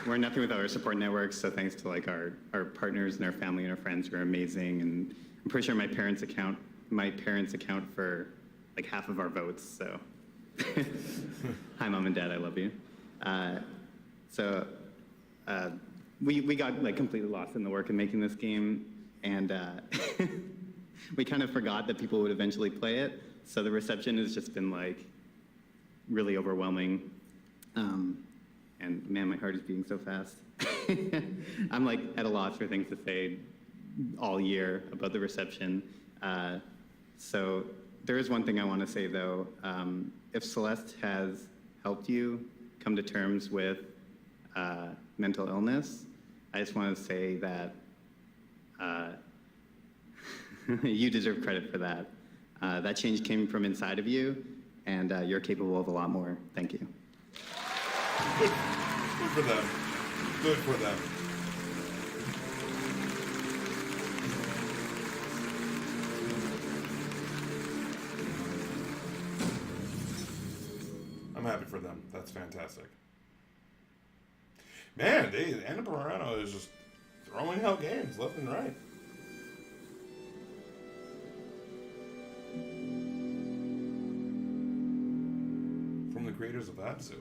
we're nothing without our support networks, so thanks to like our partners and our family and our friends who are amazing. And I'm pretty sure my parents account for like half of our votes, so hi Mom and Dad, I love you. We got like completely lost in the work in making this game, and we kind of forgot that people would eventually play it, so the reception has just been like really overwhelming. And man, my heart is beating so fast. I'm like at a loss for things to say all year about the reception. So there is one thing I want to say though. If Celeste has helped you come to terms with mental illness, I just want to say that you deserve credit for that. That change came from inside of you, and you're capable of a lot more. Thank you. Good for them. Good for them. I'm happy for them. That's fantastic. Man, Anna Morano is just throwing out games left and right. From the creators of Absu.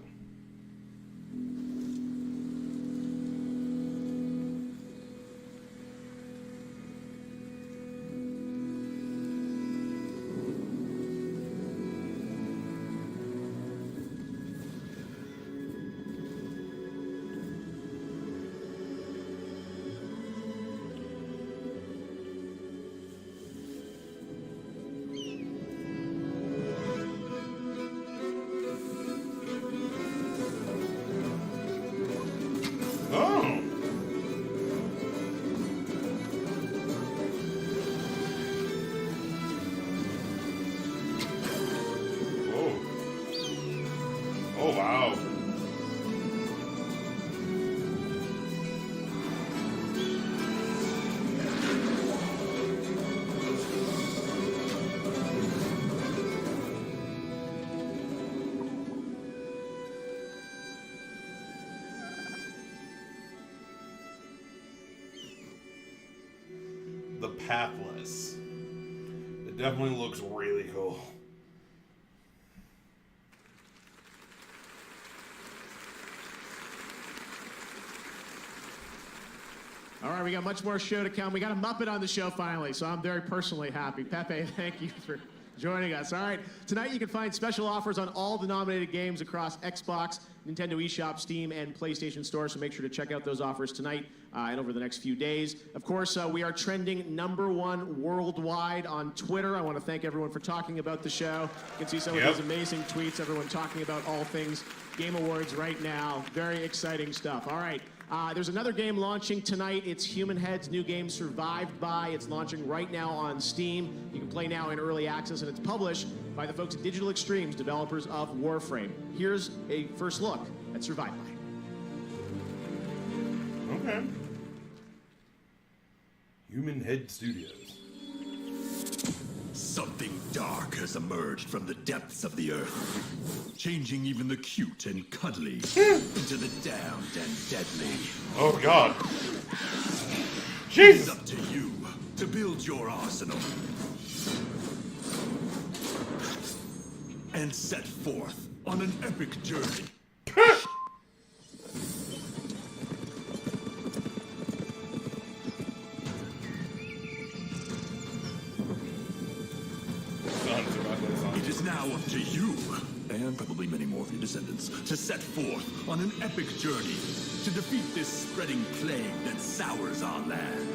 Oh, wow. The Pathless. It definitely looks really cool. All right, we got much more show to come. We got a Muppet on the show finally, so I'm very personally happy. Pepe, thank you for joining us. All right, tonight you can find special offers on all the nominated games across Xbox, Nintendo eShop, Steam, and PlayStation Store, so make sure to check out those offers tonight and over the next few days. Of course, we are trending #1 worldwide on Twitter. I want to thank everyone for talking about the show. You can see some of those amazing tweets, everyone talking about all things Game Awards right now. Very exciting stuff. All right. There's another game launching tonight. It's Human Head's new game, Survived By. It's launching right now on Steam. You can play now in early access, and it's published by the folks at Digital Extremes, developers of Warframe. Here's a first look at Survived By. Okay. Human Head Studios. Something dark has emerged from the depths of the earth, changing even the cute and cuddly into the damned and deadly. Oh, God. It's up to you to build your arsenal and set forth on an epic journey. It is now up to you, and probably many more of your descendants, to set forth on an epic journey to defeat this spreading plague that sours our land.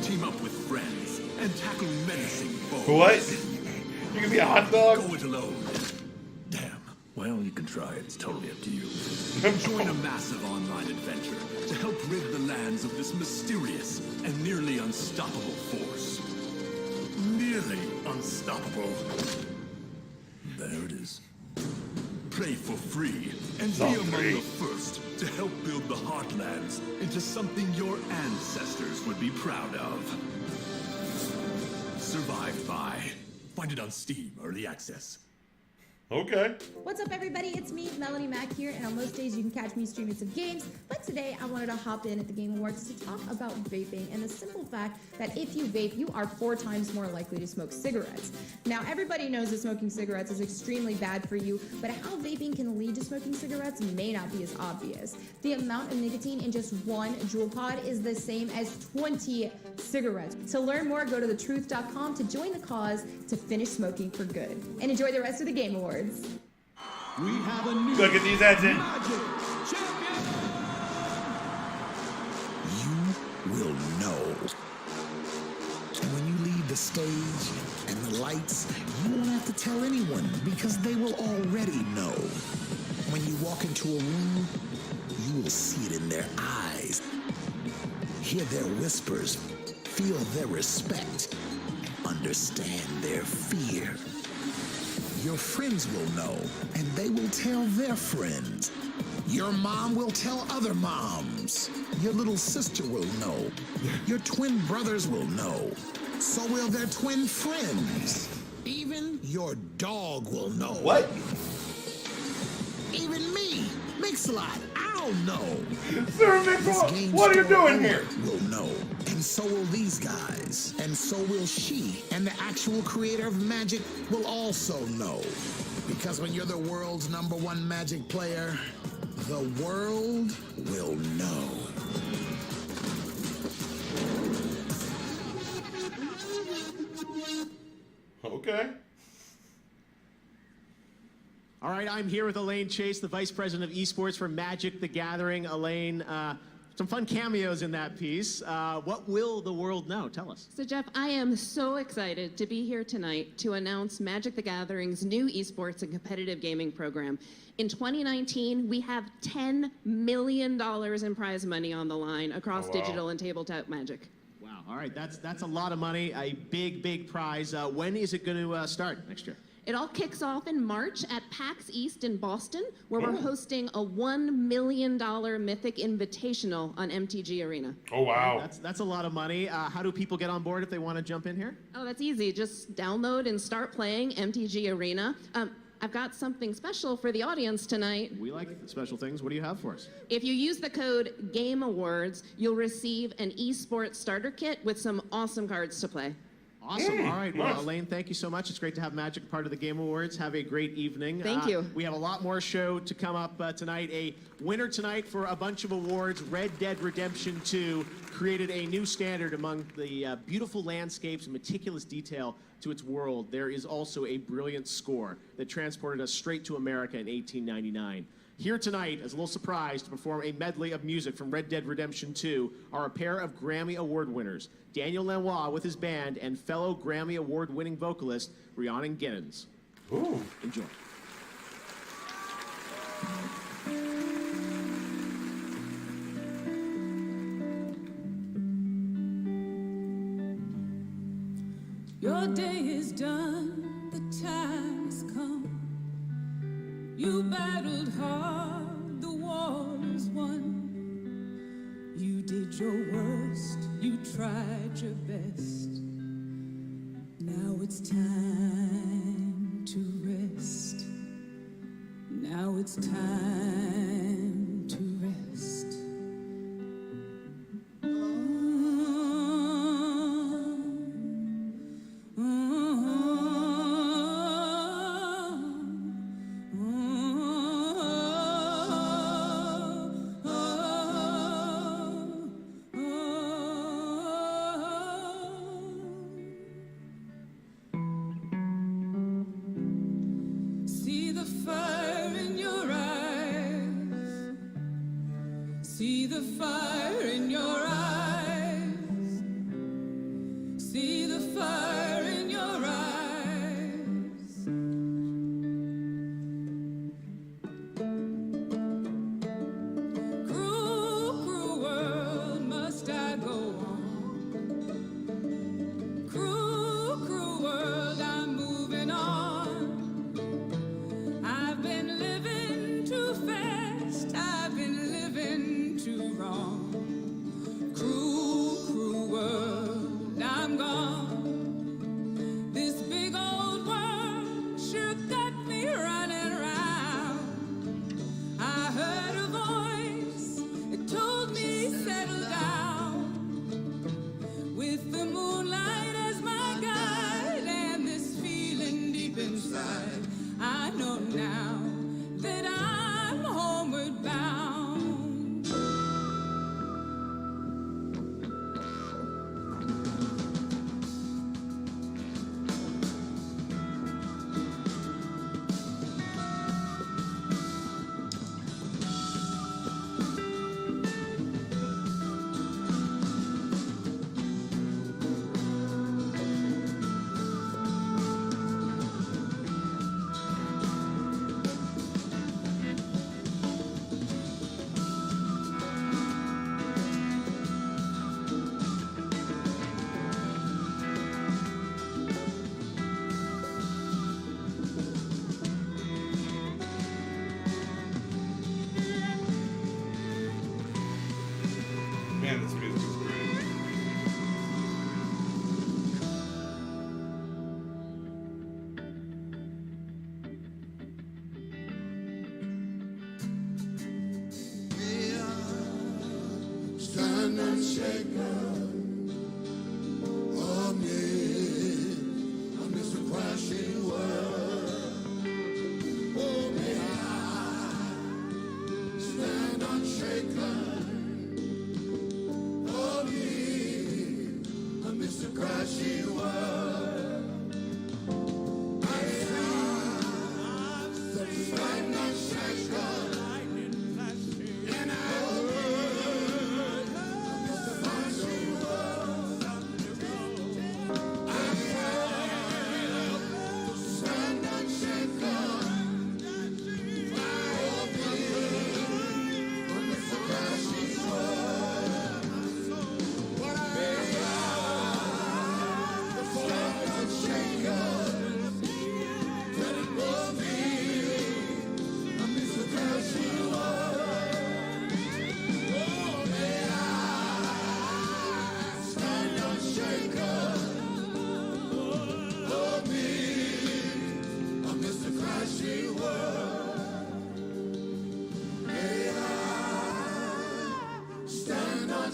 Team up with friends and tackle menacing foes. What? You can be a hot dog? Go it alone. Damn. Well, you can try it. It's totally up to you. Join a massive online adventure to help rid the lands of this mysterious and nearly unstoppable force. Nearly unstoppable. There it is. Play for free and be among the first to help build the Heartlands into something your ancestors would be proud of. Survived By. Find it on Steam, early access. Okay. What's up, everybody? It's me, Melanie Mack here, and on most days you can catch me streaming some games, but today I wanted to hop in at the Game Awards to talk about vaping and the simple fact that if you vape, you are 4 times more likely to smoke cigarettes. Now, everybody knows that smoking cigarettes is extremely bad for you, but how vaping can lead to smoking cigarettes may not be as obvious. The amount of nicotine in just 1 Juul pod is the same as 20 cigarettes. To learn more, go to thetruth.com to join the cause to finish smoking for good. And enjoy the rest of the Game Awards. We have a new Look at these ads in. Magic champion. You will know. And when you leave the stage and the lights, you won't have to tell anyone because they will already know. When you walk into a room, you will see it in their eyes, hear their whispers, feel their respect, understand their fear. Your friends will know, and they will tell their friends. Your mom will tell other moms. Your little sister will know. Your twin brothers will know. So will their twin friends. Even your dog will know. What? Even me, Mix-a-Lot, I'll know. Sir Mix-a-Lot, what are you doing here? Will know. And so will these guys. And so will she. And the actual creator of Magic will also know. Because when you're the world's #1 Magic player, the world will know. Okay. All right, I'm here with Elaine Chase, the Vice President of Esports for Magic the Gathering. Elaine, some fun cameos in that piece. What will the world know? Tell us. So Jeff, I am so excited to be here tonight to announce Magic the Gathering's new esports and competitive gaming program. In 2019, we have $10 million in prize money on the line across digital and tabletop Magic. Wow, all right, that's a lot of money, a big prize. When is it going to start next year? It all kicks off in March at PAX East in Boston, where we're hosting a $1 million Mythic Invitational on MTG Arena. Oh, wow. That's a lot of money. How do people get on board if they want to jump in here? Oh, that's easy. Just download and start playing MTG Arena. I've got something special for the audience tonight. We like special things. What do you have for us? If you use the code GAMEAWARDS, you'll receive an esports starter kit with some awesome cards to play. Awesome. All right. Well, Elaine, thank you so much. It's great to have Magic part of the Game Awards. Have a great evening. Thank you. We have a lot more show to come up tonight. A winner tonight for a bunch of awards. Red Dead Redemption 2 created a new standard among the beautiful landscapes and meticulous detail to its world. There is also a brilliant score that transported us straight to America in 1899. Here tonight, as a little surprise, to perform a medley of music from Red Dead Redemption 2 are a pair of Grammy Award winners, Daniel Lanois with his band and fellow Grammy Award-winning vocalist Rhiannon Giddens. Ooh. Enjoy. Your day is done, the time has come. You battled hard, the war is won. You did your worst, you tried your best. Now it's time to rest. Now it's time to rest. See the fire in your eyes. See the fire in your eyes. See the fire in your eyes. Cruel, cruel world, must I go on? Cruel, cruel world, I'm moving on. I've been living too fast, I've been living too wrong. know now that I'm homeward bound. Man, this music is great. Stand unshaken amid the crashing world. Oh, may I stand unshaken amidst the crashing world. I stand unshaken in our world. Amidst the crashing world. I stand unshaken. Amidst the crashing world. What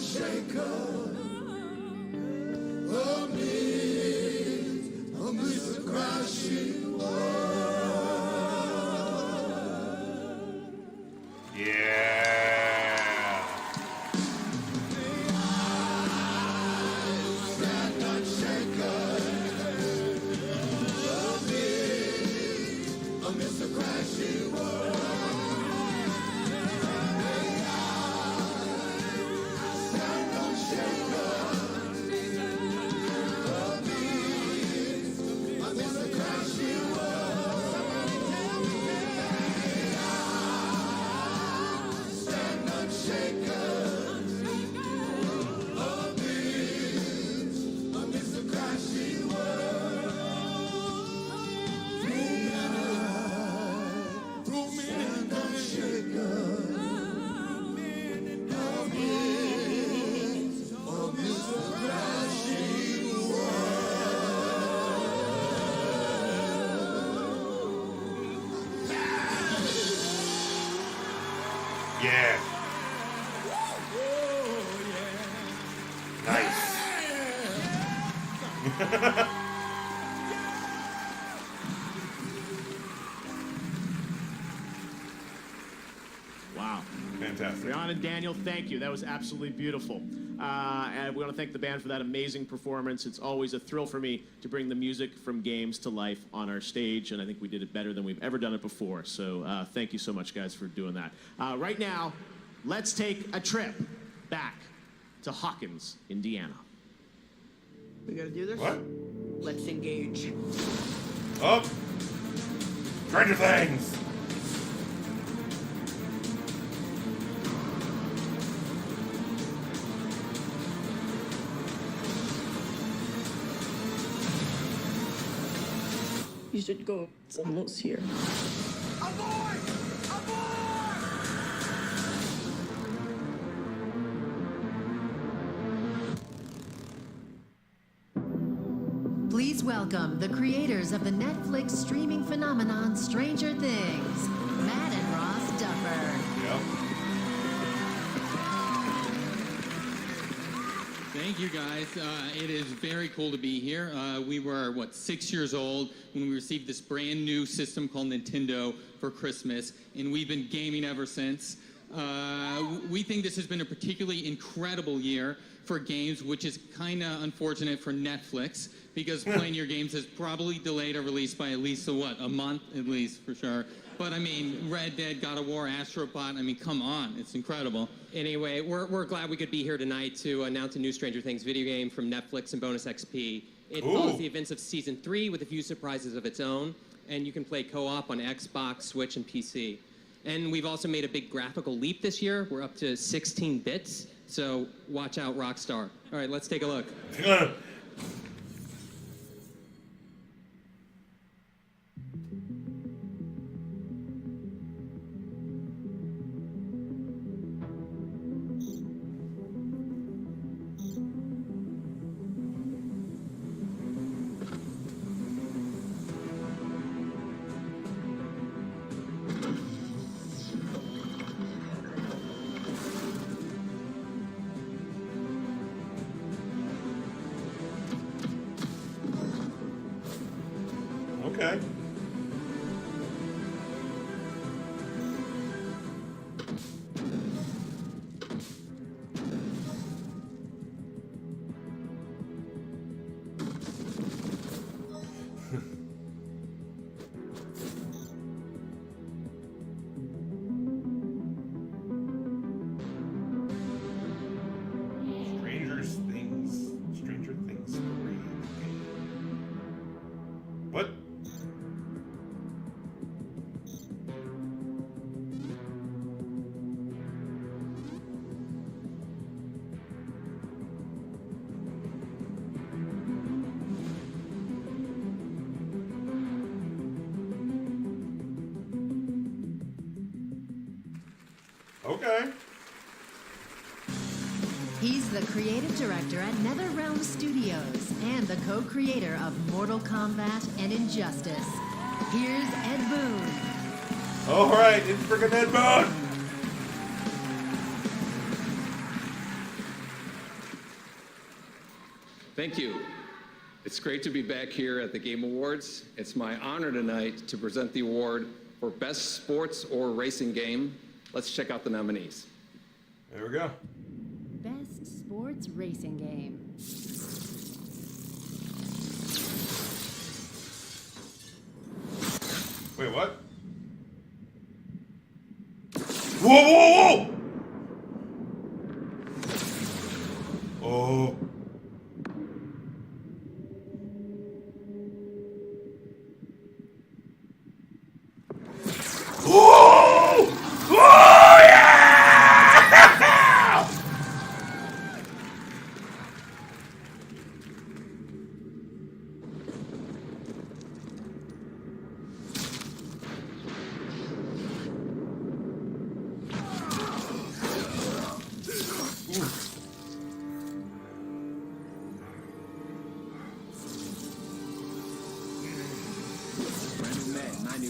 Shaker, amidst the crashing world. Yeah. Stand unshaken, amidst the crashing world. Yeah. Nice. Wow. Fantastic. Rihanna and Daniel, thank you. That was absolutely beautiful. And we want to thank the band for that amazing performance. It's always a thrill for me to bring the music from games to life on our stage, and I think we did it better than we've ever done it before. So thank you so much, guys, for doing that. Right now, let's take a trip back to Hawkins, Indiana. We gotta do this? What? Let's engage. Oh! Stranger Things! You should go. It's almost here. Please welcome the creators of the Netflix streaming phenomenon Stranger Things, Matt and Ross Duffer. Yep. Thank you, guys. It is very cool to be here. We were, 6 years old when we received this brand new system called Nintendo for Christmas, and we've been gaming ever since. We think this has been a particularly incredible year for games, which is kind of unfortunate for Netflix, because playing your games has probably delayed a release by at least, a month at least, for sure. But I mean, Red Dead, God of War, Astrobot, I mean, come on, it's incredible. Anyway, we're glad we could be here tonight to announce a new Stranger Things video game from Netflix and Bonus XP. It follows the events of Season 3 with a few surprises of its own, and you can play co-op on Xbox, Switch, and PC. And we've also made a big graphical leap this year. We're up to 16 bits, so watch out, Rockstar. All right, let's take a look. Okay. Stranger Things 3. What? Okay. He's the creative director at NetherRealm Studios and the co-creator of Mortal Kombat and Injustice. Here's Ed Boon. All right, it's freaking Ed Boon. Thank you. It's great to be back here at the Game Awards. It's my honor tonight to present the award for Best Sports or Racing Game. Let's check out the nominees. There we go. Best Sports Racing Game. Wait, what? Whoa, whoa, whoa! Oh. Whoa! Whoa, yeah!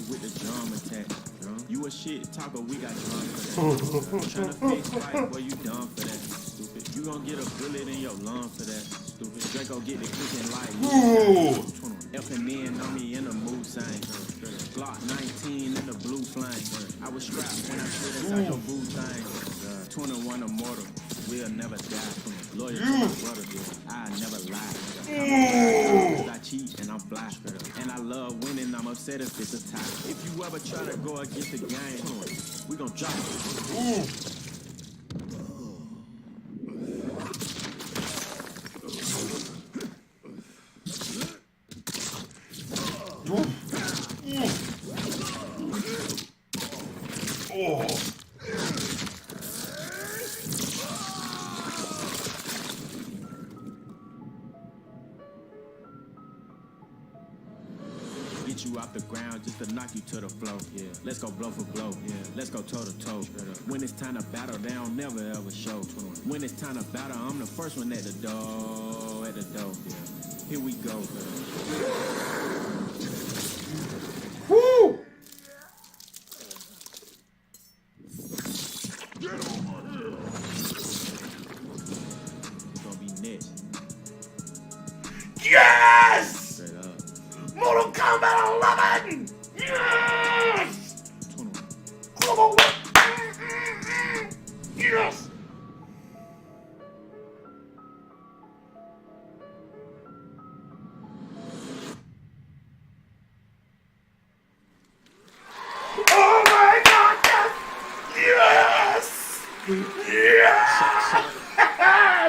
With the drum attack. You a shit talker, we got drum for that. Tryna face fight, boy, you dumb for that. Stupid. You gon' get a bullet in your lung for that. Stupid. Draco get the cooking like F&N on me in the mood sign. Glock 19 in the blue flame. I was strapped when I slid inside your boot thing. 21 immortal, we'll never die. Loyal to my brother, I never lie. I cheat and I'm black. And I love winning, I'm upset if it's a tie. If you ever try to go against the game, we gon' drop it. Oh. Get you off the ground just to knock you to the floor. Yeah, let's go blow for blow. Yeah, let's go toe to toe. When it's time to battle, they don't never ever show. When it's time to battle, I'm the first one at the door. At the door. Yeah, here we go. Woo! It's gonna be next.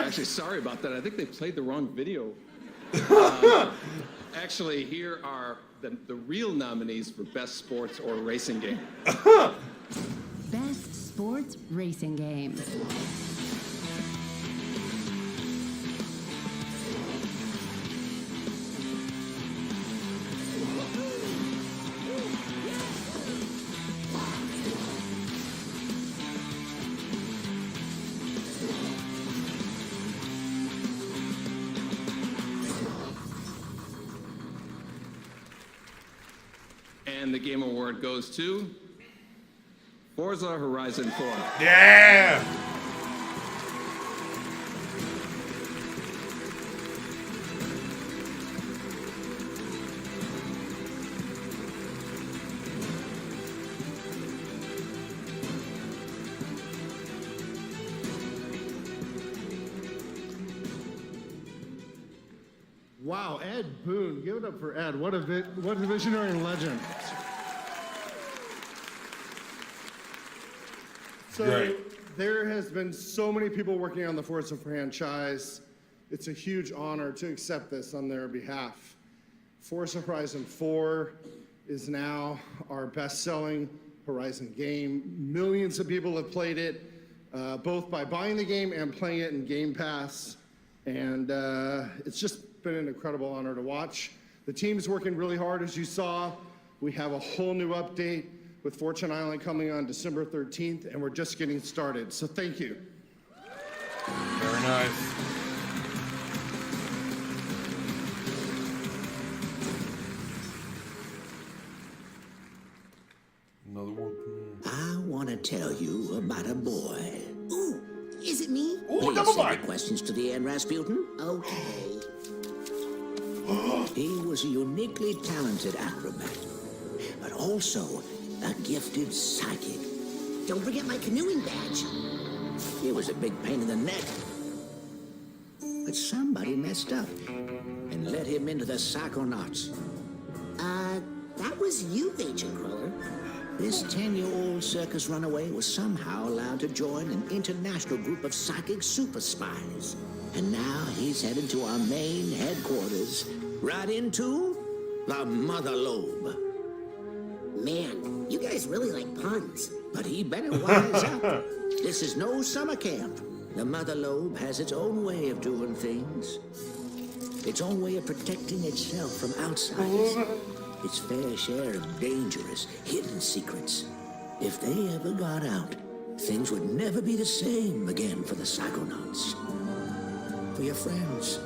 Actually, sorry about that. I think they played the wrong video. Actually, here are the real nominees for Best Sports or Racing Game. Best Sports Racing Game. And the Game Award goes to Forza Horizon 4. Yeah! Wow, Ed Boon. Give it up for Ed. What a visionary legend. So Great. there has been so many people working on the Forza franchise. It's a huge honor to accept this on their behalf. Forza Horizon 4 is now our best-selling Horizon game. Millions of people have played it, both by buying the game and playing it in Game Pass. And it's just been an incredible honor to watch. The team's working really hard, as you saw. We have a whole new update with Fortune Island coming on December 13th, and we're just getting started. So thank you. Very nice. Another world premiere. I want to tell you about a boy. Ooh, is it me? Ooh, Please double send mic. the questions to the end, Rasputin. Okay. He was a uniquely talented acrobat, but also a gifted psychic. Don't forget my canoeing badge. He was a big pain in the neck. But somebody messed up and let him into the Psychonauts. That was you, Agent Cruller. This 10-year-old circus runaway was somehow allowed to join an international group of psychic super spies. And now he's headed to our main headquarters, right into the Mother Lobe. Man, you guys really like puns. But he better wise up. This is no summer camp. The Mother Lobe has its own way of doing things. Its own way of protecting itself from outsiders. Its fair share of dangerous, hidden secrets. If they ever got out, things would never be the same again for the Psychonauts. For your friends.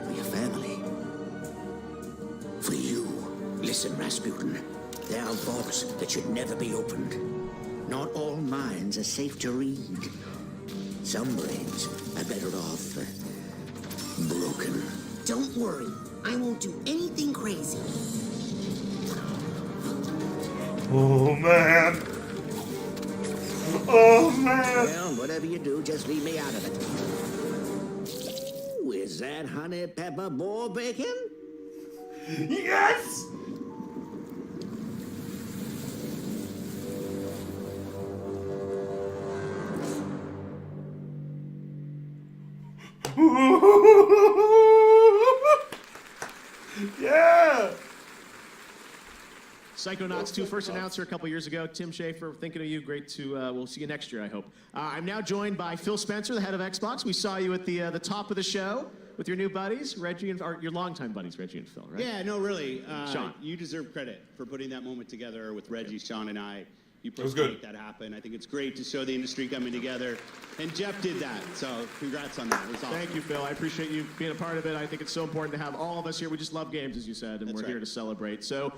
For your family. For you. Listen, Rasputin. There are vaults that should never be opened. Not all minds are safe to read. Some brains are better off broken. Don't worry. I won't do anything crazy. Oh, man. Oh, man. Well, whatever you do, just leave me out of it. Ooh, is that honey pepper boar bacon? Yes! Yeah! Psychonauts 2 first announcer a couple years ago. Tim Schafer, thinking of you. Great to, we'll see you next year, I hope. I'm now joined by Phil Spencer, the head of Xbox. We saw you at the top of the show with your new buddies, Reggie and, your longtime buddies, Reggie and Phil, right? Yeah, no, really. Sean. You deserve credit for putting that moment together with Reggie, Sean, and I. You was personally good. make that happen. I think it's great to show the industry coming together. And Jeff did that, so congrats on that. It was awesome. Thank you, Phil. I appreciate you being a part of it. I think it's so important to have all of us here. We just love games, as you said, and That's we're here right. to celebrate. So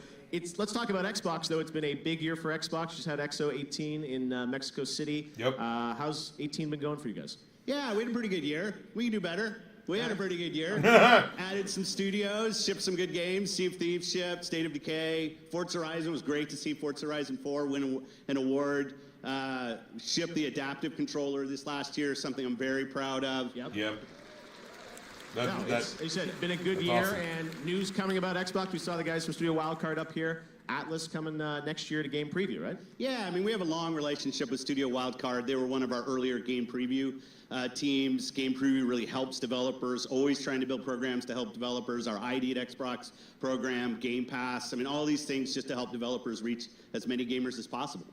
let's talk about Xbox, though. It's been a big year for Xbox. Just had XO 18 in Mexico City. Yep. How's 18 been going for you guys? Yeah, we had a pretty good year. We can do better. We had a pretty good year. Added some studios, shipped some good games. Sea of Thieves shipped, State of Decay. Forza Horizon was great to see Forza Horizon 4 win an award. Shipped the adaptive controller this last year, something I'm very proud of. Yep. Yep. As you said, it's been a good that's year, awesome. and news coming about Xbox. We saw the guys from Studio Wildcard up here. Atlas coming next year to Game Preview, right? Yeah, I mean, we have a long relationship with Studio Wildcard. They were one of our earlier Game Preview teams. Game Preview really helps developers, always trying to build programs to help developers. Our ID at Xbox program, Game Pass, I mean, all these things just to help developers reach as many gamers as possible.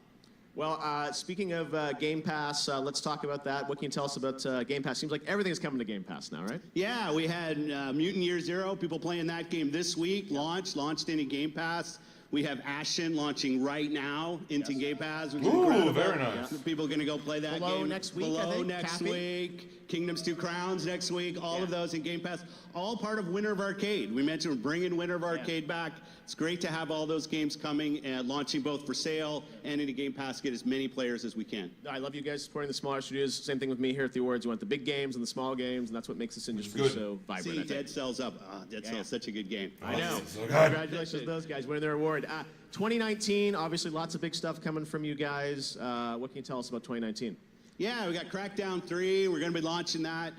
Well, speaking of Game Pass, let's talk about that. What can you tell us about Game Pass? Seems like everything's coming to Game Pass now, right? Yeah, we had Mutant Year Zero, people playing that game this week, launched into Game Pass. We have Ashen launching right now into Game Pass, which is incredible. Very nice. People are going to go play that Below game. next week, Below I think, next Cappy. week. Kingdoms 2 Crowns next week. All of those in Game Pass. All part of Winter of Arcade. We mentioned we're bringing Winter of Arcade back. It's great to have all those games coming and launching both for sale and into Game Pass. Get as many players as we can. I love you guys supporting the smaller studios. Same thing with me here at the awards. You want the big games and the small games, and that's what makes this industry so vibrant. See, I think. Dead Cell's up. Dead Cell's such a good game. I know. So good. Congratulations to those guys winning their award. 2019, obviously lots of big stuff coming from you guys. What can you tell us about 2019? Yeah, we got Crackdown 3. We're going to be launching that.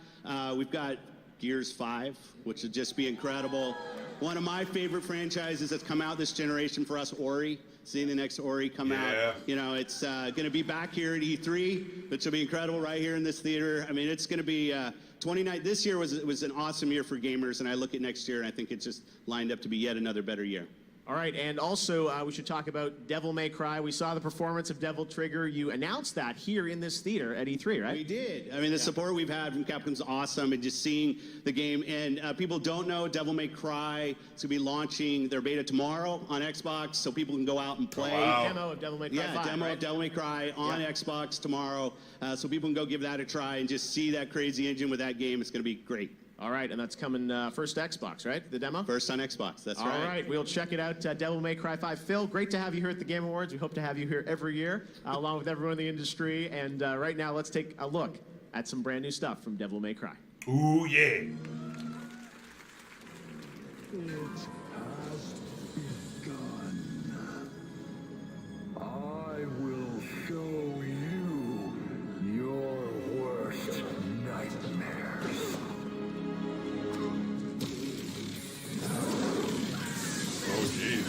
We've got Gears 5, which would just be incredible. One of my favorite franchises that's come out this generation for us, Ori. Seeing the next Ori come out. You know, it's going to be back here at E3, which will be incredible right here in this theater. I mean, it's going to be 29. This year was an awesome year for gamers, and I look at next year, and I think it's just lined up to be yet another better year. All right, and also we should talk about Devil May Cry. We saw the performance of Devil Trigger. You announced that here in this theater at E3, right? We did. I mean, the support we've had from Capcom's awesome, and just seeing the game. And people don't know Devil May Cry. It's going to be launching their beta tomorrow on Xbox, so people can go out and play. Demo of Devil May Cry 5, demo right? of Devil May Cry on Xbox tomorrow, so people can go give that a try and just see that crazy engine with that game. It's going to be great. All right, and that's coming first Xbox, right? The demo? First on Xbox, that's right. All right, we'll check it out. Devil May Cry 5. Phil, great to have you here at the Game Awards. We hope to have you here every year, along with everyone in the industry. And right now, let's take a look at some brand new stuff from Devil May Cry. Ooh, yeah. It has begun. I will show you your worst nightmares. Oh, jeez.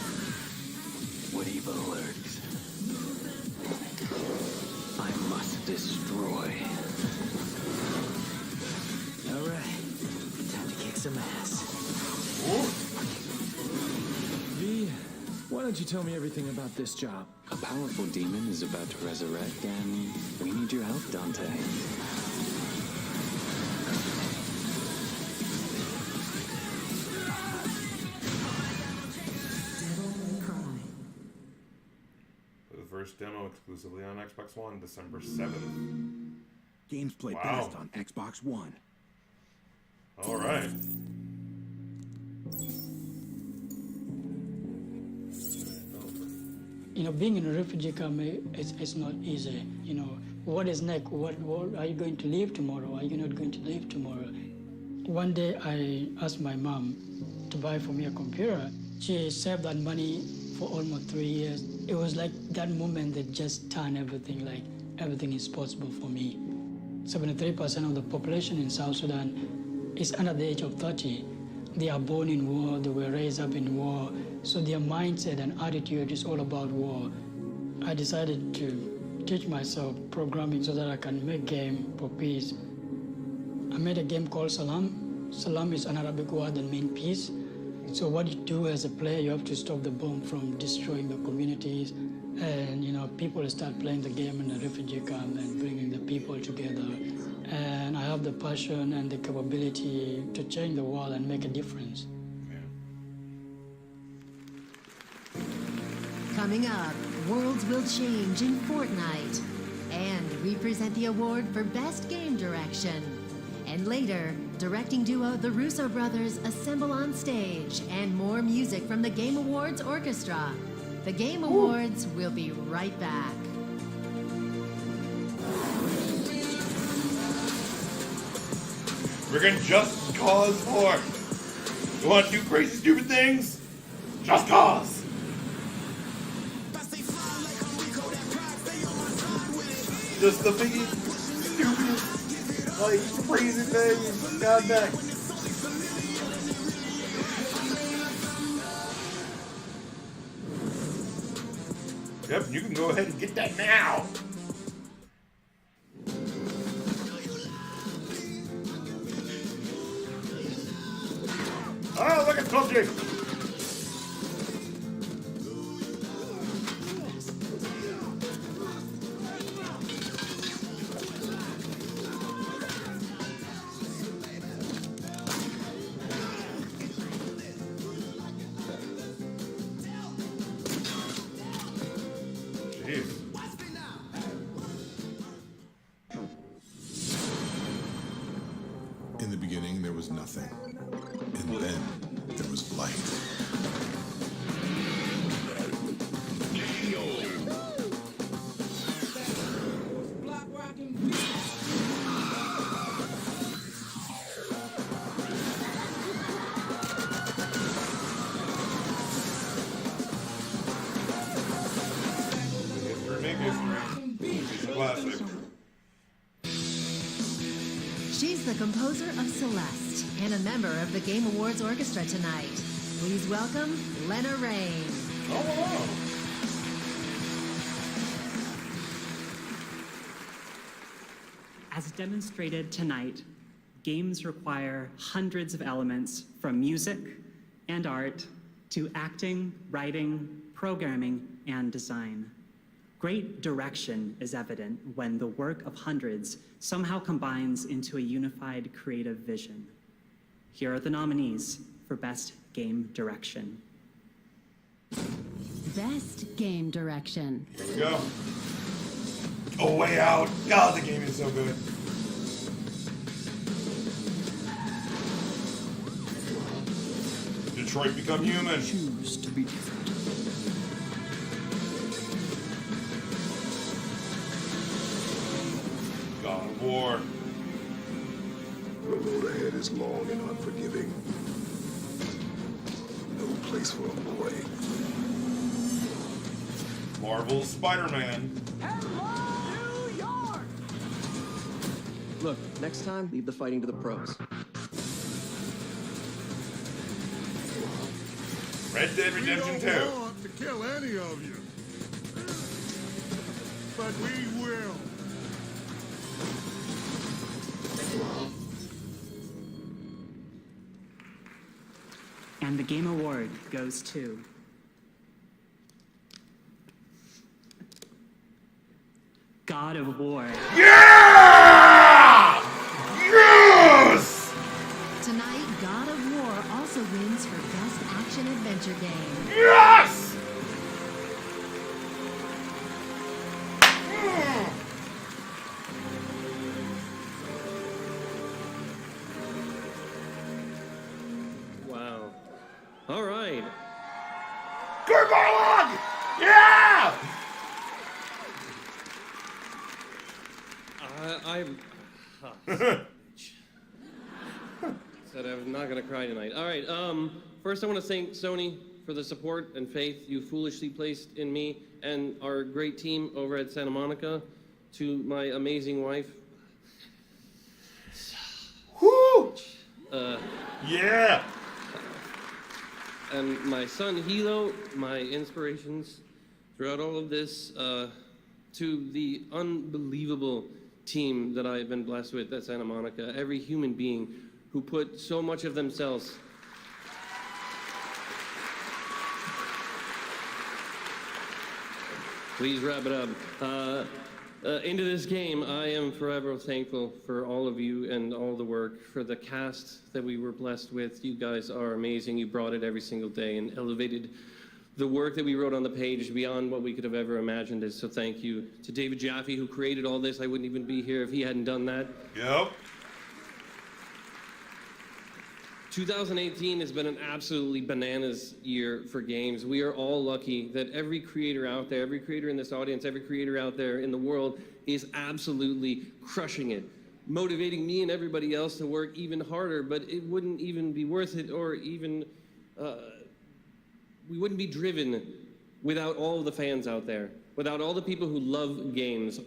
What evil lurks? I must destroy. All right, time to kick some ass. V, why don't you tell me everything about this job? A powerful demon is about to resurrect, and we need your help, Dante. The first demo exclusively on Xbox One, December 7th. Games play Wow. best on Xbox One. All right. You know, being in a refugee camp it's not easy. You know, what is next? What are you going to leave tomorrow? Are you not going to leave tomorrow? One day I asked my mom to buy for me a computer. She saved that money for almost 3 years. It was like that moment that just turned everything, like everything is possible for me. 73% of the population in South Sudan is under the age of 30. They are born in war, they were raised up in war, so their mindset and attitude is all about war. I decided to teach myself programming so that I can make game for peace. I made a game called Salam. Salam is an Arabic word that means peace. So what you do as a player, you have to stop the bomb from destroying the communities. And you know, people start playing the game in a refugee camp and bringing the people together. And I have the passion and the capability to change the world and make a difference. Coming up, worlds will change in Fortnite. And we present the award for Best Game Direction. And later, directing duo the Russo brothers assemble on stage, and more music from the Game Awards Orchestra. The Game Awards will be right back. We're gonna Just Cause 4. You want to do crazy, stupid things? Just Cause. Just the biggest, stupid, like, crazy thing. God damn. Yep, you can go ahead and get that now. Oh, look at Puppy! In the beginning, there was nothing. And then, there was light. Classic. She's the composer of Celeste and a member of the Game Awards Orchestra tonight. Please welcome Lena Raine. Oh, wow. As demonstrated tonight, games require hundreds of elements from music and art to acting, writing, programming, and design. Great direction is evident when the work of hundreds somehow combines into a unified creative vision. Here are the nominees for Best Game Direction. Best Game Direction. Here we go. A Way Out. God, the game is so good. Detroit Become Human. Choose to be different. God of War. The road ahead is long and unforgiving. No place for a boy. Marvel's Spider-Man. Look, next time, leave the fighting to the pros. Red Dead Redemption 2. We don't want to kill any of you. But we will. And the Game Award goes to God of War. Yeah! Yes! Tonight, God of War also wins for Best Action Adventure Game. Yes! Wow. All right. Good dialogue! Yeah! Said I was not gonna cry tonight. All right. First, I want to thank Sony for the support and faith you foolishly placed in me and our great team over at Santa Monica. To my amazing wife. Woo! Yeah. And my son Hilo, my inspirations throughout all of this, to the unbelievable team that I've been blessed with at Santa Monica, every human being who put so much of themselves please wrap it up. Into this game, I am forever thankful for all of you and all the work, for the cast that we were blessed with. You guys are amazing. You brought it every single day and elevated the work that we wrote on the page beyond what we could have ever imagined. So thank you to David Jaffe, who created all this. I wouldn't even be here if he hadn't done that. Yep. 2018 has been an absolutely bananas year for games. We are all lucky that every creator out there, every creator in this audience, every creator out there in the world is absolutely crushing it, motivating me and everybody else to work even harder, but it wouldn't even be worth it, or even, we wouldn't be driven without all the fans out there, without all the people who love games,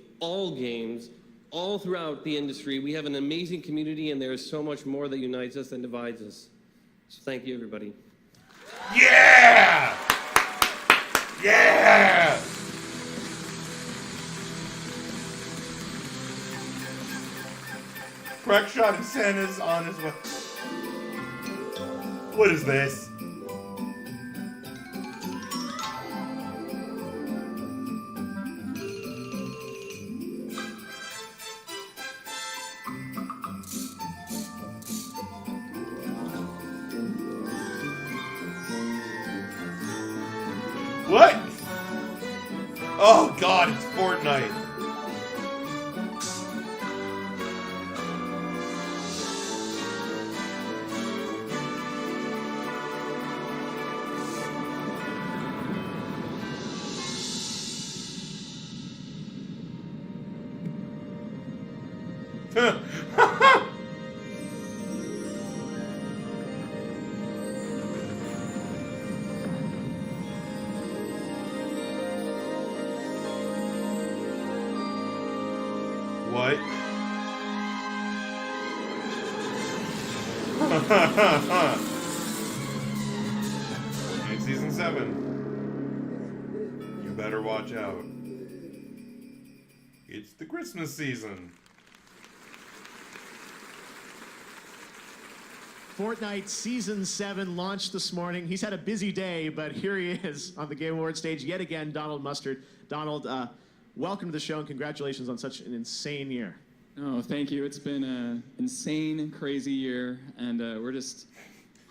all throughout the industry. We have an amazing community, and there is so much more that unites us than divides us. So thank you, everybody. Yeah! Yeah! Shrek shot and Santa's on his way. What is this? What? Oh god, it's Fortnite. What? In season 7. You better watch out. It's the Christmas season. Fortnite Season 7 launched this morning. He's had a busy day, but here he is on the Game Awards stage yet again, Donald Mustard. Donald, welcome to the show and congratulations on such an insane year. Oh, thank you. It's been an insane, crazy year, and we're just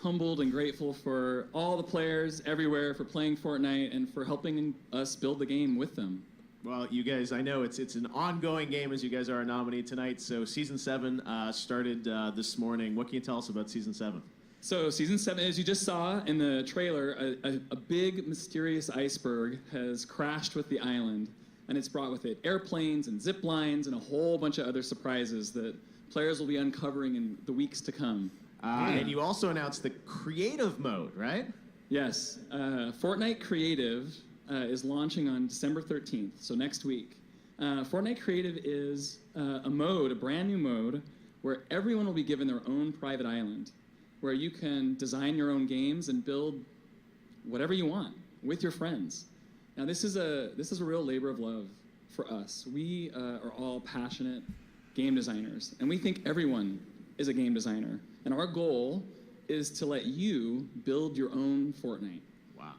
humbled and grateful for all the players everywhere for playing Fortnite and for helping us build the game with them. Well, you guys, I know it's an ongoing game as you guys are a nominee tonight. So Season 7 started this morning. What can you tell us about Season 7? So Season 7, as you just saw in the trailer, a big mysterious iceberg has crashed with the island, and it's brought with it airplanes and zip lines and a whole bunch of other surprises that players will be uncovering in the weeks to come. And you also announced the creative mode, right? Yes. Fortnite Creative is launching on December 13th, so next week. Fortnite Creative is a brand new mode, where everyone will be given their own private island, where you can design your own games and build whatever you want with your friends. Now, this is a real labor of love for us. We are all passionate game designers, and we think everyone is a game designer. And our goal is to let you build your own Fortnite. Wow.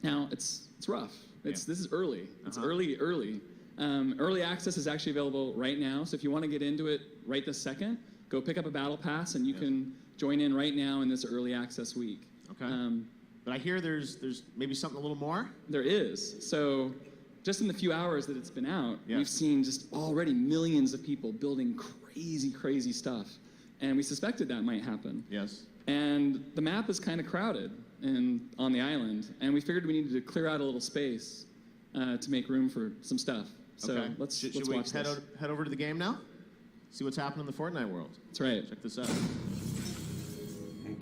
Now, it's rough. This is early. It's early. Early access is actually available right now, so if you want to get into it right this second, go pick up a battle pass, and you can join in right now in this early access week. Okay. But I hear there's maybe something a little more? There is. So just in the few hours that it's been out, we've seen just already millions of people building crazy, crazy stuff. And we suspected that might happen. Yes. And the map is kind of crowded on the island, and we figured we needed to clear out a little space to make room for some stuff. So okay. let's Should watch we this. head over to the game now? See what's happening in the Fortnite world. That's right. Check this out.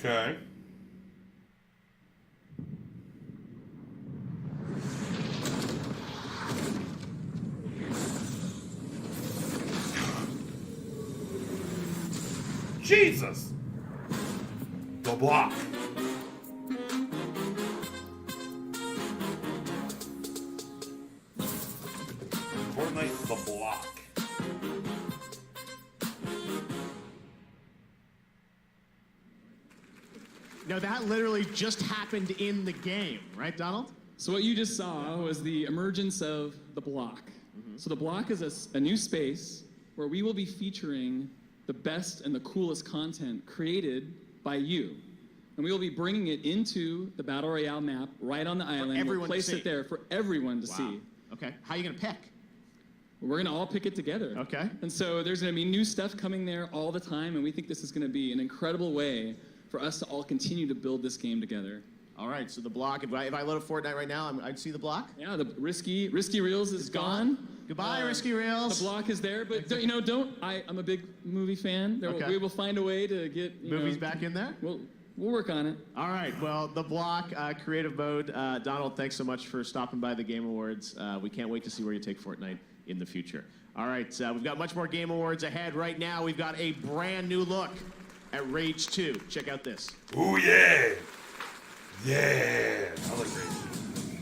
Okay. Jesus! The block. Fortnite, the block. No, that literally just happened in the game, right, Donald? So what you just saw was the emergence of the block. So the block is a new space where we will be featuring the best and the coolest content created by you. And we will be bringing it into the Battle Royale map right on the island. We'll place it there for everyone to see. Okay. How are you going to pick? We're going to all pick it together. Okay. And so there's going to be new stuff coming there all the time, and we think this is going to be an incredible way for us to all continue to build this game together. All right, so the block, if I load up Fortnite right now, I'd see the block? Yeah, the Risky Reels is gone. Goodbye, Risky Reels. The block is there, but I'm a big movie fan. We will find a way to get movies back in there? We'll work on it. All right, well, the block, creative mode. Donald, thanks so much for stopping by the Game Awards. We can't wait to see where you take Fortnite in the future. All right, we've got much more Game Awards ahead. Right now, we've got a brand new look at Rage 2. Check out this. Ooh, yeah. Yeah. I like Rage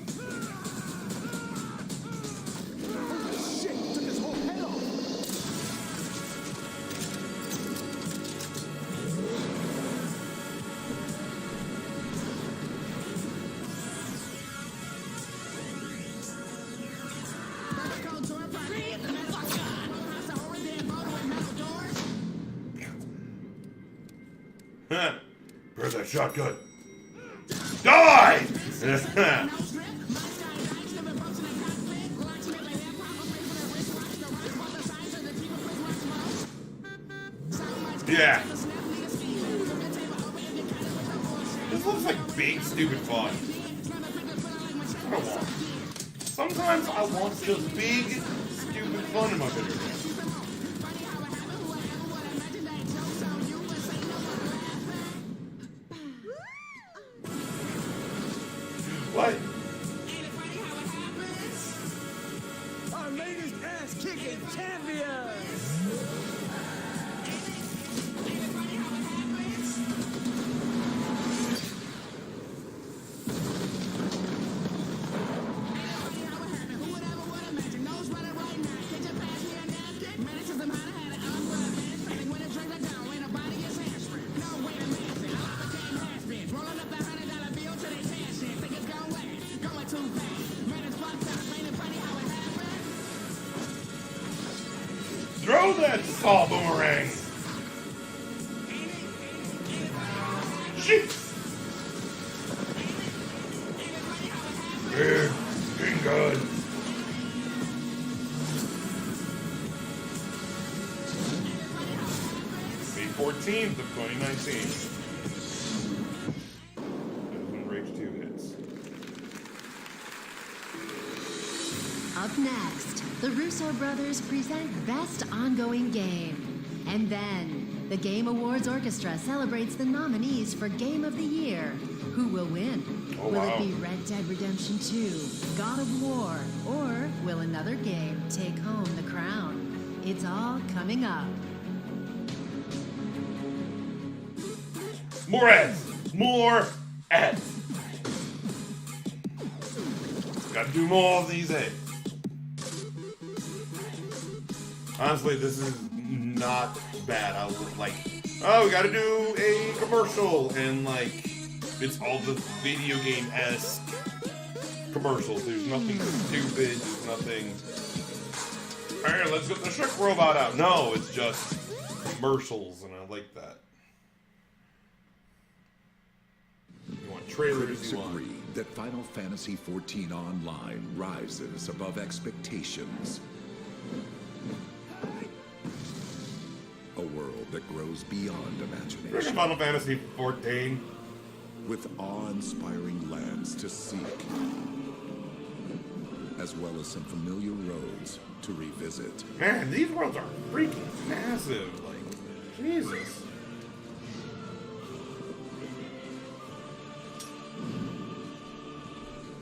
2. Holy shit, took his whole head off. Where's that shotgun? Die! Yeah. This looks like big, stupid fun. I don't want. Sometimes I want just big, stupid fun in my video game. What? Our latest ass-kicking champion! Throw that saw boomerang! Shit! Big gun. May 14th of 2019. That's when Rage 2 hits. Up next, the Russo brothers present Best Ongoing Game. And then, the Game Awards Orchestra celebrates the nominees for Game of the Year. Who will win? Oh, will wow. it be Red Dead Redemption 2, God of War, or will another game take home the crown? It's all coming up. More ads! More ads! Gotta do more of these ads. Honestly, this is not bad. I was like, oh, we gotta do a commercial, and like, it's all the video game-esque commercials. There's nothing stupid, nothing. Hey, let's get the ship robot out. No, it's just commercials, and I like that. You want trailers? Critics You want. agree that Final Fantasy XIV Online rises above expectations. A world that grows beyond imagination. Final Fantasy XIV. With awe-inspiring lands to seek, as well as some familiar roads to revisit. Man, these worlds are freaking massive. Like, Jesus.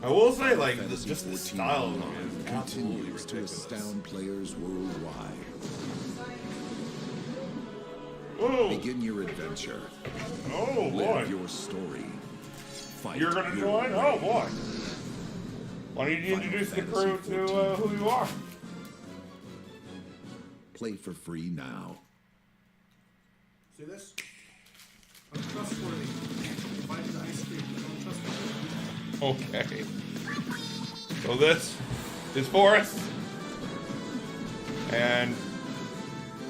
I will say, like, just the style of them is absolutely continues to ridiculous. astound players worldwide. Whoa. Begin your adventure. Oh, boy. Live your story. Fight You're gonna your join? way. Oh, boy. Why don't you introduce the crew to who you are? Play for free now. See this? Untrustworthy. Find the ice cream. Okay. So this is Forrest. And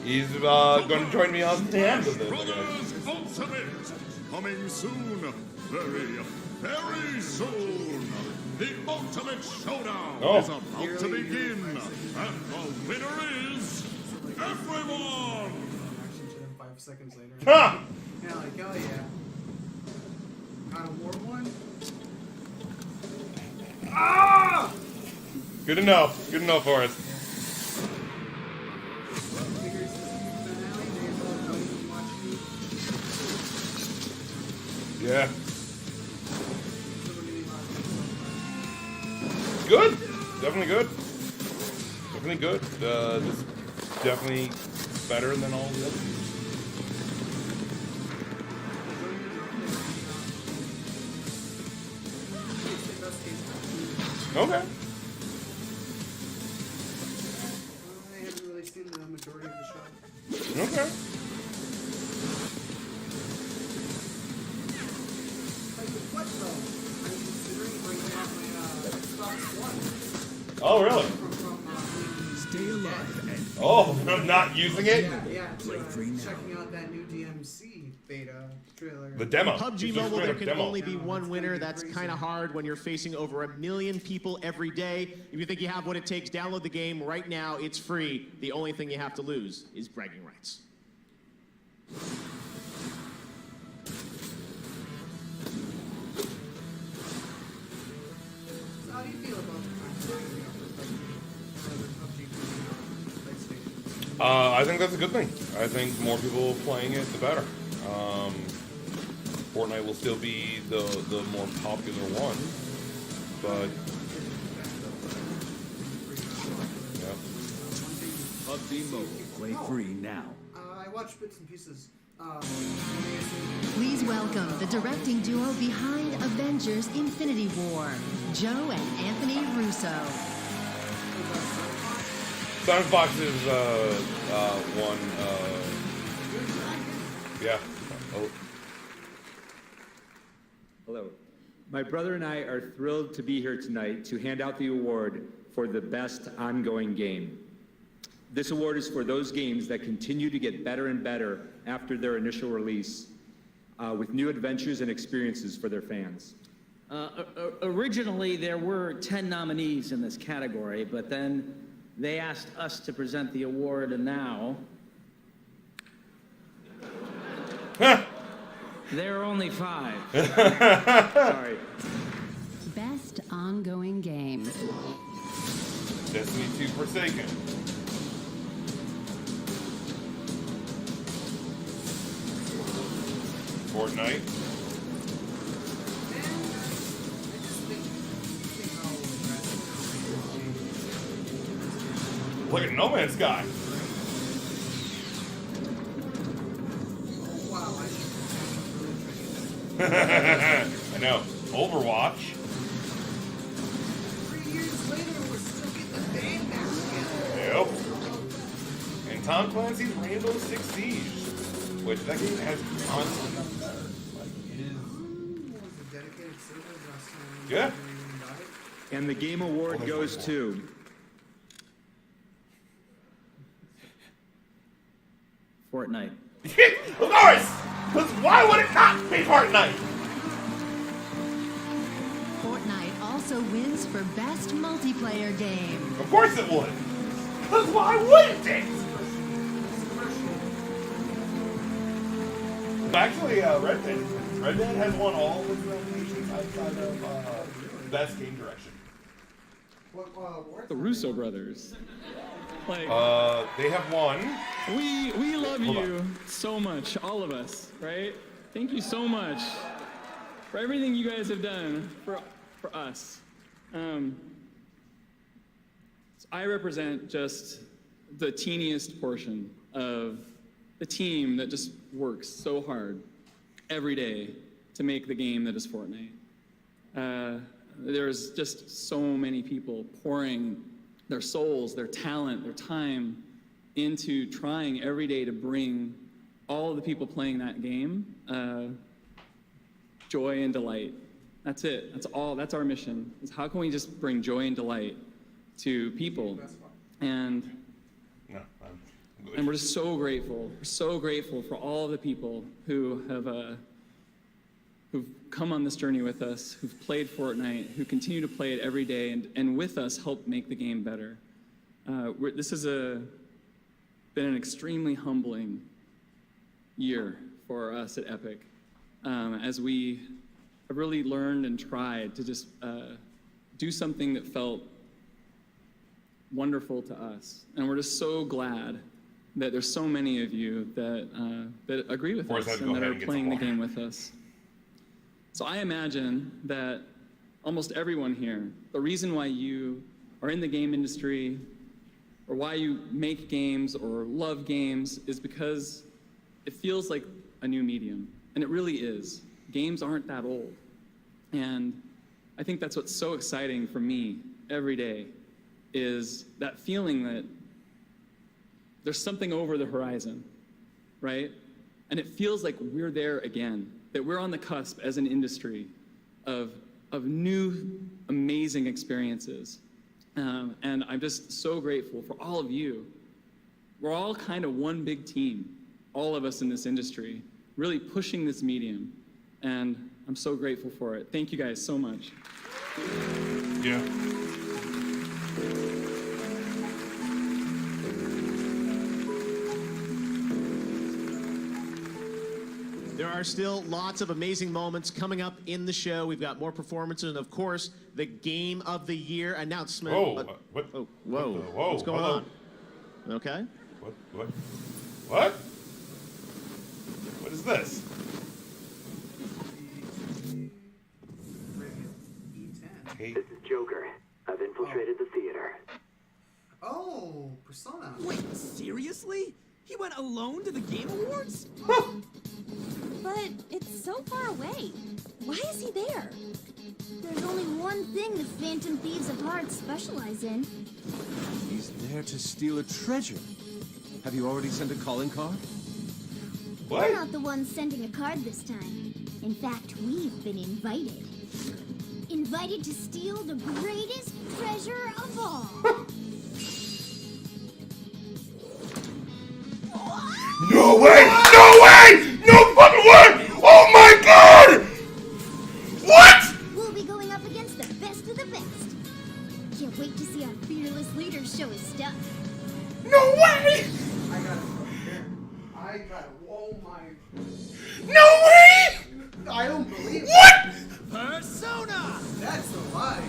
he's going to join me on the end of this, I guess. Brothers Ultimate! Coming soon. Very, very soon. The Ultimate Showdown is about to begin. And the winner is everyone! 5 seconds later. Huh. Yeah, like, hell yeah. God of War 1? Ah! Good to know. Good to know, Forrest. Yeah. Good. Definitely good. Definitely good. This is definitely better than all the others. Okay. I haven't really seen the majority of the show. Okay. What though? I'm considering bringing out my Xbox One. Oh, really? Stay alive and Oh, I'm not using it? Yeah, checking out that new DMC beta, trailer. The demo. PUBG Mobile, there can only be one winner. That's kind of hard when you're facing over 1 million people every day. If you think you have what it takes, download the game right now. It's free. The only thing you have to lose is bragging rights. So how do you feel about the PlayStation? I think that's a good thing. I think more people playing it, the better. Fortnite will still be the more popular one, but yeah. PUBG Mobile. Play free now. I watched bits and pieces. Please welcome the directing duo behind Avengers Infinity War, Joe and Anthony Russo. Sandbox is one. Yeah. Oh. Hello. My brother and I are thrilled to be here tonight to hand out the award for the best ongoing game. This award is for those games that continue to get better and better after their initial release, with new adventures and experiences for their fans. Originally, there were 10 nominees in this category, but then they asked us to present the award, and now there are only 5. Sorry. Best ongoing game. Destiny 2 Forsaken. Fortnite. Look at No Man's Sky. I know. Overwatch. 3 years later, we're still getting the band back together. Yep. And Tom Clancy's Rainbow Six Siege, which that game has constantly gotten better. Like, it is. Was a dedicated server last time. Yeah. And the Game Award goes to Fortnite. Of course! Because why would it not be Fortnite? Fortnite also wins for best multiplayer game. Of course it would. Because why wouldn't it? Actually, Red Dead. Red Dead has won all of its nominations outside of Best Game Direction. The Russo brothers. Like, they have won. We love Hold you so much, all of us, right? Thank you so much for everything you guys have done for us. So I represent just the teeniest portion of the team that just works so hard every day to make the game that is Fortnite. There's just so many people pouring their souls, their talent, their time into trying every day to bring all of the people playing that game joy and delight. That's it. That's all. That's our mission. Is how can we just bring joy and delight to people? And we're just so grateful. We're so grateful for all of the people who have who've come on this journey with us, who've played Fortnite, who continue to play it every day, and with us help make the game better. This has been an extremely humbling year for us at Epic, as we have really learned and tried to just do something that felt wonderful to us. And we're just so glad that there's so many of you that agree with us and that are playing the game with us. So I imagine that almost everyone here, the reason why you are in the game industry or why you make games or love games is because it feels like a new medium. And it really is. Games aren't that old. And I think that's what's so exciting for me every day is that feeling that there's something over the horizon, right? And it feels like we're there again, that we're on the cusp as an industry of new, amazing experiences. And I'm just so grateful for all of you. We're all kind of one big team, all of us in this industry, really pushing this medium, and I'm so grateful for it. Thank you guys so much. Yeah. There are still lots of amazing moments coming up in the show. We've got more performances, and of course, the Game of the Year announcement. Whoa, what? Oh, Whoa, what's going hello. on? Okay. What? What is this? This is Joker. I've infiltrated the theater. Oh, Persona. Wait, seriously? He went alone to the Game Awards? But it's so far away. Why is he there? There's only one thing the Phantom Thieves of Hearts specialize in. He's there to steal a treasure. Have you already sent a calling card? We're not the ones sending a card this time. In fact, we've been invited. Invited to steal the greatest treasure of all. No way! No way! No fucking way! Oh my god! What? We'll be going up against the best of the best. Can't wait to see our fearless leader show his stuff. No way! I got it. Oh my. No way! I don't believe it. What? Persona! That's a lie.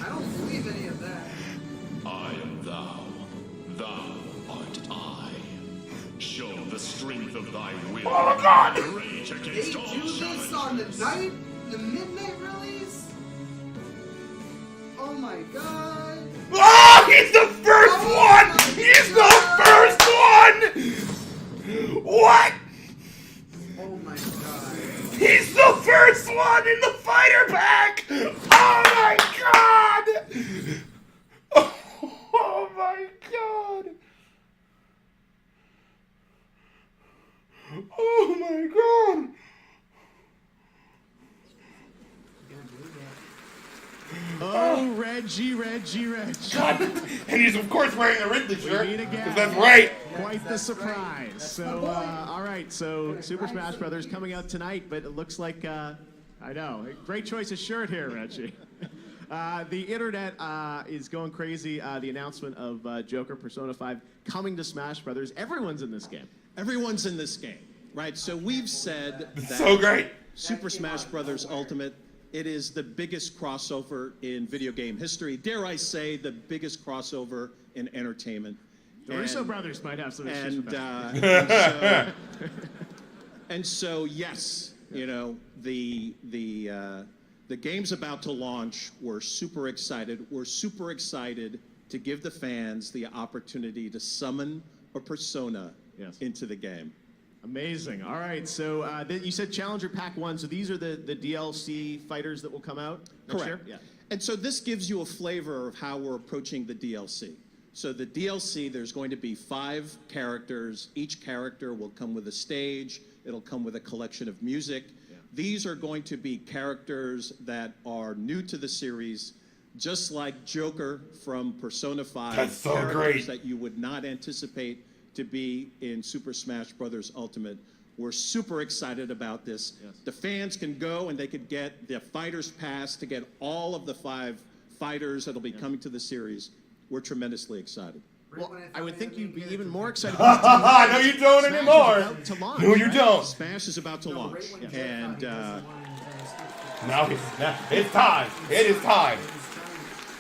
I don't believe any of that. I am thou. Thou art I. Show the strength of thy will. Oh my god! Rage They against all do this on the midnight release? Oh my god. Oh, he's the first one! He's the first one! What? Oh my god. He's the first one in the fighter pack! Oh my god! Oh my god! Oh my god! Oh, Reggie. God. And he's of course wearing a Ridley shirt. We meet again. 'Cause that's right. Quite the surprise. So, all right. So, Super Smash Brothers coming out tonight, but it looks like, I know, great choice of shirt here, Reggie. The internet is going crazy. The announcement of Joker Persona 5 coming to Smash Brothers. Everyone's in this game. Everyone's in this game, right? So we've said that So great. Super Smash Brothers Ultimate, it is the biggest crossover in video game history. Dare I say, the biggest crossover in entertainment. The Russo brothers might have some issues with that. And so, yes, you know, the game's about to launch. We're super excited. We're super excited to give the fans the opportunity to summon a persona into the game. Amazing. All right. So you said Challenger Pack 1. So these are the DLC fighters that will come out next year? Correct. Yeah. And so this gives you a flavor of how we're approaching the DLC. So the DLC, there's going to be 5 characters. Each character will come with a stage. It'll come with a collection of music. Yeah. These are going to be characters that are new to the series, just like Joker from Persona 5. That's so characters great. that you would not anticipate to be in Super Smash Brothers Ultimate. We're super excited about this. Yes. The fans can go and they could get the Fighters Pass to get all of the 5 fighters that'll be coming to the series. We're tremendously excited. Well, I would think you'd be even more excited. No, you don't Smash anymore. is about to launch, No, you right? don't. Smash is about to launch. And Now it's time. It is time.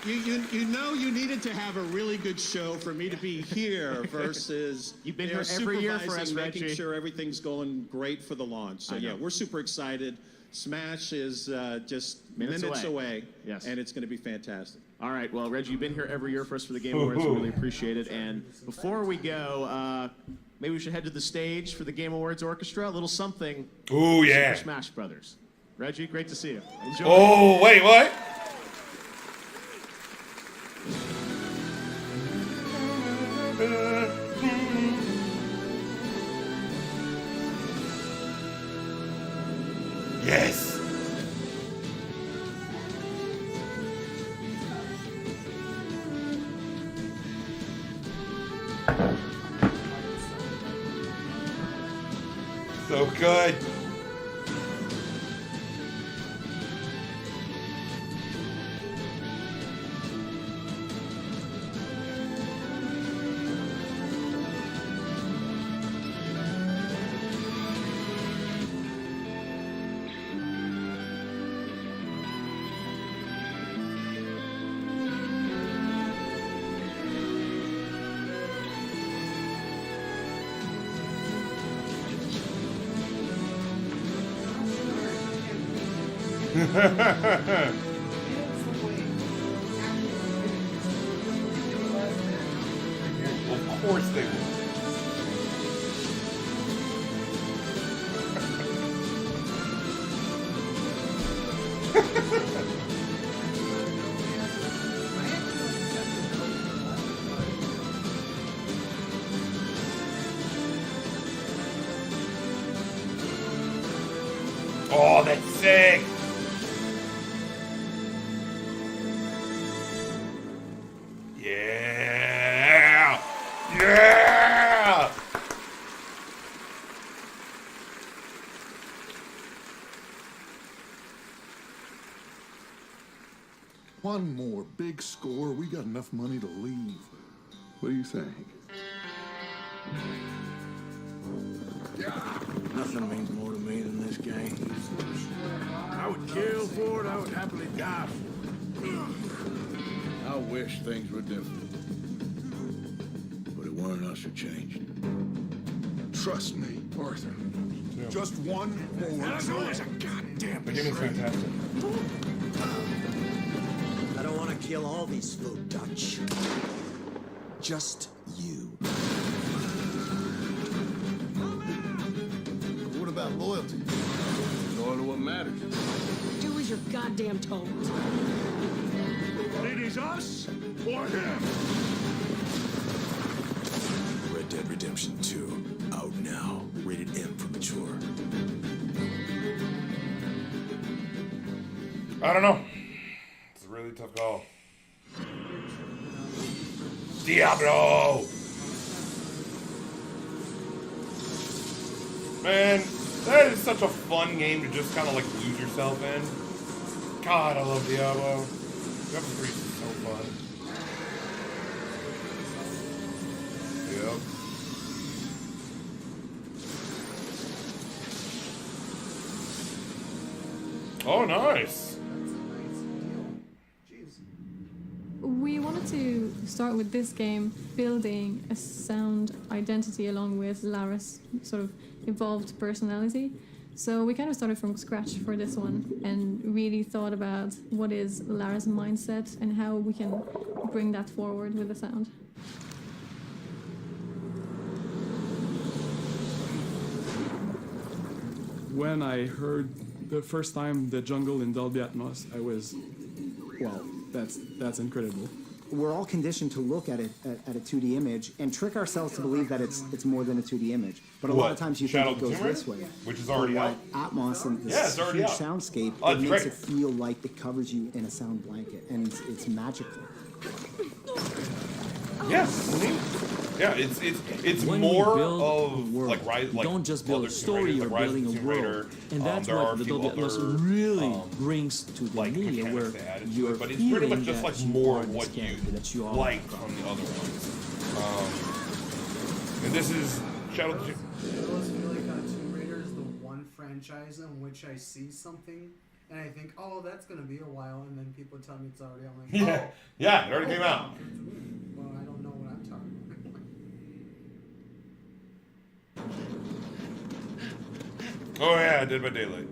You know you needed to have a really good show for me to be here versus You've been here every year for us, supervising, making Reggie. sure everything's going great for the launch. So I know. yeah, we're super excited. Smash is just Minutes minutes away. away. Yes. And it's going to be fantastic. All right. Well, Reggie, you've been here every year for us for the Game Awards. We really appreciate it. And before we go, maybe we should head to the stage for the Game Awards Orchestra. A little something. Ooh, for yeah. Super Smash Brothers. Reggie, great to see you. Enjoy. Oh, wait, what? Yes. So good. Of course they will. Oh, that's sick! Yeah! Yeah! One more big score. We got enough money to leave. What do you think? Nothing means more to me than this game. I would kill for it. I would happily die for it. I wish things were different. But it weren't us who changed. Trust me, Arthur. Just one more. That's always a goddamn The game is fantastic. I don't want to kill all these folk Dutch. Just you. What about loyalty? Loyal to what matters. Do as you're goddamn told. It is us or him. Red Dead Redemption 2, out now. Rated M for mature. I don't know. It's a really tough call. Diablo! Man, that is such a fun game to just kind of like lose yourself in. God, I love Diablo. Diablo 3 is so fun. Yep. Oh, nice. We wanted to start with this game building a sound identity along with Lara's sort of evolved personality. So we kind of started from scratch for this one and really thought about what is Lara's mindset and how we can bring that forward with the sound. When I heard the first time the jungle in Dolby Atmos, I was, wow, that's incredible. We're all conditioned to look at it at a 2D image and trick ourselves to believe that it's more than a 2D image. But a lot of times you Shadow think it goes this way. Which is already out. Atmos and this Yeah, it's already huge out. soundscape, Oh, it it's makes great. it feel like it covers you in a sound blanket, and it's magical. Yes. Yeah, it's When more we build of a world, like Rise. Like don't just build other a story, Tomb you're Raiders, building like a Rise of the Tomb world. Raider. And that's there are what a the few Dolby other, Atmos really brings to the like media, where mechanics they added to you're it, but it's pretty much feeling just that like you more are of this what you character, that you are like from the other ones. And this is Shadow of the Tomb. I always feel like Tomb Raider is the one franchise in which I see something and I think, oh, that's gonna be a while, and then people tell me it's already. I'm like, Yeah, oh, yeah, it already came out. Well, I don't know what I'm talking about. Oh yeah, Dead by Daylight.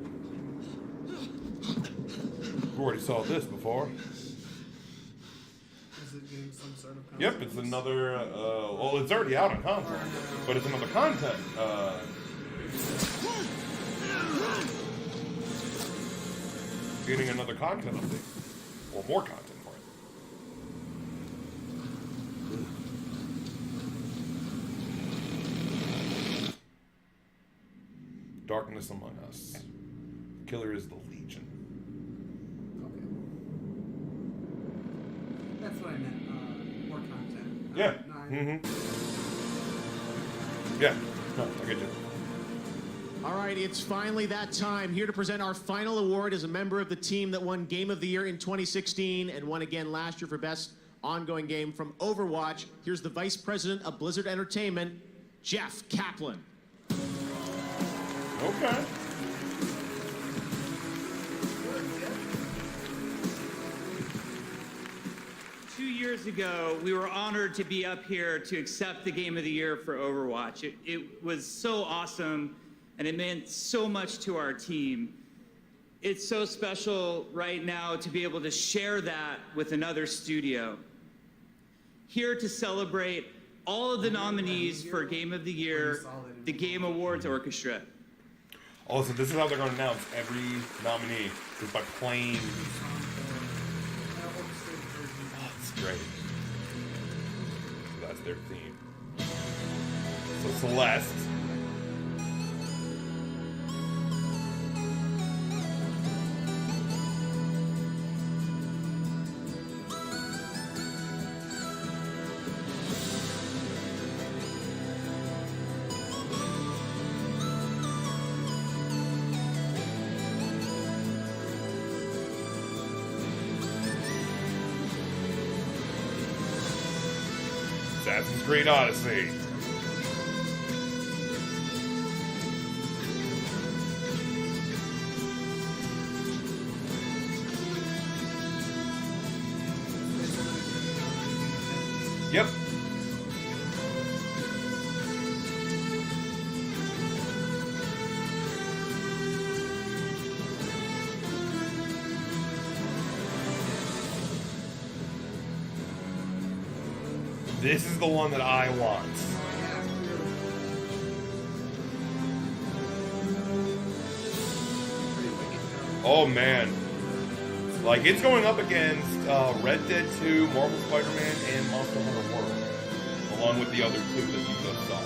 We already saw this before. Is it getting some sort of content? Yep, it's another. Well, it's already out on console, but it's another content. Getting another content update, or more content for it. Darkness Among Us. Killer is the Legion. That's what I meant. More content. Yeah. No, Yeah. No, I get you. All right, it's finally that time. Here to present our final award as a member of the team that won Game of the Year in 2016 and won again last year for Best Ongoing Game from Overwatch. Here's the Vice President of Blizzard Entertainment, Jeff Kaplan. Okay. Two years ago, we were honored to be up here to accept the Game of the Year for Overwatch. It was so awesome, and it meant so much to our team. It's so special right now to be able to share that with another studio. Here to celebrate all of the nominees for Game of the Year, the Game Awards Orchestra. Oh, so this is how they're going to announce every nominee, is by playing. Oh, it's great. So that's their theme. So Celeste. Assassin's Creed Odyssey. Yep. This is the one that I want. Oh man. Like, it's going up against Red Dead 2, Marvel Spider-Man, and Monster Hunter World, along with the other two that you just saw.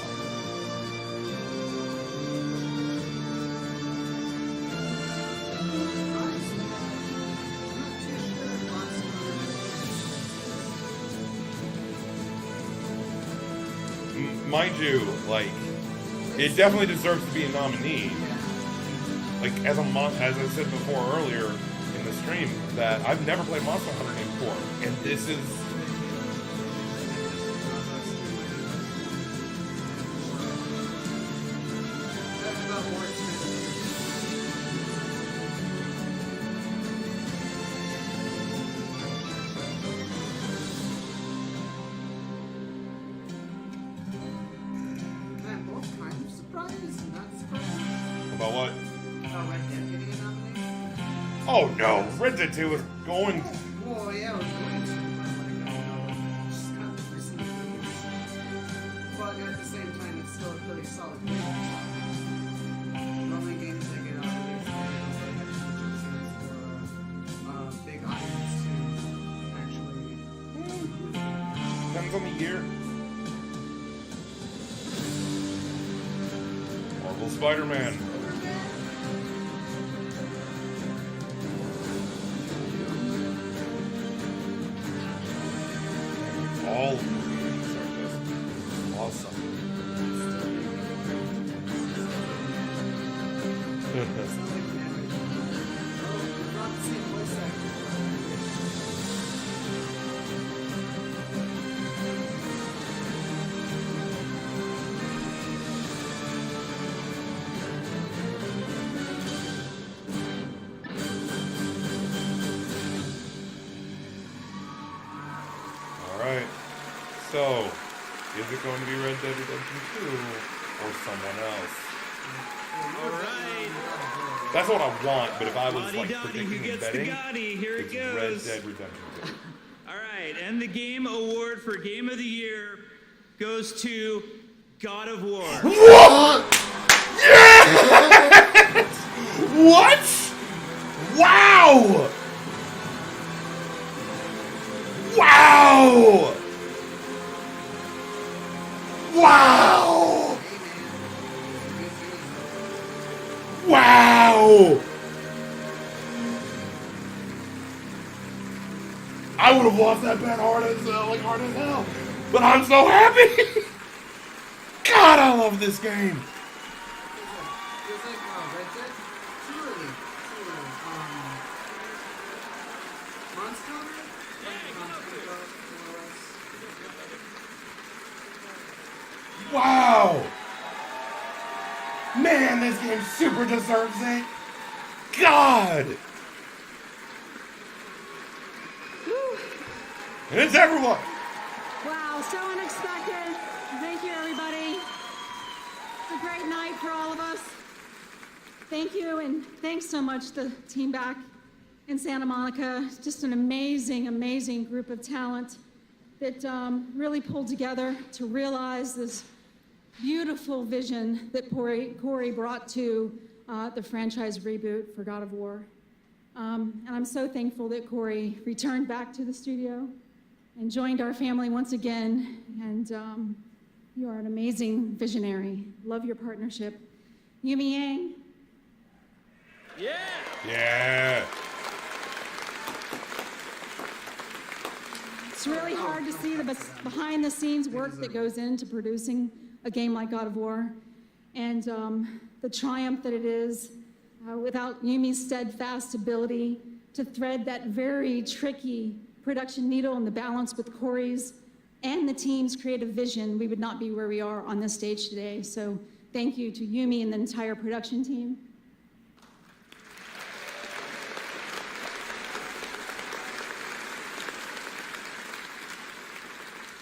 Mind you, like, it definitely deserves to be a nominee. Like, as I said before earlier in the stream, that I've never played Monster Hunter before, and this is. About what? Oh no, Red Dead 2 is going. Well, yeah, it was going to, but just kind of recently released. But at the same time, it's still a pretty solid game. The only games that get out of it is for big audience to actually. Depends on the year. Marvel Spider-Man. All movies are just awesome. Alright, so, is it going to be Red Dead Redemption 2 or someone else? Alright. That's what I want, but if I was like Dotty, predicting who and gets betting, the Gotti? Here it it's goes. Red Dead Redemption 2. Alright, and the game award for Game of the Year goes to God of War. What? Yes! What? Wow! Wow! Wow! Wow! I would have lost that bet hard as hell, but I'm so happy. God, I love this game. There's like Red Dead. Too early. Monster Hunter? Wow! Man, this game super deserves it. God! And it's everyone! Wow, so unexpected. Thank you, everybody. It's a great night for all of us. Thank you, and thanks so much to the team back in Santa Monica. Just an amazing, amazing group of talent that really pulled together to realize this beautiful vision that Corey brought to the franchise reboot for God of War. And I'm so thankful that Corey returned back to the studio and joined our family once again. And you are an amazing visionary. Love your partnership. Yumi Yang. Yeah! Yeah! It's really hard to see the behind the scenes work that goes into producing a game like God of War, and the triumph that it is without Yumi's steadfast ability to thread that very tricky production needle and the balance with Corey's and the team's creative vision, we would not be where we are on this stage today. So thank you to Yumi and the entire production team.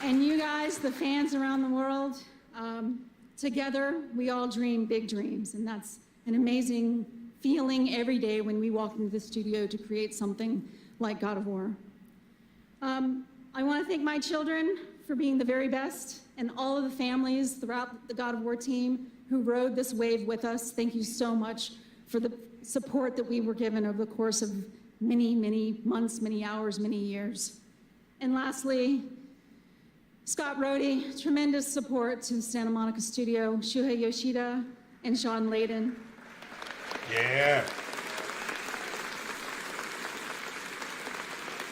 And you guys, the fans around the world, together, we all dream big dreams. And that's an amazing feeling every day when we walk into the studio to create something like God of War. I want to thank my children for being the very best, and all of the families throughout the God of War team who rode this wave with us. Thank you so much for the support that we were given over the course of many, many months, many hours, many years. And lastly, Scott Rohde, tremendous support to the Santa Monica studio, Shuhei Yoshida, and Sean Layden. Yeah.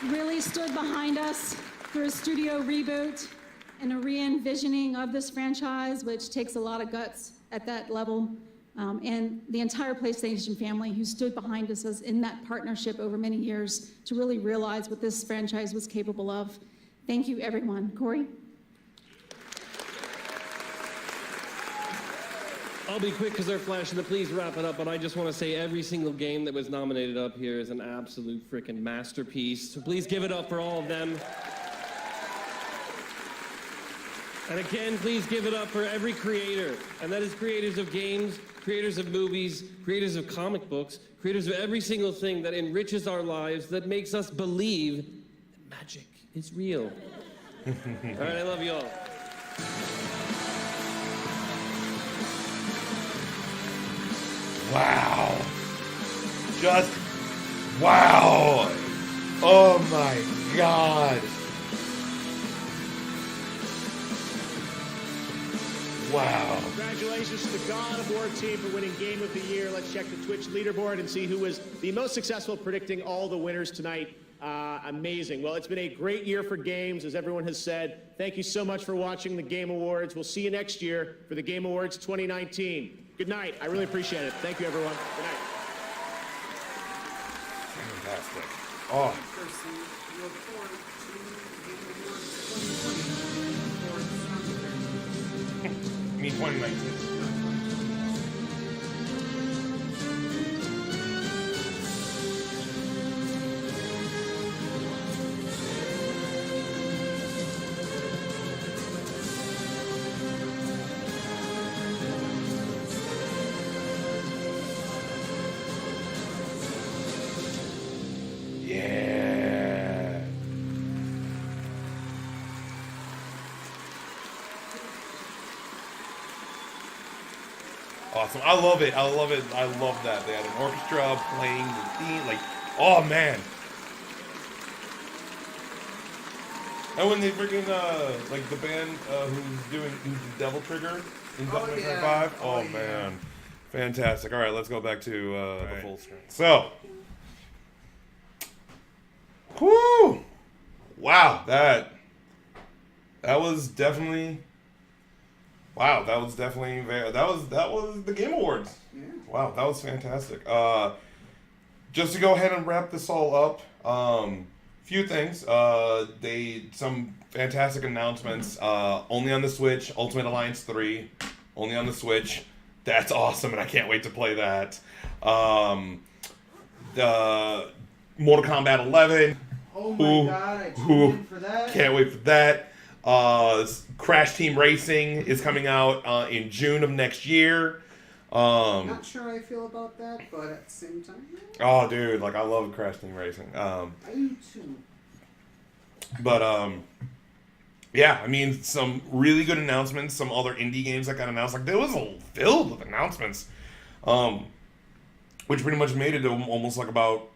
Really stood behind us for a studio reboot and a re-envisioning of this franchise, which takes a lot of guts at that level. And the entire PlayStation family who stood behind us as in that partnership over many years to really realize what this franchise was capable of. Thank you, everyone. Corey? I'll be quick because they're flashing the please wrap it up, but I just want to say every single game that was nominated up here is an absolute freaking masterpiece. So please give it up for all of them. And again, please give it up for every creator. And that is creators of games, creators of movies, creators of comic books, creators of every single thing that enriches our lives, that makes us believe that magic is real. All right, I love you all. Wow. Just wow. Oh my God. Wow. Congratulations to the God of War team for winning Game of the Year. Let's check the Twitch leaderboard and see who was the most successful predicting all the winners tonight. Amazing. Well, it's been a great year for games, as everyone has said. Thank you so much for watching the Game Awards. We'll see you next year for the Game Awards 2019. Good night. I really appreciate it. Thank you, everyone. Good night. Fantastic. Oh. You mean 2019? Yeah. Awesome. I love it. I love it. I love that. They had an orchestra playing the theme. Like, oh man. And when they freaking, like the band who's the Devil Trigger in Devil Trigger 5. Oh yeah. man. Fantastic. All right, let's go back to the full screen. So. Whoo! Wow, that was definitely Wow, that was definitely that was the Game Awards. Yeah. Wow, that was fantastic. Just to go ahead and wrap this all up, few things. Some fantastic announcements. Only on the Switch, Ultimate Alliance 3, only on the Switch. That's awesome, and I can't wait to play that. The Mortal Kombat 11. Oh my god, I tuned in for that. Can't wait for that. Crash Team Racing is coming out in June of next year. Not sure how I feel about that, but at the same time, Oh, dude, like I love Crash Team Racing. I do too. But yeah, I mean, some really good announcements. Some other indie games that got announced. Like there was filled with announcements, which pretty much made it almost like about,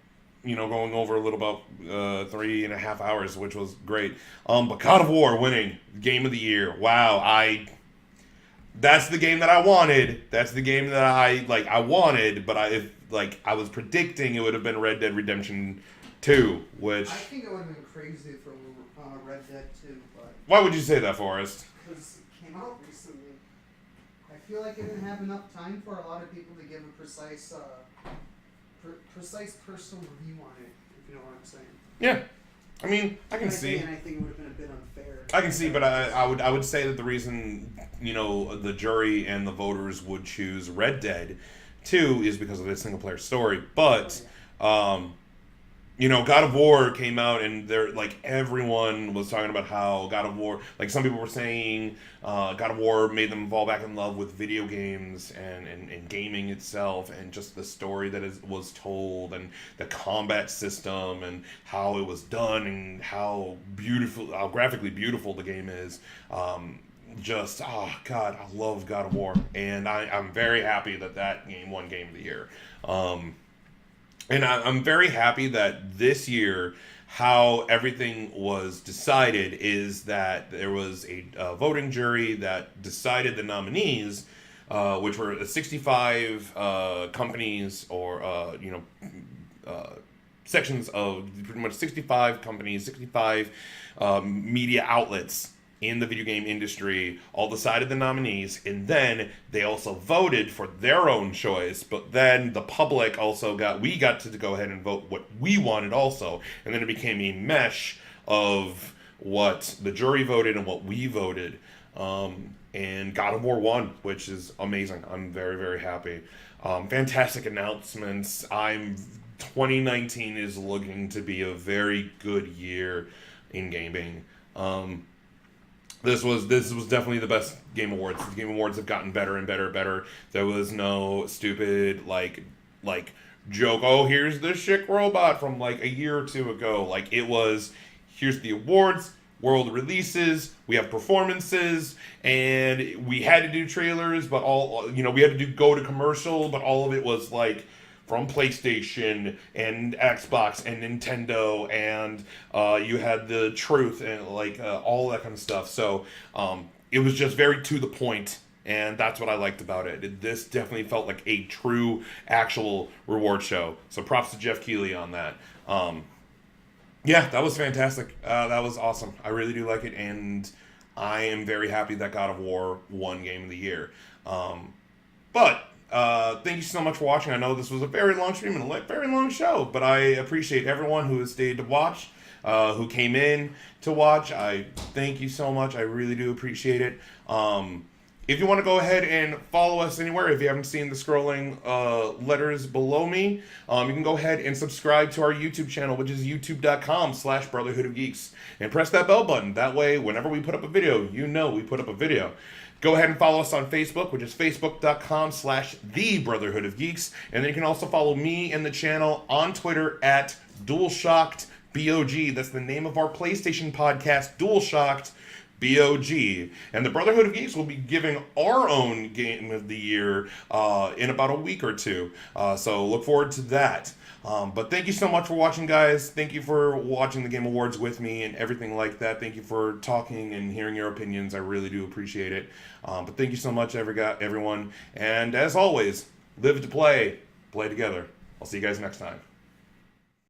going over a little about 3.5 hours, which was great. But God of War winning Game of the Year. Wow, that's the game that I wanted. That's the game that I wanted, but I was predicting it would have been Red Dead Redemption 2, which... I think it would have been crazy for Red Dead 2, but... Why would you say that, Forrest? Because it came out recently. I feel like it didn't have enough time for a lot of people to give a precise personal review on it, if you know what I'm saying. Yeah. I mean, I can see. And I think it would have been a bit unfair. I can see, but I would say that the reason, the jury and the voters would choose Red Dead 2 is because of its single player story. But God of War came out and everyone was talking about how God of War, some people were saying God of War made them fall back in love with video games and gaming itself and just the story that was told and the combat system and how it was done and how graphically beautiful the game is. God, I love God of War, and I'm very happy that game won Game of the Year. And I'm very happy that this year, how everything was decided is that there was a voting jury that decided the nominees, which were 65 companies or, sections of pretty much 65 companies, 65 media outlets in the video game industry all decided the nominees, and then they also voted for their own choice, but then the public also got to go ahead and vote what we wanted also, and then it became a mesh of what the jury voted and what we voted, and God of War won, which is amazing. I'm very, very happy. Fantastic announcements. 2019 is looking to be a very good year in gaming. This was definitely the best Game Awards. The Game Awards have gotten better and better and better. There was no stupid joke, oh, here's the Schick robot from a year or two ago. It was, here's the awards, world releases, we have performances, and we had to do trailers, but we had to go to commercial, but all of it was from PlayStation and Xbox and Nintendo, and you had the truth and all that kind of stuff. So it was just very to the point, and that's what I liked about it. This definitely felt like a true, actual reward show. So props to Jeff Keighley on that. Yeah, that was fantastic. That was awesome. I really do like it, and I am very happy that God of War won Game of the Year. Thank you so much for watching. I know this was a very long stream and a very long show, but I appreciate everyone who has stayed to watch, who came in to watch. I thank you so much. I really do appreciate it. If you want to go ahead and follow us anywhere, if you haven't seen the scrolling letters below me, you can go ahead and subscribe to our YouTube channel, which is youtube.com/Brotherhood of Geeks, and press that bell button. That way, whenever we put up a video, we put up a video. Go ahead and follow us on Facebook, which is facebook.com/The Brotherhood of Geeks. And then you can also follow me and the channel on Twitter at DualShockedBOG. That's the name of our PlayStation podcast, DualShocked BOG. And the Brotherhood of Geeks will be giving our own Game of the Year in about a week or two. So look forward to that. But thank you so much for watching, guys. Thank you for watching the Game Awards with me and everything like that. Thank you for talking and hearing your opinions. I really do appreciate it. But thank you so much, everyone. And as always, live to play together. I'll see you guys next time.